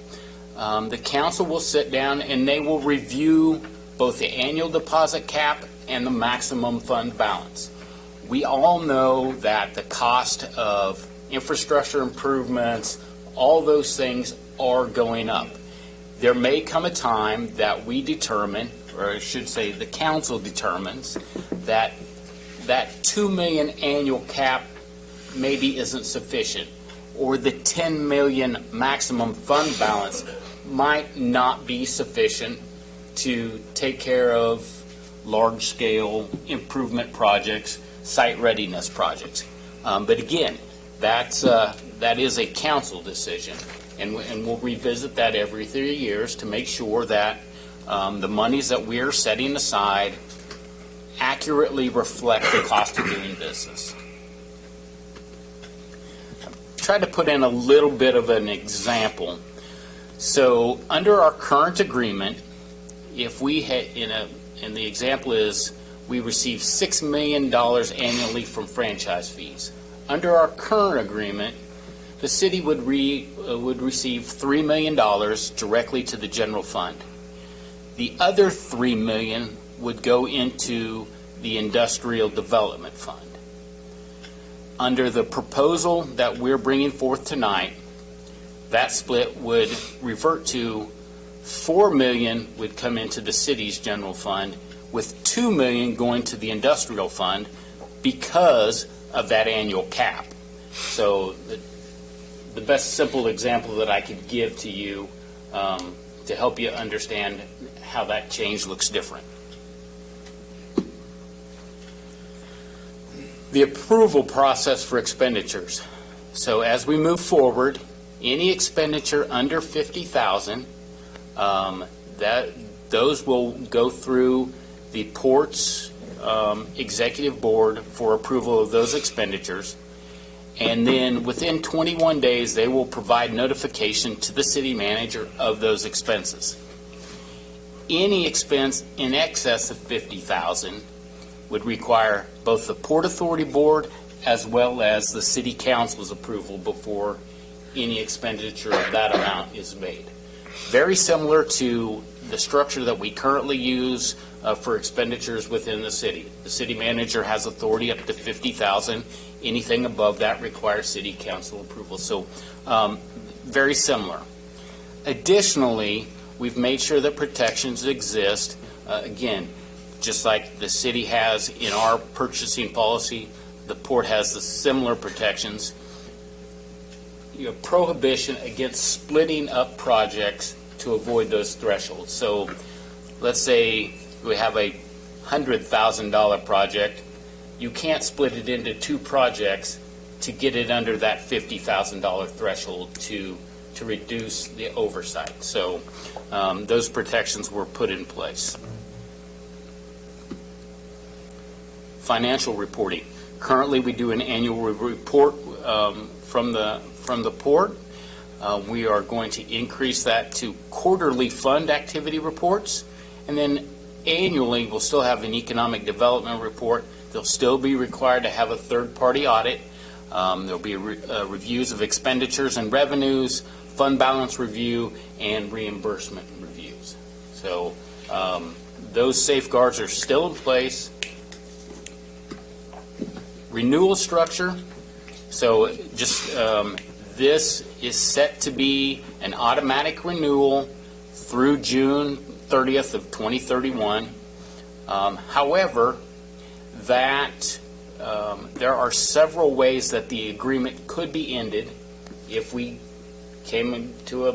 the council will sit down and they will review both the annual deposit cap and the maximum fund balance. We all know that the cost of infrastructure improvements, all those things are going up. There may come a time that we determine, or I should say the council determines, that that 2 million annual cap maybe isn't sufficient, or the 10 million maximum fund balance might not be sufficient to take care of large-scale improvement projects, site readiness projects. But again, that is a council decision, and we'll revisit that every 3 years to make sure that the monies that we're setting aside accurately reflect the cost of doing business. Try to put in a little bit of an example. So under our current agreement, if we had, and the example is we receive $6 million annually from franchise fees. Under our current agreement, the city would receive $3 million directly to the general fund. The other $3 million would go into the industrial development fund. Under the proposal that we're bringing forth tonight, that split would revert to $4 million would come into the city's general fund, with $2 million going to the industrial fund because of that annual cap. So the best simple example that I could give to you to help you understand how that change looks different. The approval process for expenditures. So as we move forward, any expenditure under $50,000, those will go through the Port's executive board for approval of those expenditures. And then within 21 days, they will provide notification to the city manager of those expenses. Any expense in excess of $50,000 would require both the Port Authority Board as well as the City Council's approval before any expenditure of that amount is made. Very similar to the structure that we currently use for expenditures within the city. The city manager has authority up to $50,000. Anything above that requires City Council approval. So very similar. Additionally, we've made sure that protections exist. Again, just like the city has in our purchasing policy, the Port has the similar protections. You have prohibition against splitting up projects to avoid those thresholds. So let's say we have a $100,000 project. You can't split it into two projects to get it under that $50,000 threshold to reduce the oversight. So those protections were put in place. Financial reporting. Currently, we do an annual report from the Port. We are going to increase that to quarterly fund activity reports, and then annually we'll still have an economic development report. They'll still be required to have a third-party audit. There'll be reviews of expenditures and revenues, fund balance review, and reimbursement reviews. So those safeguards are still in place. Renewal structure. So just this is set to be an automatic renewal through June 30th of 2031. However, that there are several ways that the agreement could be ended if we came into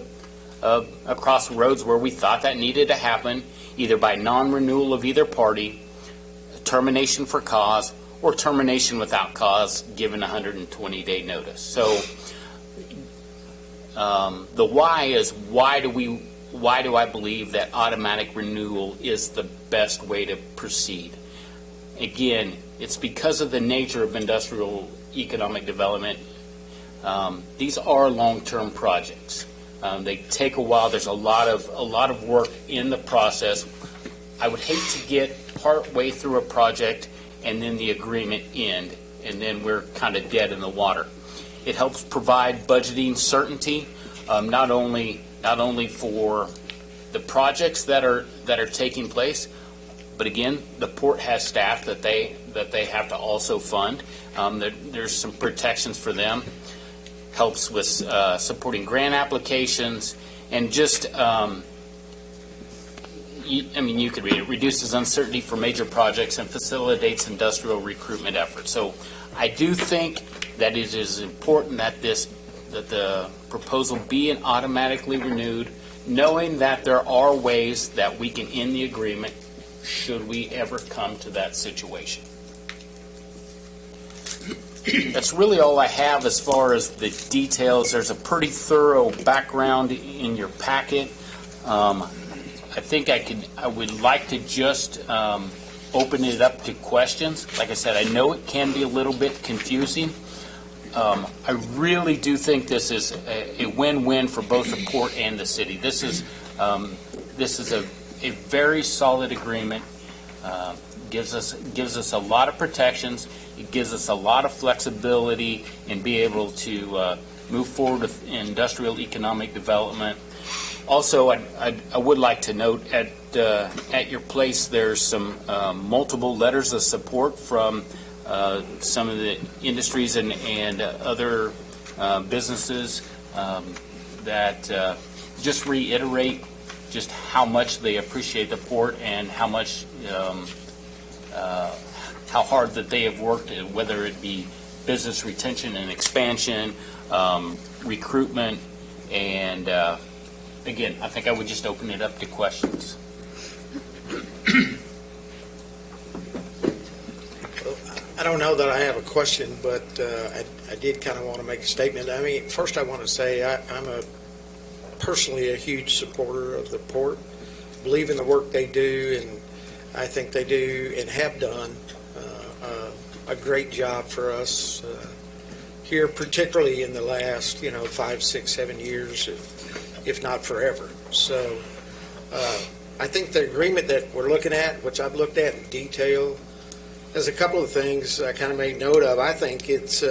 a crossroads where we thought that needed to happen, either by non-renewal of either party, termination for cause, or termination without cause given 120-day notice. So the why is why do I believe that automatic renewal is the best way to proceed? Again, it's because of the nature of industrial economic development. These are long-term projects. They take a while. There's a lot of work in the process. I would hate to get part way through a project and then the agreement end, and then we're kind of dead in the water. It helps provide budgeting certainty, not only for the projects that are taking place, but again, the port has staff that they have to also fund. There's some protections for them. Helps with supporting grant applications, and just you could read it, reduces uncertainty for major projects and facilitates industrial recruitment efforts. So I do think that it is important that the proposal be automatically renewed, knowing that there are ways that we can end the agreement should we ever come to that situation. That's really all I have as far as the details. There's a pretty thorough background in your packet. I think I would like to just open it up to questions. Like I said, I know it can be a little bit confusing. I really do think this is a win-win for both the port and the city. This is a very solid agreement. Gives us a lot of protections. It gives us a lot of flexibility in being able to move forward with industrial economic development. Also, I would like to note at your place there's some multiple letters of support from some of the industries and other businesses that just reiterate just how much they appreciate the port and how much how hard that they have worked, whether it be business retention and expansion, recruitment, and again, I think I would just open it up to questions. I don't know that I have a question, but I did kind of want to make a statement. I mean, first I want to say I'm personally a huge supporter of the port. Believe in the work they do, and I think they do and have done a great job for us here, particularly in the last 5, 6, 7 years, if not forever. So I think the agreement that we're looking at, which I've looked at in detail, there's a couple of things I kind of made note of. I think it's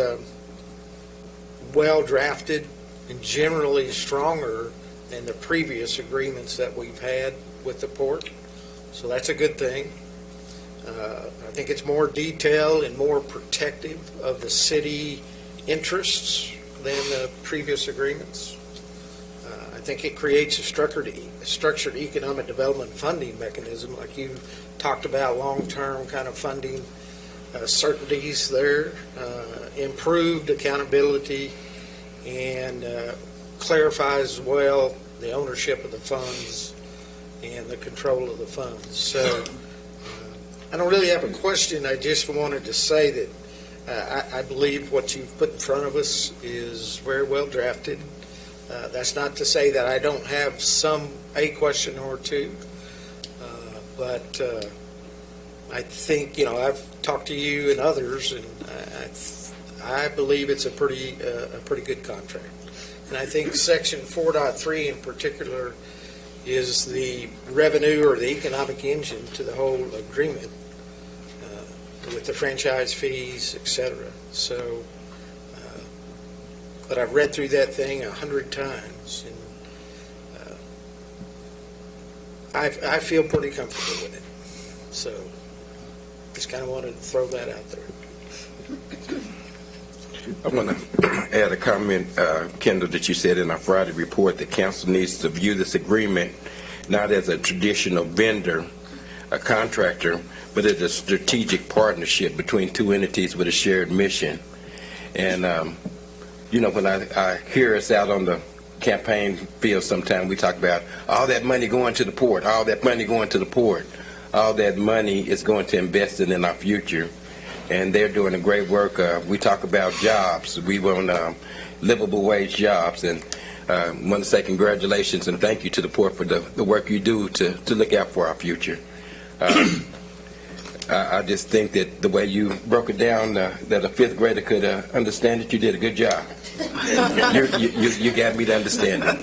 well drafted and generally stronger than the previous agreements that we've had with the port. So that's a good thing. I think it's more detailed and more protective of the city interests than the previous agreements. I think it creates a structured economic development funding mechanism, like you talked about, long-term kind of funding certainties there, improved accountability, and clarifies well the ownership of the funds and the control of the funds. So I don't really have a question. I just wanted to say that I believe what you've put in front of us is very well drafted. That's not to say that I don't have a question or two, but I think, I've talked to you and others, and I believe it's a pretty good contract. And I think Section 4.3 in particular is the revenue or the economic engine to the whole agreement with the franchise fees, et cetera. So, but I've read through that thing 100 times, and I feel pretty comfortable with it. So, just kind of wanted to throw that out there. I want to add a comment, Kendall, that you said in our Friday report that council needs to view this agreement not as a traditional vendor a contractor, but it's a strategic partnership between two entities with a shared mission. And, when I hear us out on the campaign field sometime, we talk about all that money going to the port, all that money going to the port. All that money is going to invest in our future. And they're doing a great work. We talk about jobs. We want livable wage jobs. And I want to say congratulations and thank you to the port for the work you do to look out for our future. I just think that the way you broke it down, that a fifth grader could understand it, you did a good job. You got me to understand it.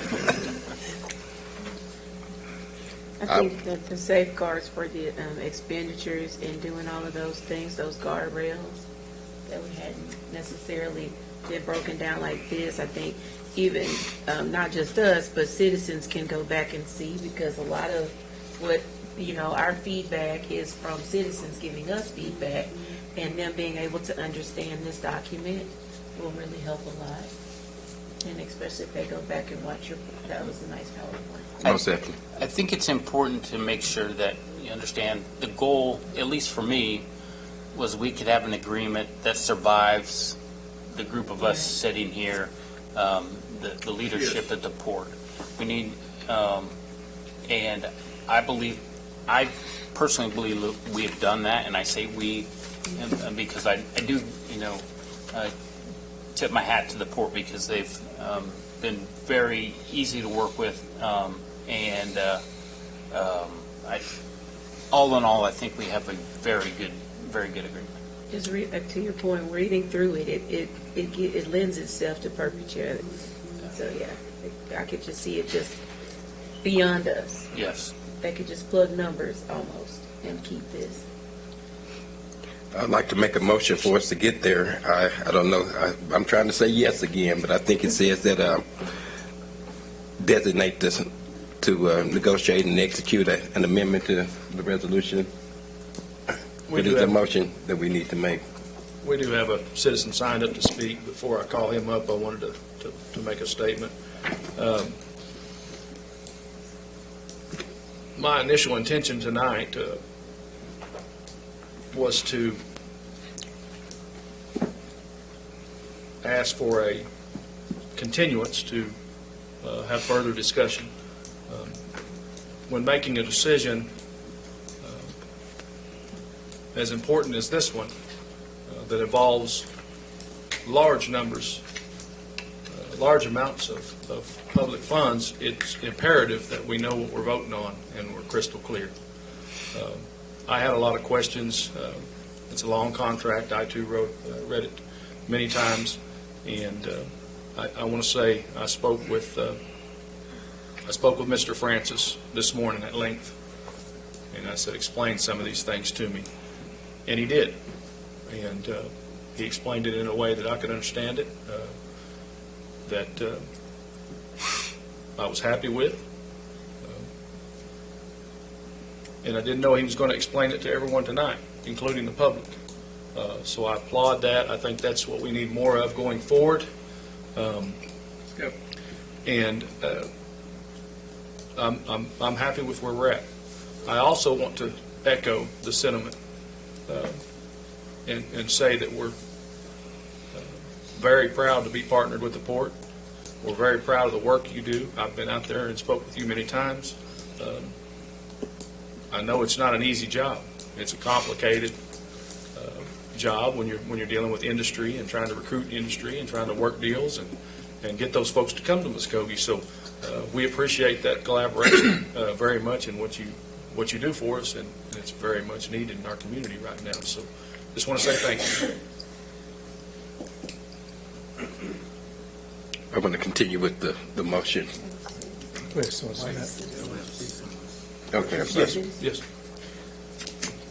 I think that the safeguards for the expenditures in doing all of those things, those guardrails that we hadn't necessarily been broken down like this, I think even not just us, but citizens can go back and see, because a lot of what, our feedback is from citizens giving us feedback, and them being able to understand this document will really help a lot. And especially if they go back and watch that was a nice PowerPoint. Most definitely. I think it's important to make sure that you understand the goal, at least for me, was we could have an agreement that survives the group of us sitting here, the leadership at the port. We need, and I personally believe we have done that, and I say we because I do, tip my hat to the port, because they've been very easy to work with, and all in all, I think we have a very good agreement. Just to your point, reading through it lends itself to perpetuity. So I could just see it just beyond us. Yes. They could just plug numbers almost and keep this. I'd like to make a motion for us to get there. I don't know. I'm trying to say yes again, but I think it says that designate this to negotiate and execute an amendment to the resolution. It is a motion that we need to make. We do have a citizen signed up to speak. Before I call him up, I wanted to make a statement. My initial intention tonight was to ask for a continuance to have further discussion. When making a decision as important as this one, that involves large numbers, large amounts of public funds, it's imperative that we know what we're voting on and we're crystal clear. I had a lot of questions. It's a long contract. I too read it many times, and I want to say I spoke with Mr. Francis this morning at length, and I said, explain some of these things to me, and he did, and he explained it in a way that I could understand it, that I was happy with. And I didn't know he was going to explain it to everyone tonight, including the public. So I applaud that. I think that's what we need more of going forward. And I'm happy with where we're at. I also want to echo the sentiment and say that we're very proud to be partnered with the port. We're very proud of the work you do. I've been out there and spoke with you many times. I know it's not an easy job. It's a complicated job when you're dealing with industry and trying to recruit industry and trying to work deals and get those folks to come to Muskogee. So we appreciate that collaboration very much in what you do for us, and it's very much needed in our community right now. So just want to say thank you. I'm going to continue with the motion. Okay. Yes.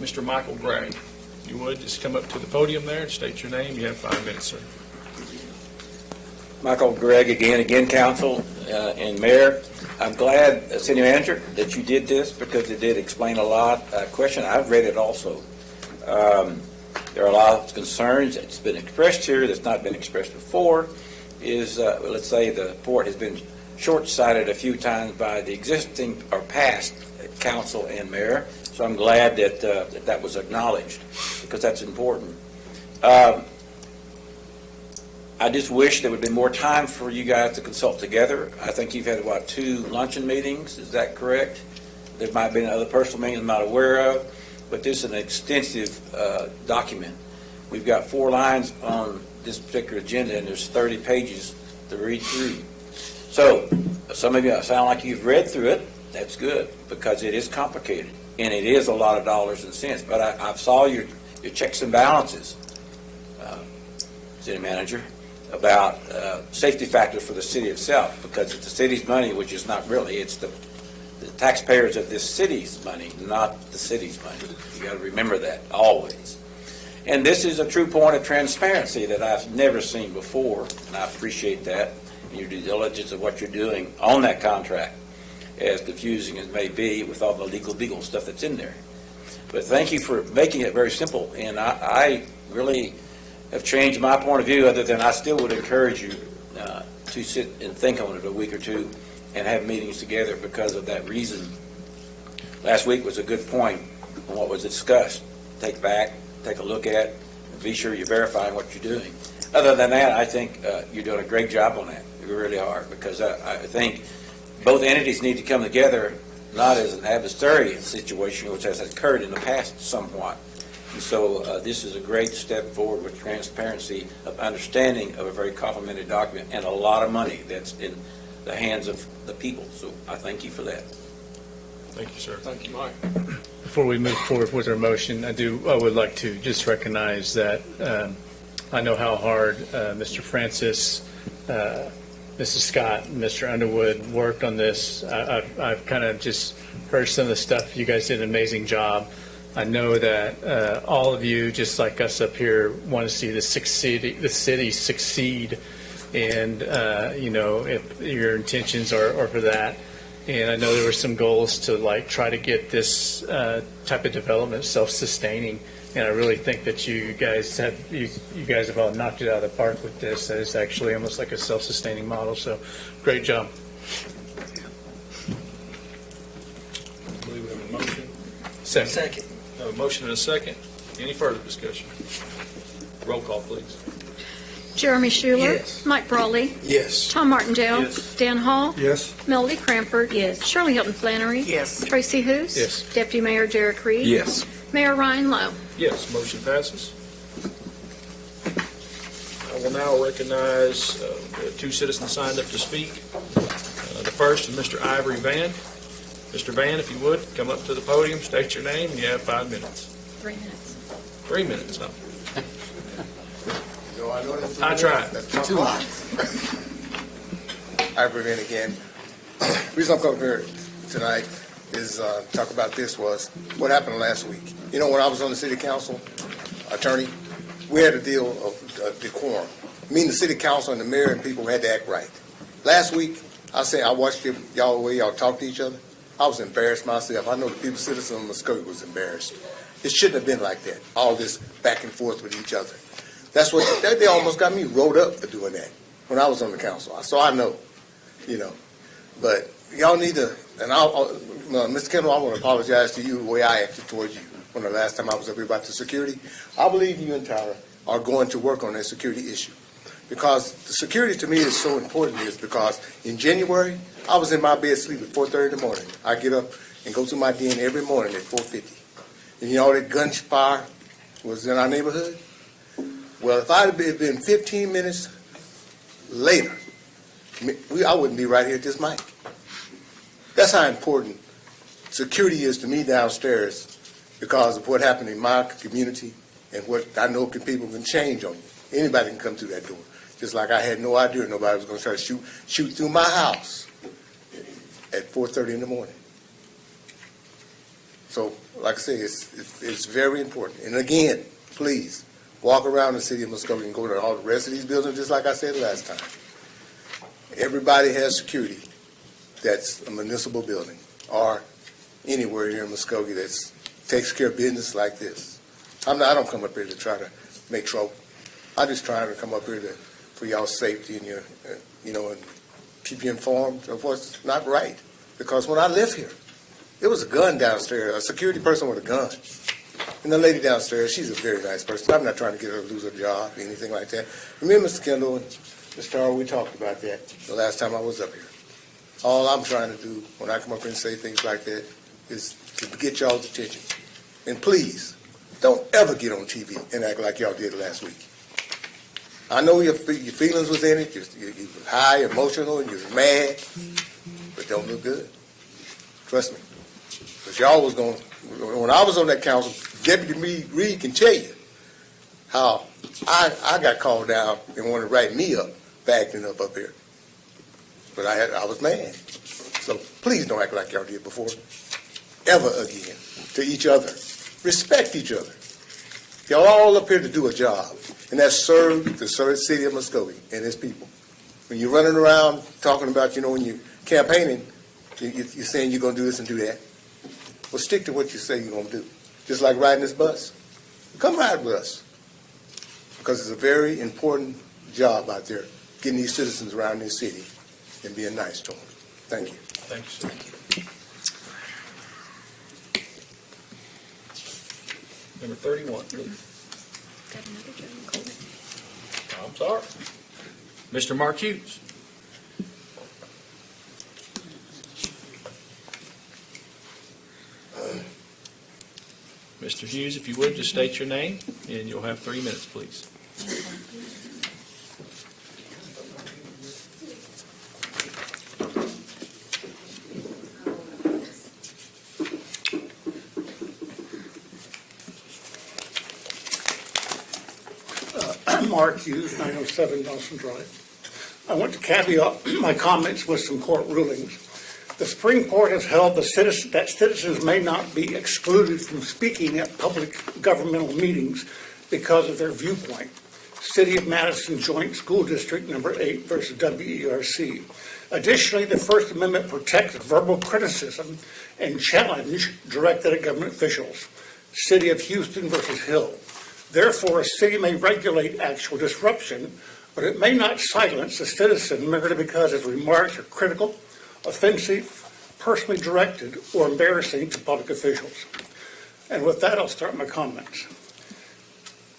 Mr. Michael Gray, you would just come up to the podium there and state your name. You have 5 minutes, sir. Michael Gregg, again, council and mayor. I'm glad, city manager, that you did this, because it did explain a lot. Question, I've read it also. There are a lot of concerns that's been expressed here that's not been expressed before. Is let's say the port has been short-sighted a few times by the existing or past council and mayor. So I'm glad that was acknowledged, because that's important. I just wish there would be more time for you guys to consult together. I think you've had, 2 luncheon meetings, is that correct? There might have been other personal meetings I'm not aware of, but this is an extensive document. We've got 4 lines on this particular agenda, and there's 30 pages to read through. So, some of you sound like you've read through it. That's good, because it is complicated, and it is a lot of dollars and cents. But I saw your checks and balances, City Manager, about safety factors for the city itself, because it's the city's money, which is not really, it's the taxpayers of this city's money, not the city's money. You got to remember that always. And this is a true point of transparency that I've never seen before, and I appreciate that, and your due diligence of what you're doing on that contract, as confusing as it may be with all the legal stuff that's in there. But thank you for making it very simple, and I really have changed my point of view, other than I still would encourage you to sit and think on it a week or two and have meetings together because of that reason. Last week was a good point on what was discussed. Take a look at, and be sure you're verifying what you're doing. Other than that, I think you're doing a great job on that. You really are, because I think both entities need to come together, not as an adversarial situation, which has occurred in the past somewhat. And so this is a great step forward with transparency of understanding of a very complicated document and a lot of money that's in the hands of the people. So I thank you for that. Thank you, sir. Thank you, Mike. Before we move forward with our motion, I would like to just recognize that I know how hard Mr. Francis, Mrs. Scott, and Mr. Underwood worked on this. I've kind of just heard some of the stuff. You guys did an amazing job. I know that all of you, just like us up here, want to see the city succeed, and if your intentions are for that. And I know there were some goals to try to get this type of development self-sustaining, and I really think that you guys have all knocked it out of the park with this. That is actually almost like a self-sustaining model. So, great job. I believe we have a motion. Second. Have a motion and a second. Any further discussion? Roll call, please. Jeremy Schuler. Yes. Mike Brawley. Yes. Tom Martindale. Yes. Dan Hall. Yes. Melody Cranford. Yes. Shirley Hilton Flannery. Yes. Tracy Hoos. Yes. Deputy Mayor Derek Reed. Yes. Mayor Ryan Lowe. Yes, motion passes. I will now recognize the 2 citizens signed up to speak. The first is Mr. Ivory Van. Mr. Van, if you would, come up to the podium, state your name, and you have 5 minutes. 3 minutes. 3 minutes, huh? No, I know that's I tried. That's too much. Ivory Van again. The reason I'm coming here tonight is talk about this was what happened last week. You know, when I was on the city council, attorney, we had a deal of decorum. Me and the city council and the mayor and people had to act right. Last week, I watched y'all the way y'all talk to each other. I was embarrassed myself. I know the people, citizens of Muskogee was embarrassed. It shouldn't have been like that, all this back and forth with each other. That's what, they almost got me rolled up for doing that when I was on the council. So I know, but y'all need to, and Mr. Kendall, I want to apologize to you the way I acted towards you when the last time I was up here about the security. I believe you and Tyler are going to work on that security issue. Because the security to me is so important is because in January, I was in my bed asleep at 4:30 in the morning. I get up and go to my den every morning at 4:50. And all that gunfire was in our neighborhood. Well, if I had been 15 minutes later, I wouldn't be right here at this mic. That's how important security is to me downstairs because of what happened in my community and what I know people can change on you. Anybody can come through that door. Just like I had no idea nobody was going to try to shoot through my house at 4:30 in the morning. So, like I say, it's very important. And again, please, walk around the city of Muskogee and go to all the rest of these buildings, just like I said last time. Everybody has security that's a municipal building or anywhere here in Muskogee that takes care of business like this. I don't come up here to try to make trouble. I just try to come up here for y'all's safety and and keep you informed of what's not right. Because when I live here, There was a gun downstairs, a security person with a gun. And the lady downstairs, she's a very nice person. I'm not trying to get her to lose her job or anything like that. Remember, Mr. Kendall and Mr. Tarr, we talked about that the last time I was up here. All I'm trying to do when I come up here and say things like that is to get y'all's attention. And please, don't ever get on TV and act like y'all did last week. I know your feelings was in it. You were high, emotional, and you were mad, but don't look good. Trust me. Because y'all was going, when I was on that council, Deputy Reed can tell you how I got called down and wanted to write me up for acting up here. But I was mad. So please don't act like y'all did before. Ever again. To each other. Respect each other. Y'all all up here to do a job. And that's serve the city of Muskogee and its people. When you're running around talking about, when you're campaigning, you're saying you're going to do this and do that. Well, stick to what you say you're going to do. Just like riding this bus. Come ride with us. Because it's a very important job out there, getting these citizens around this city and being nice to them. Thank you. Thank you, sir. Number 31, please. I'm sorry. Mr. Mark Hughes. Mr. Hughes, if you would, just state your name, and you'll have 3 minutes, please. Mark Hughes, 907 Dawson Drive. I want to caveat my comments with some court rulings. The Supreme Court has held that citizens may not be excluded from speaking at public governmental meetings because of their viewpoint. City of Madison Joint School District Number 8 versus WERC. Additionally, the First Amendment protects verbal criticism and challenge directed at government officials. City of Houston versus Hill. Therefore, a city may regulate actual disruption, but it may not silence a citizen merely because his remarks are critical, offensive, personally directed, or embarrassing to public officials. And with that, I'll start my comments.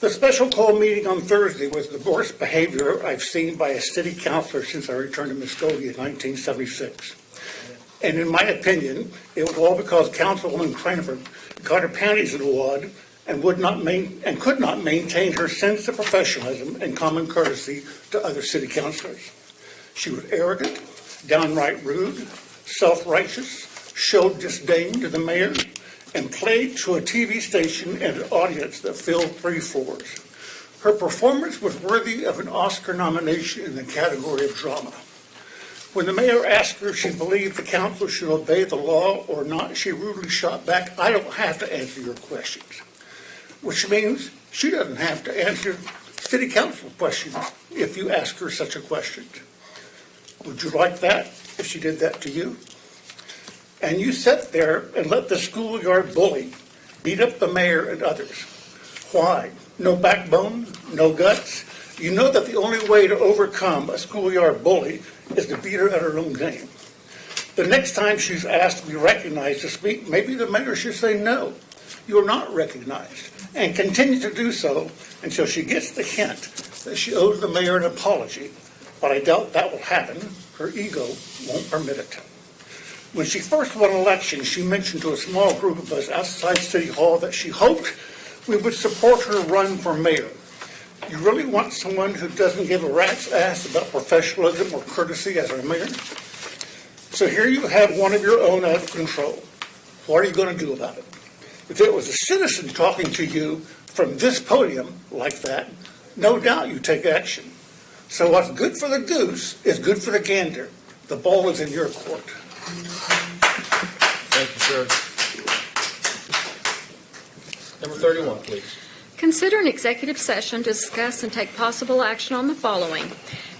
The special call meeting on Thursday was the worst behavior I've seen by a city councilor since I returned to Muskogee in 1976. And in my opinion, it was all because Councilwoman Cranford got her panties in a wad and could not maintain her sense of professionalism and common courtesy to other city councilors. She was arrogant, downright rude, self-righteous, showed disdain to the mayor, and played to a TV station and an audience that filled 3 floors. Her performance was worthy of an Oscar nomination in the category of drama. When the mayor asked her if she believed the council should obey the law or not, she rudely shot back, "I don't have to answer your questions." Which means she doesn't have to answer city council questions if you ask her such a question. Would you like that if she did that to you? And you sat there and let the schoolyard bully beat up the mayor and others. Why? No backbone? No guts? You know that the only way to overcome a schoolyard bully is to beat her at her own game. The next time she's asked to be recognized to speak, maybe the mayor should say, "No, you're not recognized," and continue to do so until she gets the hint that she owes the mayor an apology. But I doubt that will happen. Her ego won't permit it. When she first won election, she mentioned to a small group of us outside City Hall that she hoped we would support her run for mayor. You really want someone who doesn't give a rat's ass about professionalism or courtesy as our mayor? So here you have one of your own out of control. What are you going to do about it? If it was a citizen talking to you from this podium like that, no doubt you take action. So what's good for the goose is good for the gander. The ball is in your court. Thank you, sir. Number 31, please. Consider an executive session to discuss and take possible action on the following.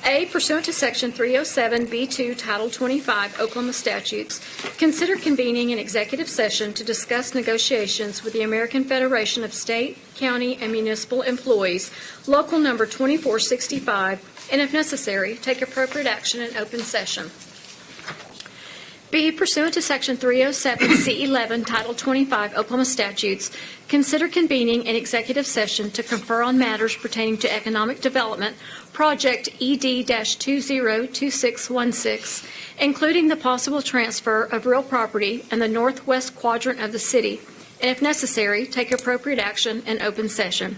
A, pursuant to Section 307B2, Title 25, Oklahoma statutes, consider convening an executive session to discuss negotiations with the American Federation of State, County, and Municipal Employees, Local Number 2465, and if necessary, take appropriate action in open session. B, pursuant to Section 307C11, Title 25 Oklahoma statutes, consider convening an executive session to confer on matters pertaining to economic development, Project ED-202616, including the possible transfer of real property in the northwest quadrant of the city, and if necessary, take appropriate action in open session.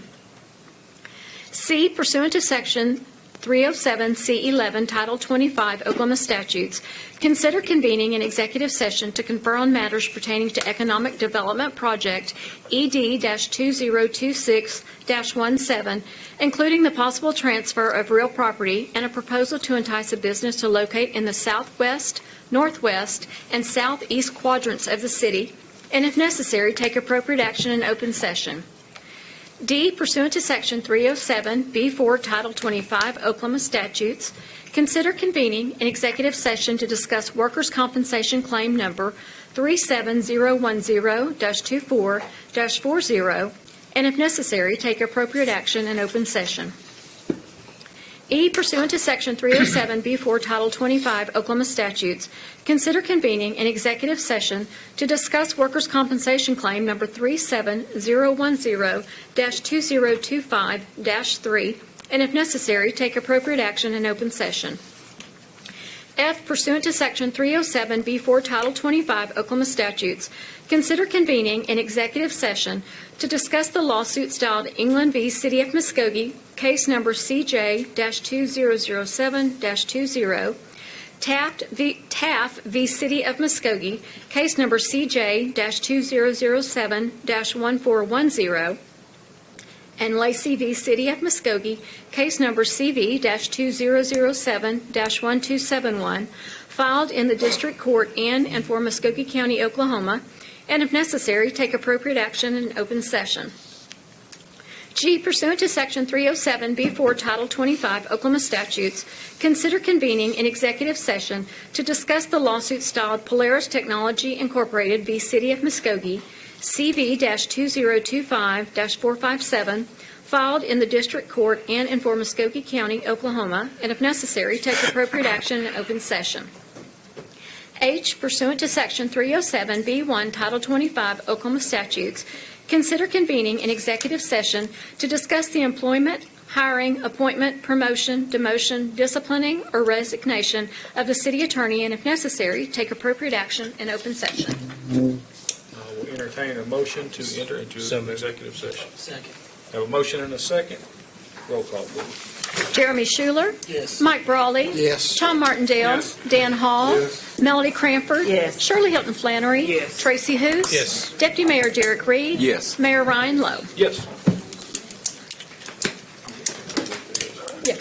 C, pursuant to Section 307C11, Title 25 Oklahoma statutes, consider convening an executive session to confer on matters pertaining to economic development project ED-2026-17, including the possible transfer of real property and a proposal to entice a business to locate in the southwest, northwest, and southeast quadrants of the city, and if necessary, take appropriate action in open session. D, pursuant to Section 307B4 Title 25 Oklahoma statutes, consider convening an executive session to discuss workers' compensation claim number 37010-24-40, and if necessary, take appropriate action in open session. E, pursuant to Section 307B4 Title 25 Oklahoma statutes, consider convening an executive session to discuss workers' compensation claim number 37010-2025-3, and if necessary, take appropriate action in open session. F, pursuant to Section 307B4 Title 25 Oklahoma statutes, consider convening an executive session to discuss the lawsuit styled England v. City of Muskogee, case number CJ-2007-20, Taft v. City of Muskogee, case number CJ-2007-1410, and Lacey v. City of Muskogee, case number CV-2007-1271, filed in the District Court in and for Muskogee County, Oklahoma, and if necessary, take appropriate action in open session. G, pursuant to Section 307B4 Title 25 Oklahoma statutes, consider convening an executive session to discuss the lawsuit styled Polaris Technology Incorporated v. City of Muskogee, CV-2025-457, filed in the District Court in and for Muskogee County, Oklahoma, and if necessary, take appropriate action in open session. H, pursuant to Section 307B1 Title 25 Oklahoma statutes, consider convening an executive session to discuss the employment, hiring, appointment, promotion, demotion, disciplining, or resignation of the city attorney, and if necessary, take appropriate action in open session. We'll entertain a motion to enter into an executive session. Second. Have a motion and a second. Roll call, please. Jeremy Schuler. Yes. Mike Brawley. Yes. Tom Martindale. Yes. Dan Hall. Yes. Melody Cranford. Yes. Shirley Hilton Flannery. Yes. Tracy Hoos. Yes. Deputy Mayor Derek Reed. Yes. Mayor Ryan Lowe. Yes. Yes.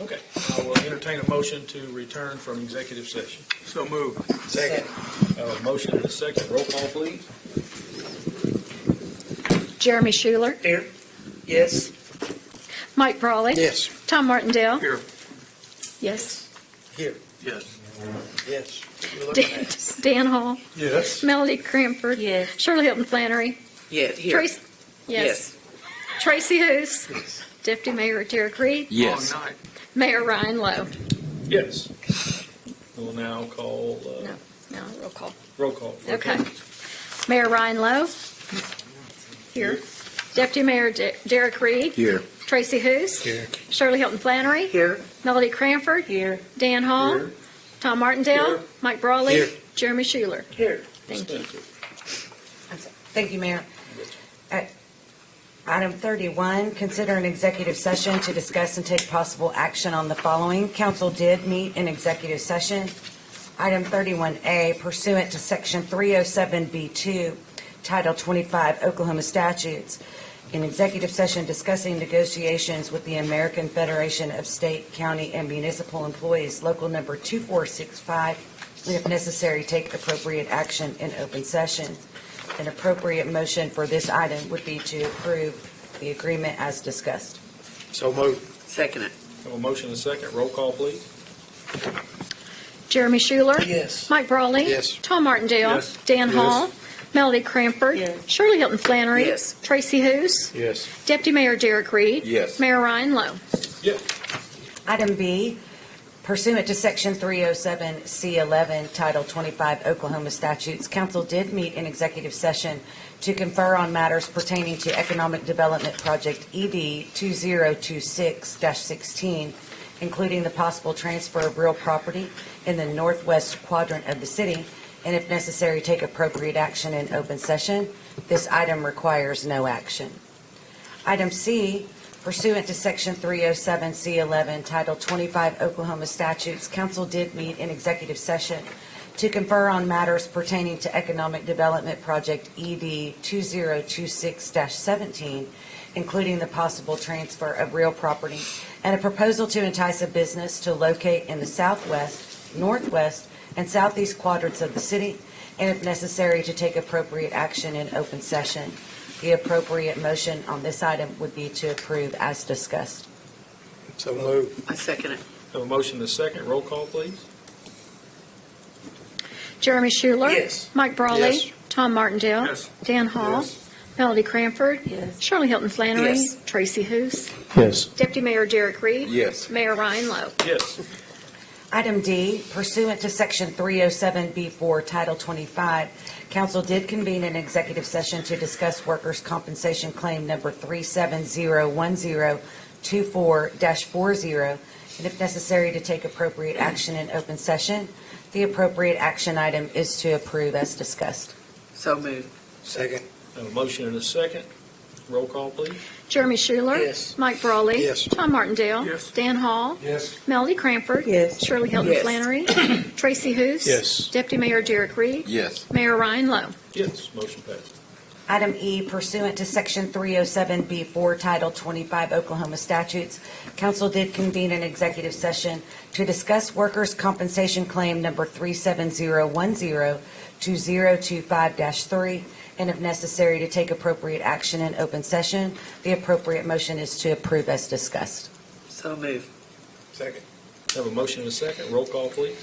Okay, I will entertain a motion to return from executive session. So moved. Second. A motion and a second. Roll call, please. Jeremy Schuler, Here. Yes. Mike Brawley. Yes. Tom Martindale. Here. Yes. Here. Yes. Yes. Dan Hall. Yes. Melody Cranford. Yes. Shirley Hilton Flannery. Yeah, here. Tracy. Yes. Tracy Hous. Deputy Mayor Derek Reed. Yes. Mayor Ryan Lowe. Yes. We'll now call, No, roll call. roll call. Okay. Mayor Ryan Lowe. Here. Deputy Mayor Derek Reed. Here. Tracy Hous. Here. Shirley Hilton Flannery. Here. Melody Cranford. Here. Dan Hall. Here. Tom Martindale. Here. Mike Brawley. Here. Jeremy Schuler. Here. Thank you. Thank you, Mayor. Item 31, consider an executive session to discuss and take possible action on the following. Council did meet in executive session. Item 31A, pursuant to Section 307B2, Title 25 Oklahoma statutes, in executive session discussing negotiations with the American Federation of State, County, and Municipal Employees, Local Number 2465, and if necessary, take appropriate action in open session. An appropriate motion for this item would be to approve the agreement as discussed. So moved. Second it. Have a motion and a second. Roll call, please. Jeremy Schuler. Yes. Mike Brawley. Yes. Tom Martindale. Yes. Dan Yes. Hall. Melody Cranford. Yes. Shirley Hilton Flannery. Yes. Tracy Hous. Yes. Deputy Mayor Derek Reed. Yes. Mayor Ryan Lowe. Yes. Item B, pursuant to Section 307C11, Title 25 Oklahoma statutes, council did meet in executive session to confer on matters pertaining to Economic Development Project ED 2026-16, including the possible transfer of real property in the northwest quadrant of the city, and if necessary, take appropriate action in open session. This item requires no action. Item C, pursuant to Section 307C11, Title 25 Oklahoma statutes, council did meet in executive session to confer on matters pertaining to Economic Development Project ED 2026-17, including the possible transfer of real property and a proposal to entice a business to locate in the southwest, northwest, and southeast quadrants of the city, and if necessary, to take appropriate action in open session. The appropriate motion on this item would be to approve as discussed. So moved. I second it. Have a motion and a second. Roll call, please. Jeremy Schuler. Yes. Mike Brawley. Yes. Tom Martindale. Yes. Dan Hall. Yes. Melody Cranford. Yes. Shirley Hilton Flannery. Yes. Tracy Hous. Yes. Deputy Mayor Derek Reed. Yes. Mayor Ryan Lowe. Yes. Item D, pursuant to Section 307B4, Title 25, council did convene an executive session to discuss workers' compensation claim number 3701024-40, and if necessary, to take appropriate action in open session. The appropriate action item is to approve as discussed. So moved. Second. Have a motion and a second. Roll call, please. Jeremy Schuler. Yes. Mike Brawley. Yes. Tom Martindale. Yes. Dan Hall. Yes. Melody Cranford. Yes. Shirley Hilton Yes. Flannery. Tracy Hous. Yes. Deputy Mayor Derek Reed. Yes. Mayor Ryan Lowe. Yes. Motion passed. Item E, pursuant to Section 307B4, Title 25 Oklahoma statutes, council did convene an executive session to discuss workers' compensation claim number 37010-2025-3, and if necessary, to take appropriate action in open session. The appropriate motion is to approve as discussed. So moved. Second. Have a motion and a second. Roll call, please.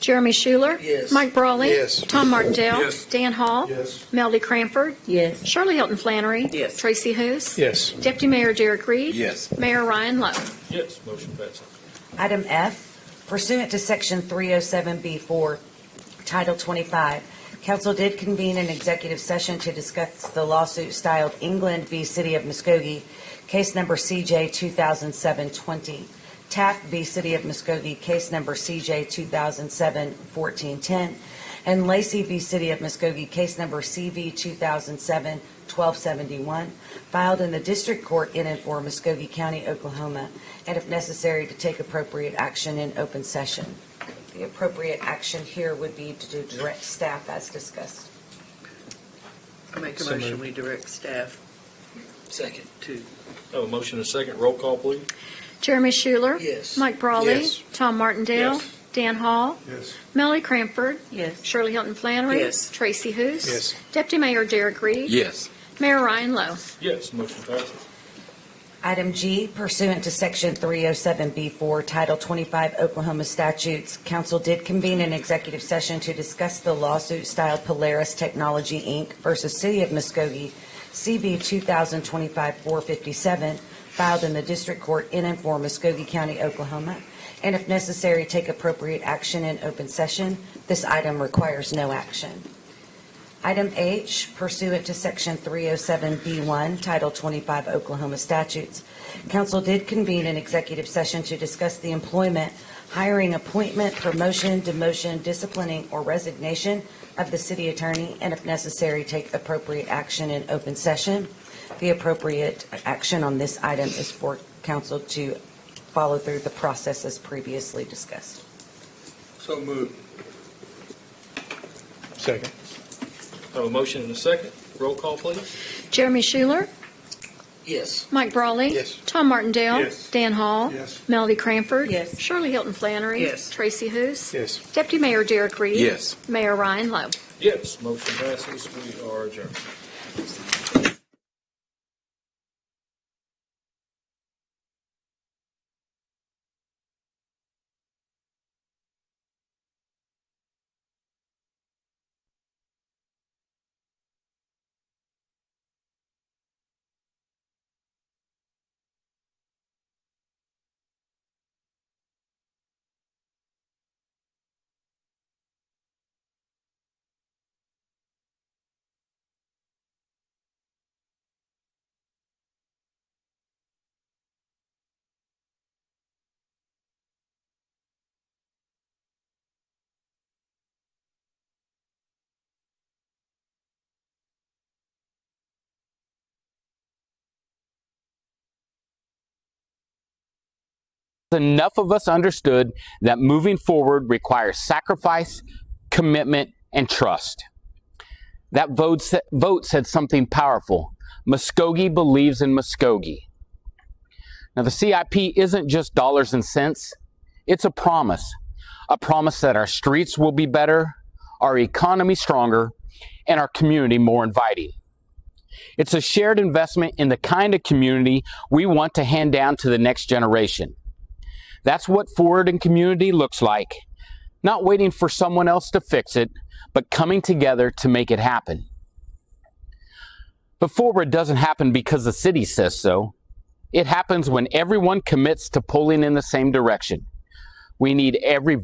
Jeremy Schuler. Yes. Mike Brawley. Yes. Tom Martindale. Yes. Dan Hall. Yes. Melody Cranford. Yes. Shirley Hilton Flannery. Yes. Tracy Hous. Yes. Deputy Mayor Derek Reed. Yes. Mayor Ryan Lowe. Yes. Motion passes. Item F, pursuant to Section 307B4, Title 25, council did convene an executive session to discuss the lawsuit styled England v. City of Muskogee, case number CJ 2007-20, Taft v. City of Muskogee, case number CJ 2007-1410, and Lacey v. City of Muskogee, case number CV 2007-1271, filed in the District Court in and for Muskogee County, Oklahoma, and if necessary, to take appropriate action in open session. The appropriate action here would be to direct staff as discussed. I make a So motion, moved. we direct staff. Second. Two. Oh, motion and a second. Roll call, please. Jeremy Schuler. Yes. Mike Brawley. Yes. Tom Martindale. Yes. Dan Hall. Yes. Melanie Cranford. Yes. Shirley Hilton Flannery. Yes. Tracy Hous. Yes. Deputy Mayor Derek Reed. Yes. Mayor Ryan Lowe. Yes, motion passes. Item G, pursuant to Section 307B4, Title 25 Oklahoma statutes, council did convene an executive session to discuss the lawsuit styled Polaris Technology, Inc. versus City of Muskogee, CB 2025-457, filed in the District Court in and for Muskogee County, Oklahoma, and if necessary, take appropriate action in open session. This item requires no action. Item H, pursuant to Section 307B1, Title 25 Oklahoma statutes, council did convene an executive session to discuss the employment, hiring, appointment, promotion, demotion, disciplining, or resignation of the city attorney, and if necessary, take appropriate action in open session. The appropriate action on this item is for council to follow through the process as previously discussed. So moved. Second. Oh, motion and a second. Roll call, please. Jeremy Schuler. Yes. Mike Brawley. Yes. Tom Martindale. Yes. Dan Hall. Yes. Melody Cranford. Yes. Shirley Hilton Flannery. Yes. Tracy Hous. Yes. Deputy Mayor Derek Reed. Yes. Mayor Ryan Lowe. Yes, motion passes. We are adjourned. Enough of us understood that moving forward requires sacrifice, commitment, and trust. That vote said something powerful. Muskogee believes in Muskogee. Now, the CIP isn't just dollars and cents. It's a promise that our streets will be better, our economy stronger, and our community more inviting. It's a shared investment in the kind of community we want to hand down to the next generation. That's what Forward in Community looks like. Not waiting for someone else to fix it, but coming together to make it happen. But Forward doesn't happen because the city says so. It happens when everyone commits to pulling in the same direction. We need every